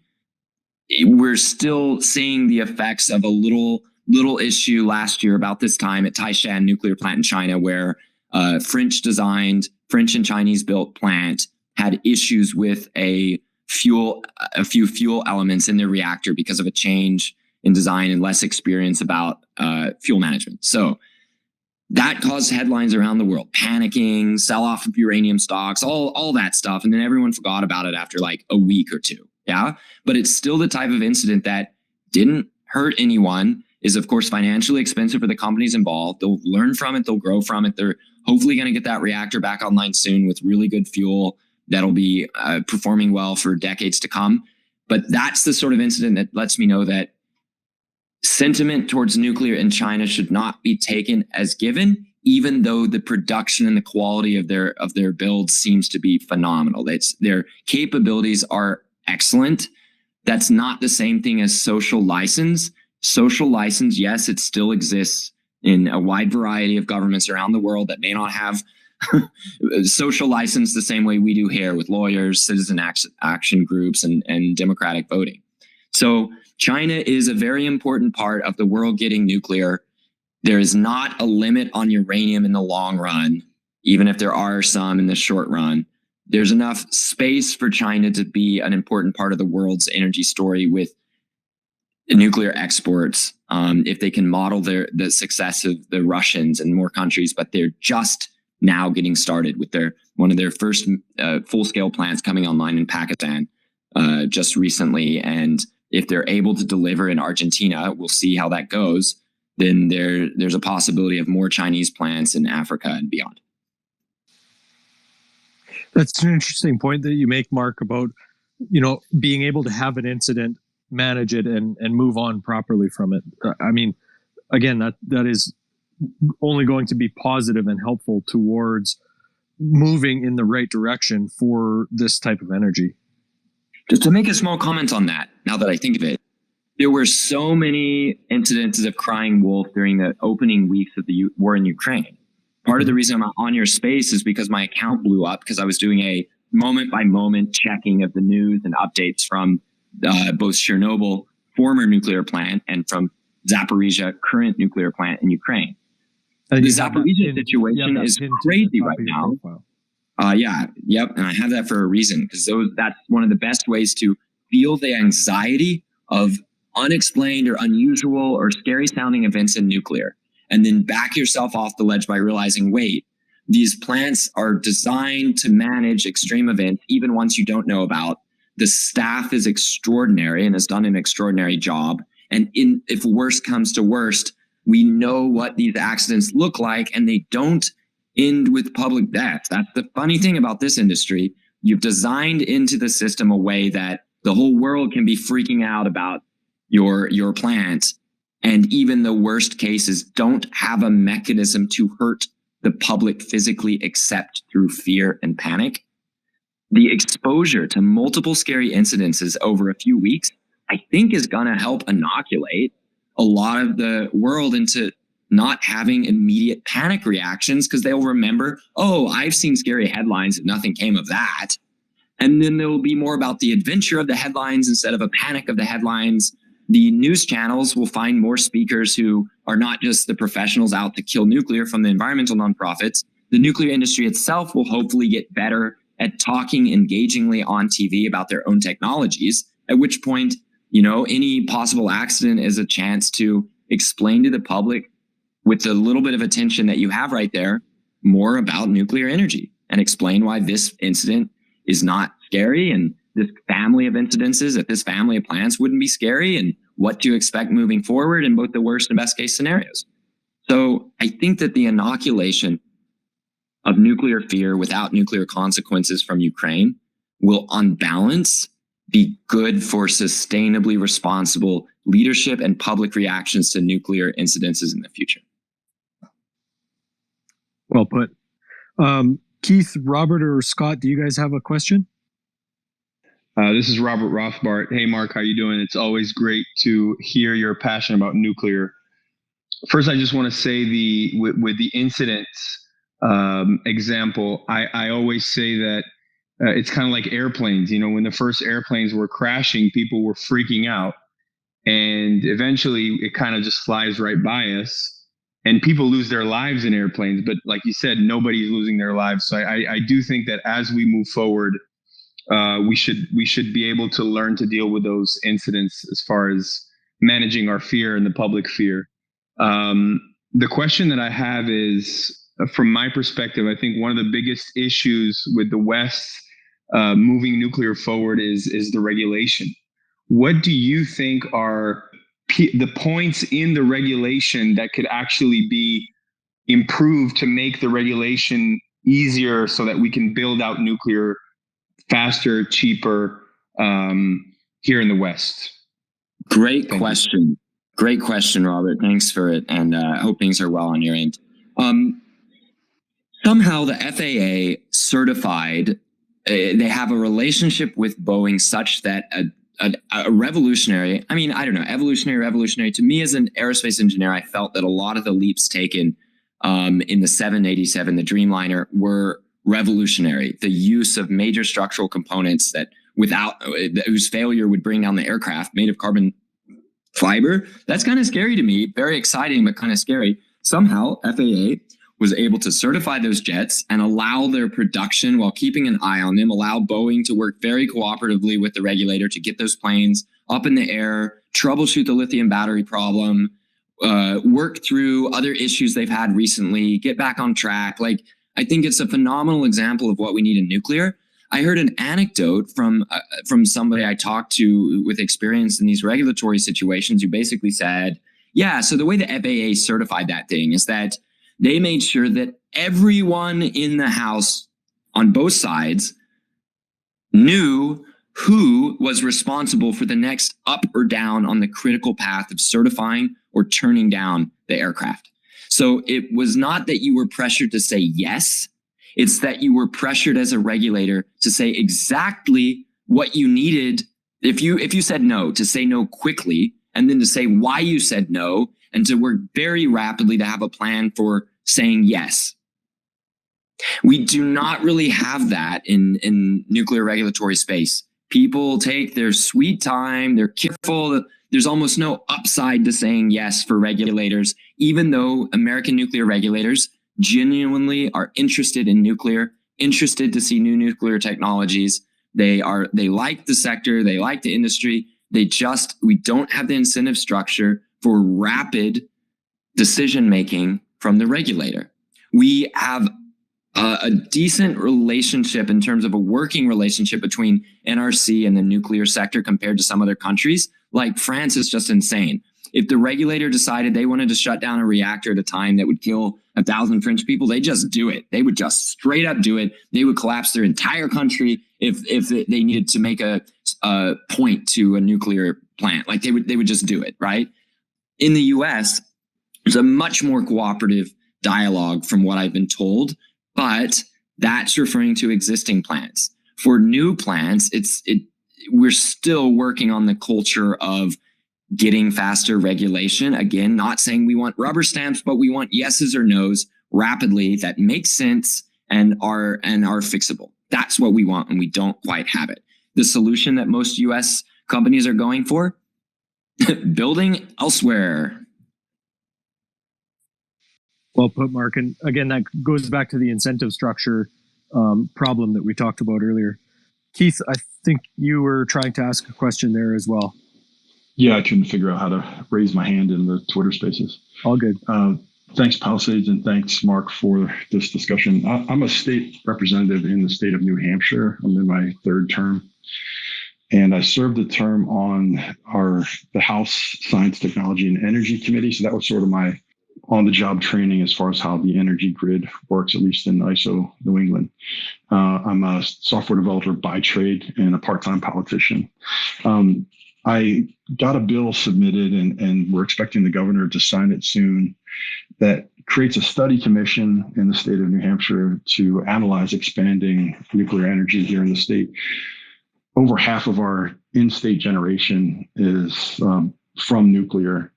We're still seeing the effects of a little issue last year about this time at Taishan nuclear plant in China, where French and Chinese built plant had issues with a few fuel elements in their reactor because of a change in design and less experience about fuel management. So that caused headlines around the world, panicking, sell off of uranium stocks, all that stuff. And then everyone forgot about it after like a week or two. Yeah. But it's still the type of incident that didn't hurt anyone, is of course financially expensive for the companies involved. They'll learn from it. They'll grow from it. They're hopefully going to get that reactor back online soon with really good fuel that'll be performing well for decades to come. But that's the sort of incident that lets me know that sentiment towards nuclear in China should not be taken as given, even though the production and the quality of their build seems to be phenomenal. Their capabilities are excellent. That's not the same thing as social license. Social license, yes, it still exists in a wide variety of governments around the world that may not have social license the same way we do here with lawyers, citizen action groups, and democratic voting. So China is a very important part of the world getting nuclear. There is not a limit on uranium in the long run, even if there are some in the short run. There's enough space for China to be an important part of the world's energy story with nuclear exports, if they can model the success of the Russians and more countries, but they're just now getting started with one of their first full-scale plants coming online in Pakistan just recently. And if they're able to deliver in Argentina, we'll see how that goes. Then there's a possibility of more Chinese plants in Africa and beyond. That's an interesting point that you make, Mark, about being able to have an incident, manage it, and move on properly from it. I mean, again, that is only going to be positive and helpful towards moving in the right direction for this type of energy. Just to make a small comment on that, now that I think of it, there were so many incidences of crying wolf during the opening weeks of the war in Ukraine. Part of the reason I'm on your space is because my account blew up because I was doing a moment-by-moment checking of the news and updates from both Chernobyl, former nuclear plant, and from Zaporizhia, current nuclear plant in Ukraine. The Zaporizhia situation is crazy right now. And I have that for a reason, because that's one of the best ways to feel the anxiety of unexplained or unusual or scary sounding events in nuclear, and then back yourself off the ledge by realizing, wait, These plants are designed to manage extreme events, even ones you don't know about. The staff is extraordinary and has done an extraordinary job. And if worst comes to worst, we know what these accidents look like, and they don't end with public death. That's the funny thing about this industry. You've designed into the system a way that the whole world can be freaking out about your plant. And even the worst cases don't have a mechanism to hurt the public physically except through fear and panic. The exposure to multiple scary incidences over a few weeks, I think, is going to help inoculate a lot of the world into not having immediate panic reactions, because they'll remember, oh, I've seen scary headlines and nothing came of that. And then there will be more about the adventure of the headlines instead of a panic of the headlines. The news channels will find more speakers who are not just the professionals out to kill nuclear from the environmental nonprofits. The nuclear industry itself will hopefully get better at talking engagingly on TV about their own technologies, at which point, any possible accident is a chance to explain to the public, with the little bit of attention that you have right there, more about nuclear energy, and explain why this incident is not scary, and this family of incidences at this family of plants wouldn't be scary, and what to expect moving forward in both the worst and best case scenarios. So I think that the inoculation of nuclear fear without nuclear consequences from Ukraine will, on balance, be good for sustainably responsible leadership and public reactions to nuclear incidences in the future. Well put. Keith, Robert, or Scott, do you guys have a question? This is Robert Rothbart. Hey, Mark, how you doing? It's always great to hear your passion about nuclear. First, I just want to say with the incidents example, I always say that it's kind of like airplanes. When the first airplanes were crashing, people were freaking out, and eventually it kind of just flies right by us. And people lose their lives in airplanes, but like you said, nobody's losing their lives. So I do think that as we move forward, we should be able to learn to deal with those incidents as far as managing our fear and the public fear. The question that I have is, from my perspective, I think one of the biggest issues with the West moving nuclear forward is the regulation. What do you think are the points in the regulation that could actually be improved to make the regulation easier so that we can build out nuclear faster, cheaper here in the West? Great question. Great question, Robert. Thanks for it. And I hope things are well on your end. Somehow the FAA certified, they have a relationship with Boeing such that a revolutionary, revolutionary. To me as an aerospace engineer, I felt that a lot of the leaps taken in the 787, the Dreamliner, were revolutionary. The use of major structural components whose failure would bring down the aircraft, made of carbon fiber. That's kind of scary to me. Very exciting, but kind of scary. Somehow FAA was able to certify those jets and allow their production while keeping an eye on them, allow Boeing to work very cooperatively with the regulator to get those planes up in the air, troubleshoot the lithium battery problem, work through other issues they've had recently, get back on track. I think it's a phenomenal example of what we need in nuclear. I heard an anecdote from somebody I talked to with experience in these regulatory situations who basically said, yeah, so the way the FAA certified that thing is that they made sure that everyone in the house on both sides knew who was responsible for the next up or down on the critical path of certifying or turning down the aircraft. So it was not that you were pressured to say yes. It's that you were pressured as a regulator to say exactly what you needed. If you said no, to say no quickly, and then to say why you said no, and to work very rapidly to have a plan for saying yes. We do not really have that in nuclear regulatory space. People take their sweet time, they're careful. There's almost no upside to saying yes for regulators, even though American nuclear regulators genuinely are interested in nuclear, interested to see new nuclear technologies. They like the sector, they like the industry. We don't have the incentive structure for rapid decision-making from the regulator. We have a decent relationship in terms of a working relationship between NRC and the nuclear sector compared to some other countries. Like France is just insane. If the regulator decided they wanted to shut down a reactor at a time that would kill 1,000 French people, they just do it. They would just straight up do it. They would collapse their entire country if they needed to make a point to a nuclear plant. Like they would just do it, right? In the US, there's a much more cooperative dialogue from what I've been told, but that's referring to existing plants. For new plants, we're still working on the culture of getting faster regulation. Again, not saying we want rubber stamps, but we want yeses or nos rapidly that make sense and are fixable. That's what we want, and we don't quite have it. The solution that most US companies are going for, building elsewhere. Well put, Mark. And again, that goes back to the incentive structure problem that we talked about earlier. Keith, I think you were trying to ask a question there as well. Yeah, I couldn't figure out how to raise my hand in the Twitter spaces. All good. Thanks, Palisades, and thanks, Mark, for this discussion. I'm a state representative in the state of New Hampshire. I'm in my third term. And I served a term on the House Science, Technology, and Energy Committee. So that was sort of my on-the-job training as far as how the energy grid works, at least in ISO New England. I'm a software developer by trade and a part-time politician. I got a bill submitted, and we're expecting the governor to sign it soon, that creates a study commission in the state of New Hampshire to analyze expanding nuclear energy here in the state. Over half of our in-state generation is from nuclear.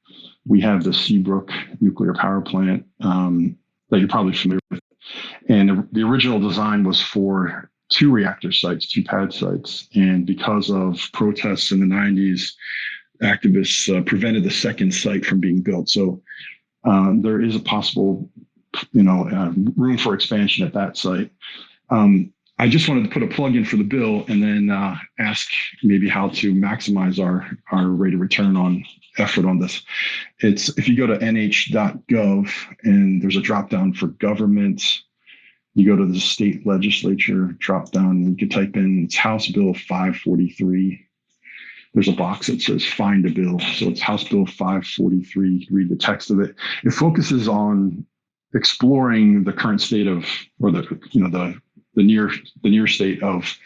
We have the Seabrook nuclear power plant that you're probably familiar with. And the original design was for 2 reactor sites, 2 pad sites. And because of protests in the 90s, activists prevented the second site from being built. So there is a possible, room for expansion at that site. I just wanted to put a plug in for the bill and then ask maybe how to maximize our rate of return on effort on this. It's if you go to nh.gov and there's a drop down for government, you go to the state legislature drop down and you can type in it's House Bill 543. There's a box that says find a bill. So it's House Bill 543. You can read the text of it. It focuses on exploring the current state of, or the near state of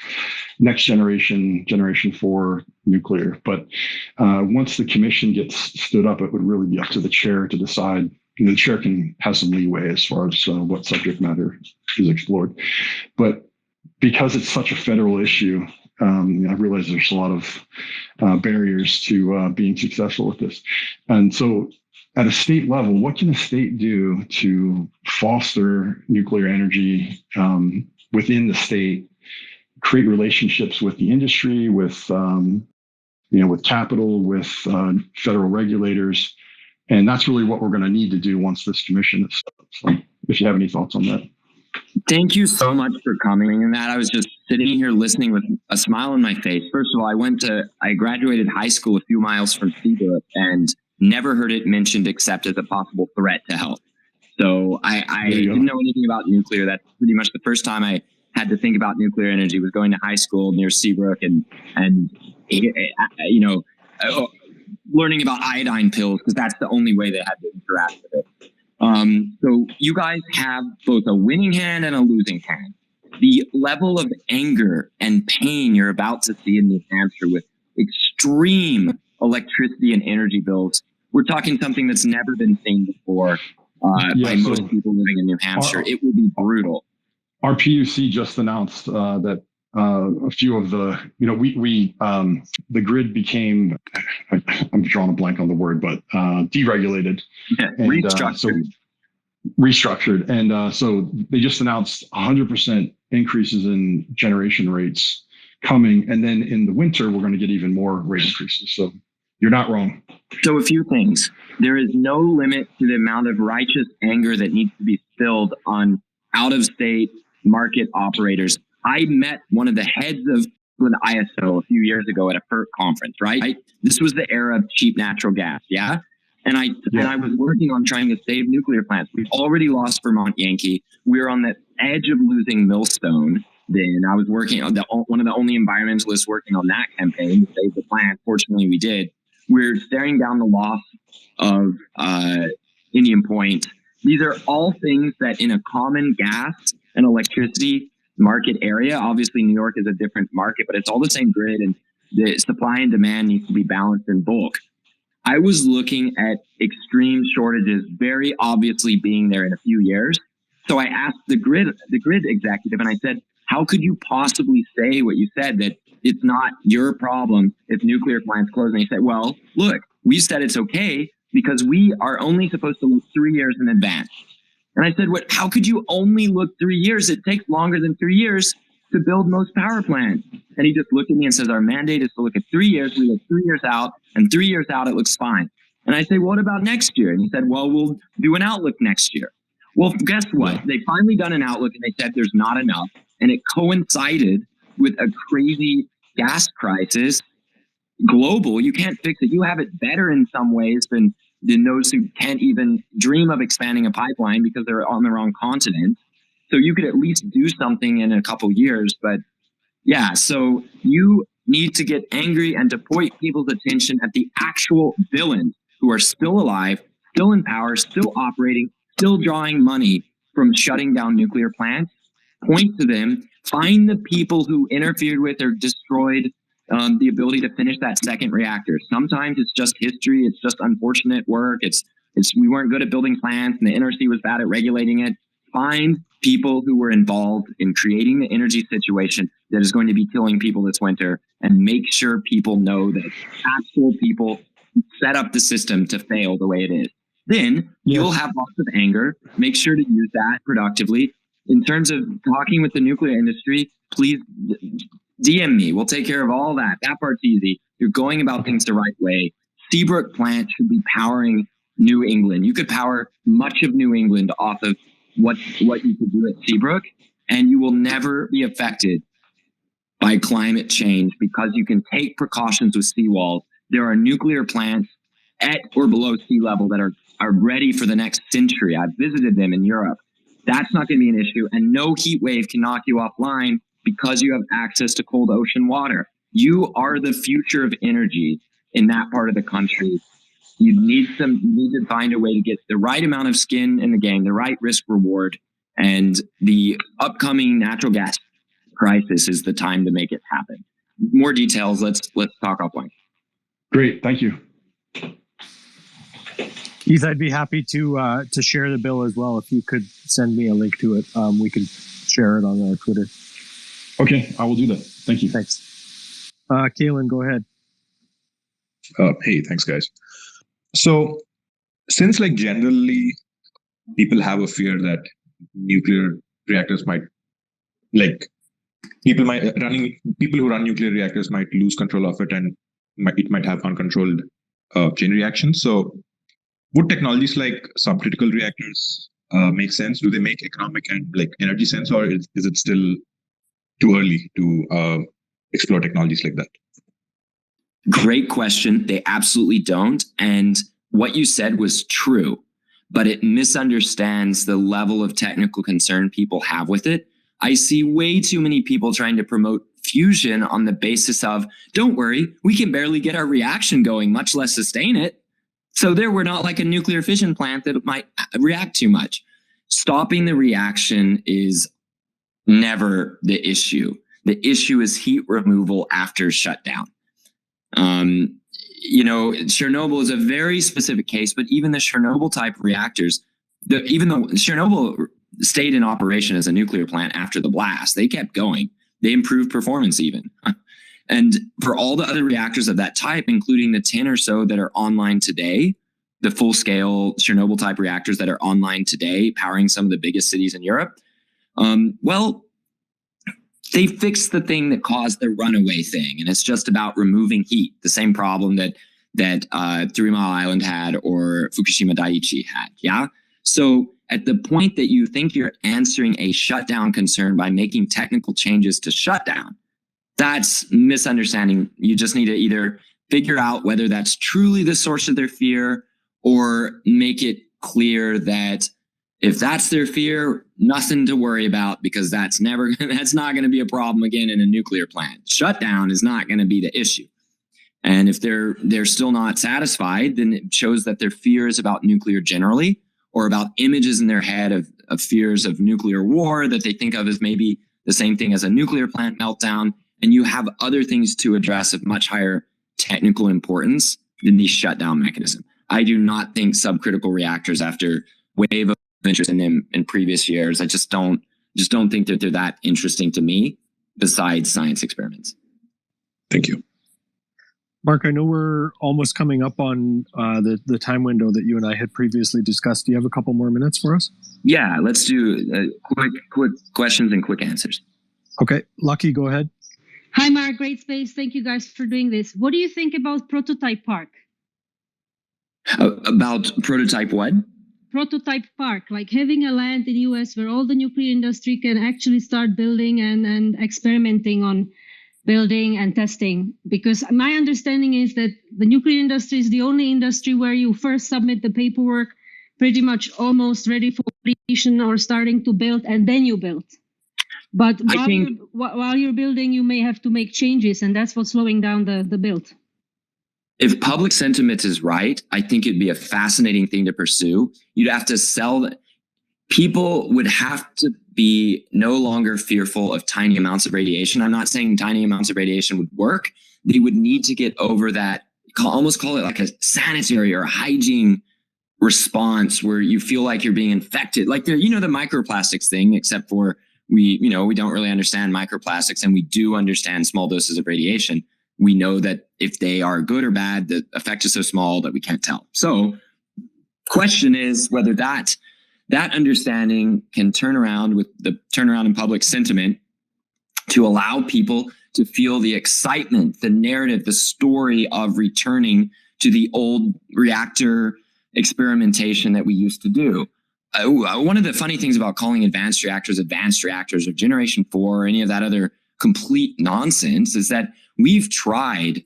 next generation 4 nuclear. But once the commission gets stood up, it would really be up to the chair to decide. The chair can have some leeway as far as what subject matter is explored. But because it's such a federal issue, I realize there's a lot of barriers to being successful with this. And so at a state level, what can a state do to foster nuclear energy within the state, create relationships with the industry, with capital, with federal regulators? And that's really what we're going to need to do once this commission is set up. So if you have any thoughts on that. Thank you so much for coming in that. I was just sitting here listening with a smile on my face. First of all, I graduated high school a few miles from Seabrook and never heard it mentioned except as a possible threat to health. So I didn't know anything about nuclear. That's pretty much the first time I had to think about nuclear energy was going to high school near Seabrook and learning about iodine pills because that's the only way they had to interact with it. So you guys have both a winning hand and a losing hand. The level of anger and pain you're about to see in New Hampshire with extreme electricity and energy bills, we're talking something that's never been seen before by most people living in New Hampshire. It will be brutal. Our PUC just announced that a few of the, the grid became, I'm drawing a blank on the word, but deregulated. And, restructured. And so they just announced 100% increases in generation rates coming. And then in the winter, we're going to get even more rate increases. So you're not wrong. So a few things. There is no limit to the amount of righteous anger that needs to be spilled on out-of-state market operators. I met one of the heads of an ISO a few years ago at a PERC conference, right? This was the era of cheap natural gas, yeah? And I was working on trying to save nuclear plants. We've already lost Vermont Yankee. We're on the edge of losing Millstone. Then I was working on one of the only environmentalists working on that campaign to save the plant. Fortunately, we did. We're staring down the loss of Indian Point. These are all things that in a common gas and electricity market area, obviously New York is a different market, but it's all the same grid, and the supply and demand needs to be balanced in bulk. I was looking at extreme shortages very obviously being there in a few years. So I asked the grid executive, and I said, how could you possibly say what you said, that it's not your problem if nuclear plants close? And he said, well, look, we said it's okay because we are only supposed to look 3 years in advance. And I said, what? How could you only look 3 years? It takes longer than 3 years to build most power plants. And he just looked at me and says, our mandate is to look at 3 years. We look 3 years out, and 3 years out, it looks fine. And I say, what about next year? And he said, well, we'll do an outlook next year. Well, guess what? They finally done an outlook, and they said there's not enough. And it coincided with a crazy gas crisis, global. You can't fix it. You have it better in some ways than those who can't even dream of expanding a pipeline because they're on the wrong continent. So you could at least do something in a couple years. But yeah, so you need to get angry and to point people's attention at the actual villains who are still alive, still in power, still operating, still drawing money from shutting down nuclear plants. Point to them, find the people who interfered with or destroyed the ability to finish that second reactor. Sometimes it's just history. It's just unfortunate work. It's we weren't good at building plants and the NRC was bad at regulating it. Find people who were involved in creating the energy situation that is going to be killing people this winter, and make sure people know that actual people set up the system to fail the way it is. Then you'll have lots of anger. Make sure to use that productively. In terms of talking with the nuclear industry, please DM me. We'll take care of all that. That part's easy. You're going about things the right way. Seabrook plant should be powering New England. You could power much of New England off of what you could do at Seabrook, and you will never be affected by climate change because you can take precautions with seawalls. There are nuclear plants at or below sea level that are ready for the next century. I've visited them in Europe. That's not going to be an issue, and no heat wave can knock you offline because you have access to cold ocean water. You are the future of energy in that part of the country. You need to find a way to get the right amount of skin in the game, the right risk reward, and the upcoming natural gas crisis is the time to make it happen. More details. Let's talk offline. Great, thank you. Keith, I'd be happy to share the bill as well. If you could send me a link to it, we could share it on our Twitter. Okay, I will do that. Thank you. Thanks. Kaelan, go ahead. Hey, thanks, guys. So, since generally people have a fear that nuclear reactors might, people who run nuclear reactors might lose control of it, and it might have uncontrolled chain reactions. So, would technologies like subcritical reactors make sense? Do they make economic and energy sense, or is it still too early to explore technologies like that? Great question. They absolutely don't. And what you said was true, but it misunderstands the level of technical concern people have with it. I see way too many people trying to promote fusion on the basis of, don't worry, we can barely get our reaction going, much less sustain it. So there, we're not like a nuclear fission plant that might react too much. Stopping the reaction is never the issue. The issue is heat removal after shutdown. Chernobyl is a very specific case, but even the Chernobyl type reactors, even though Chernobyl stayed in operation as a nuclear plant after the blast, they kept going. They improved performance even. And for all the other reactors of that type, including the 10 or so that are online today, the full-scale Chernobyl type reactors that are online today, powering some of the biggest cities in Europe, they fixed the thing that caused the runaway thing, and it's just about removing heat, the same problem that 3 Mile Island had or Fukushima Daiichi had, yeah? So at the point that you think you're answering a shutdown concern by making technical changes to shutdown, that's misunderstanding. You just need to either figure out whether that's truly the source of their fear, or make it clear that if that's their fear, nothing to worry about, because that's not going to be a problem again in a nuclear plant. Shutdown is not going to be the issue. And if they're still not satisfied, then it shows that their fear is about nuclear generally, or about images in their head of fears of nuclear war that they think of as maybe the same thing as a nuclear plant meltdown. And you have other things to address of much higher technical importance than the shutdown mechanism. I do not think subcritical reactors, after wave of interest in them in previous years, I just don't think that they're that interesting to me besides science experiments. Thank you. Mark, I know we're almost coming up on the time window that you and I had previously discussed. Do you have a couple more minutes for us? Yeah, let's do quick questions and quick answers. Okay, Lucky, go ahead. Hi, Mark. Great space. Thank you guys for doing this. What do you think about Prototype Park? About Prototype what? Prototype Park, like having a land in the US where all the nuclear industry can actually start building and experimenting on building and testing. Because my understanding is that the nuclear industry is the only industry where you first submit the paperwork pretty much almost ready for completion or starting to build, and then you build. But while you're building, you may have to make changes, and that's what's slowing down the build. If public sentiment is right, I think it'd be a fascinating thing to pursue. You'd have to sell. People would have to be no longer fearful of tiny amounts of radiation. I'm not saying tiny amounts of radiation would work. They would need to get over that, almost call it like a sanitary or a hygiene response, where you feel like you're being infected. Like the microplastics thing, except for we don't really understand microplastics, and we do understand small doses of radiation. We know that if they are good or bad, the effect is so small that we can't tell. So question is whether that understanding can turn around with the turnaround in public sentiment to allow people to feel the excitement, the narrative, the story of returning to the old reactor experimentation that we used to do. One of the funny things about calling advanced reactors or Generation 4 or any of that other complete nonsense is that we've tried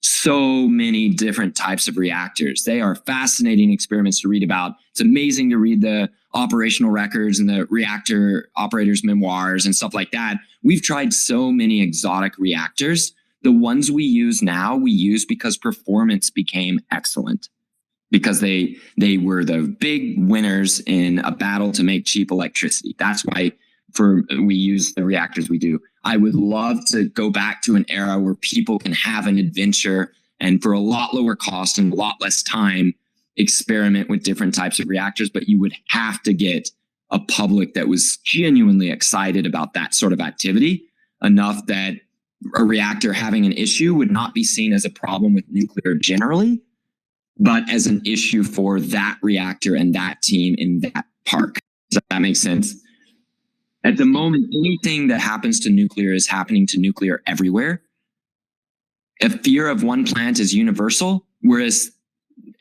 so many different types of reactors. They are fascinating experiments to read about. It's amazing to read the operational records and the reactor operators' memoirs and stuff like that. We've tried so many exotic reactors. The ones we use now, we use because performance became excellent, because they were the big winners in a battle to make cheap electricity. That's why we use the reactors we do. I would love to go back to an era where people can have an adventure and for a lot lower cost and a lot less time experiment with different types of reactors, but you would have to get a public that was genuinely excited about that sort of activity enough that a reactor having an issue would not be seen as a problem with nuclear generally, but as an issue for that reactor and that team in that park. Does that make sense? At the moment, anything that happens to nuclear is happening to nuclear everywhere. A fear of one plant is universal, whereas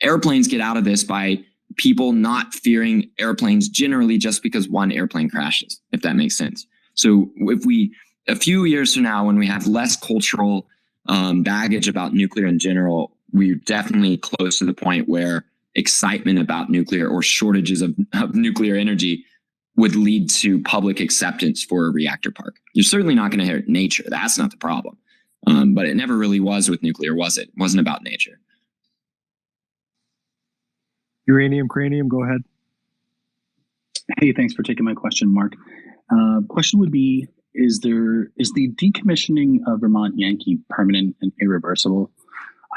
airplanes get out of this by people not fearing airplanes generally just because one airplane crashes, if that makes sense. So if a few years from now, when we have less cultural baggage about nuclear in general, we're definitely close to the point where excitement about nuclear or shortages of nuclear energy would lead to public acceptance for a reactor park. You're certainly not going to hurt nature. That's not the problem. But it never really was with nuclear, was it? It wasn't about nature. Uranium Cranium, go ahead. Hey, thanks for taking my question, Mark. Question would be, is the decommissioning of Vermont Yankee permanent and irreversible?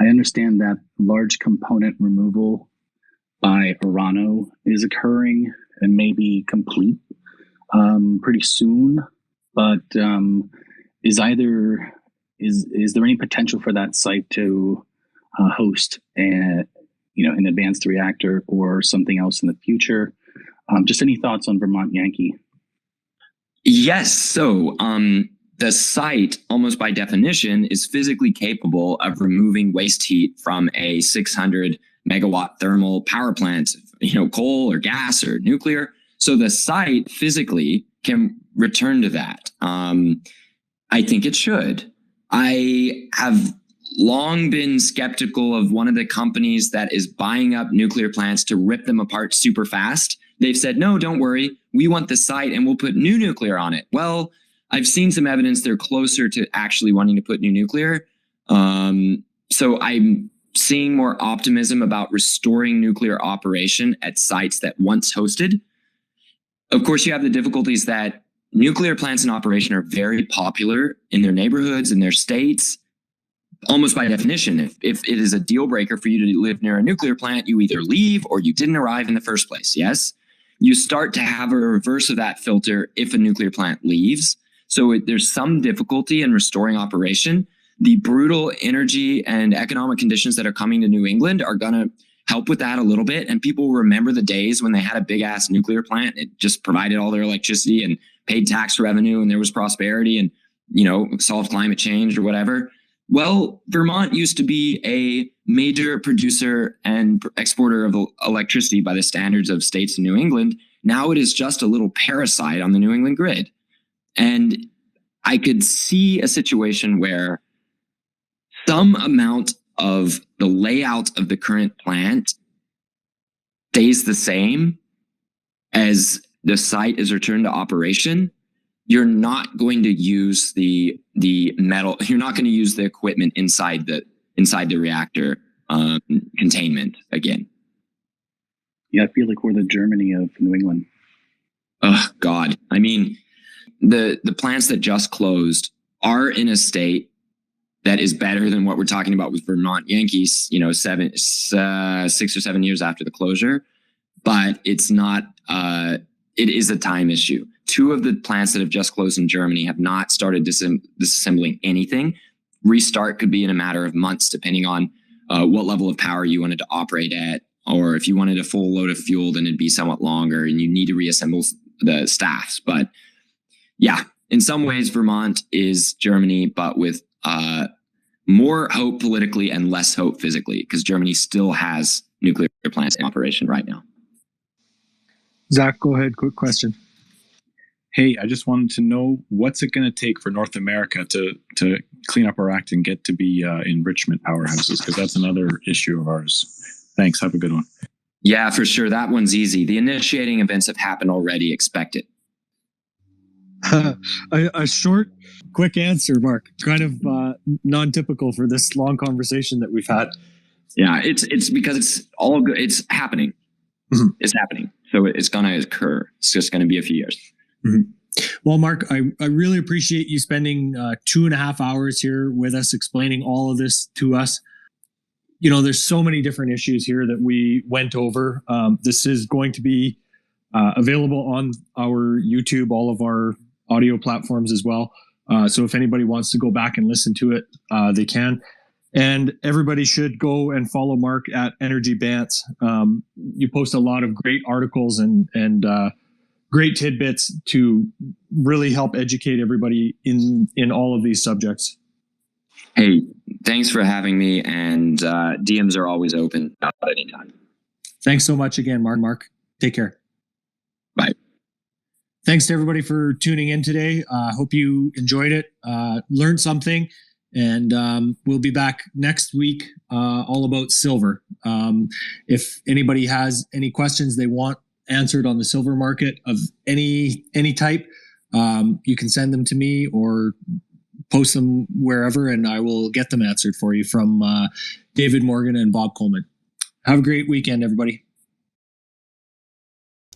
I understand that large component removal by Orano is occurring and may be complete pretty soon, but is there any potential for that site to host an advanced reactor or something else in the future? Just any thoughts on Vermont Yankee? Yes. So the site, almost by definition, is physically capable of removing waste heat from a 600 megawatt thermal power plant, coal or gas or nuclear. So the site physically can return to that. I think it should. I have long been skeptical of one of the companies that is buying up nuclear plants to rip them apart super fast. They've said, no, don't worry. We want the site and we'll put new nuclear on it. Well, I've seen some evidence they're closer to actually wanting to put new nuclear. So I'm seeing more optimism about restoring nuclear operation at sites that once hosted. Of course, you have the difficulties that nuclear plants in operation are very popular in their neighborhoods, in their states. Almost by definition, if it is a deal breaker for you to live near a nuclear plant, you either leave or you didn't arrive in the first place. Yes, you start to have a reverse of that filter if a nuclear plant leaves. So there's some difficulty in restoring operation. The brutal energy and economic conditions that are coming to New England are going to help with that a little bit. And people remember the days when they had a big ass nuclear plant. It just provided all their electricity and paid tax revenue and there was prosperity and, solved climate change or whatever. Well, Vermont used to be a major producer and exporter of electricity by the standards of states in New England. Now it is just a little parasite on the New England grid. And I could see a situation where some amount of the layout of the current plant stays the same as the site is returned to operation. You're not going to use the metal. You're not going to use the equipment inside the reactor containment again. Yeah, I feel like we're the Germany of New England. Oh God! I mean, the plants that just closed are in a state that is better than what we're talking about with Vermont Yankees. 6 or 7 years after the closure, but it's not. It is a time issue. 2 of the plants that have just closed in Germany have not started disassembling anything. Restart could be in a matter of months, depending on what level of power you wanted to operate at, or if you wanted a full load of fuel, then it'd be somewhat longer and you need to reassemble the staffs. But yeah, in some ways, Vermont is Germany, but with more hope politically and less hope physically, because Germany still has nuclear plants in operation right now. Zach, go ahead. Quick question. Hey, I just wanted to know, what's it going to take for North America to clean up our act and get to be enrichment powerhouses? Because that's another issue of ours. Thanks. Have a good one. Yeah, for sure. That one's easy. The initiating events have happened already. Expect it. A short, quick answer, Mark. Kind of non-typical for this long conversation that we've had. Yeah, it's because it's all good. It's happening. Mm-hmm. It's happening. So it's going to occur. It's just going to be a few years. Mm-hmm. Well, Mark, I really appreciate you spending 2.5 hours here with us, explaining all of this to us. There's so many different issues here that we went over. This is going to be available on our YouTube, all of our audio platforms as well. So if anybody wants to go back and listen to it, they can. And everybody should go and follow Mark at Energy Bants. You post a lot of great articles and great tidbits to really help educate everybody in all of these subjects. Hey, thanks for having me. And DMs are always open at any time. Thanks so much again, Mark. Take care. Bye. Thanks to everybody for tuning in today. Hope you enjoyed it, learned something. And we'll be back next week all about silver. If anybody has any questions they want answered on the silver market of any type, you can send them to me or post them wherever, and I will get them answered for you from David Morgan and Bob Coleman. Have a great weekend, everybody.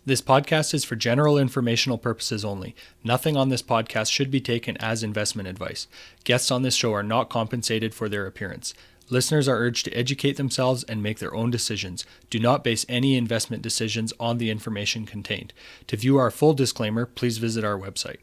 This podcast is for general informational purposes only. Nothing on this podcast should be taken as investment advice. Guests on this show are not compensated for their appearance. Listeners are urged to educate themselves and make their own decisions. Do not base any investment decisions on the information contained. To view our full disclaimer, please visit our website.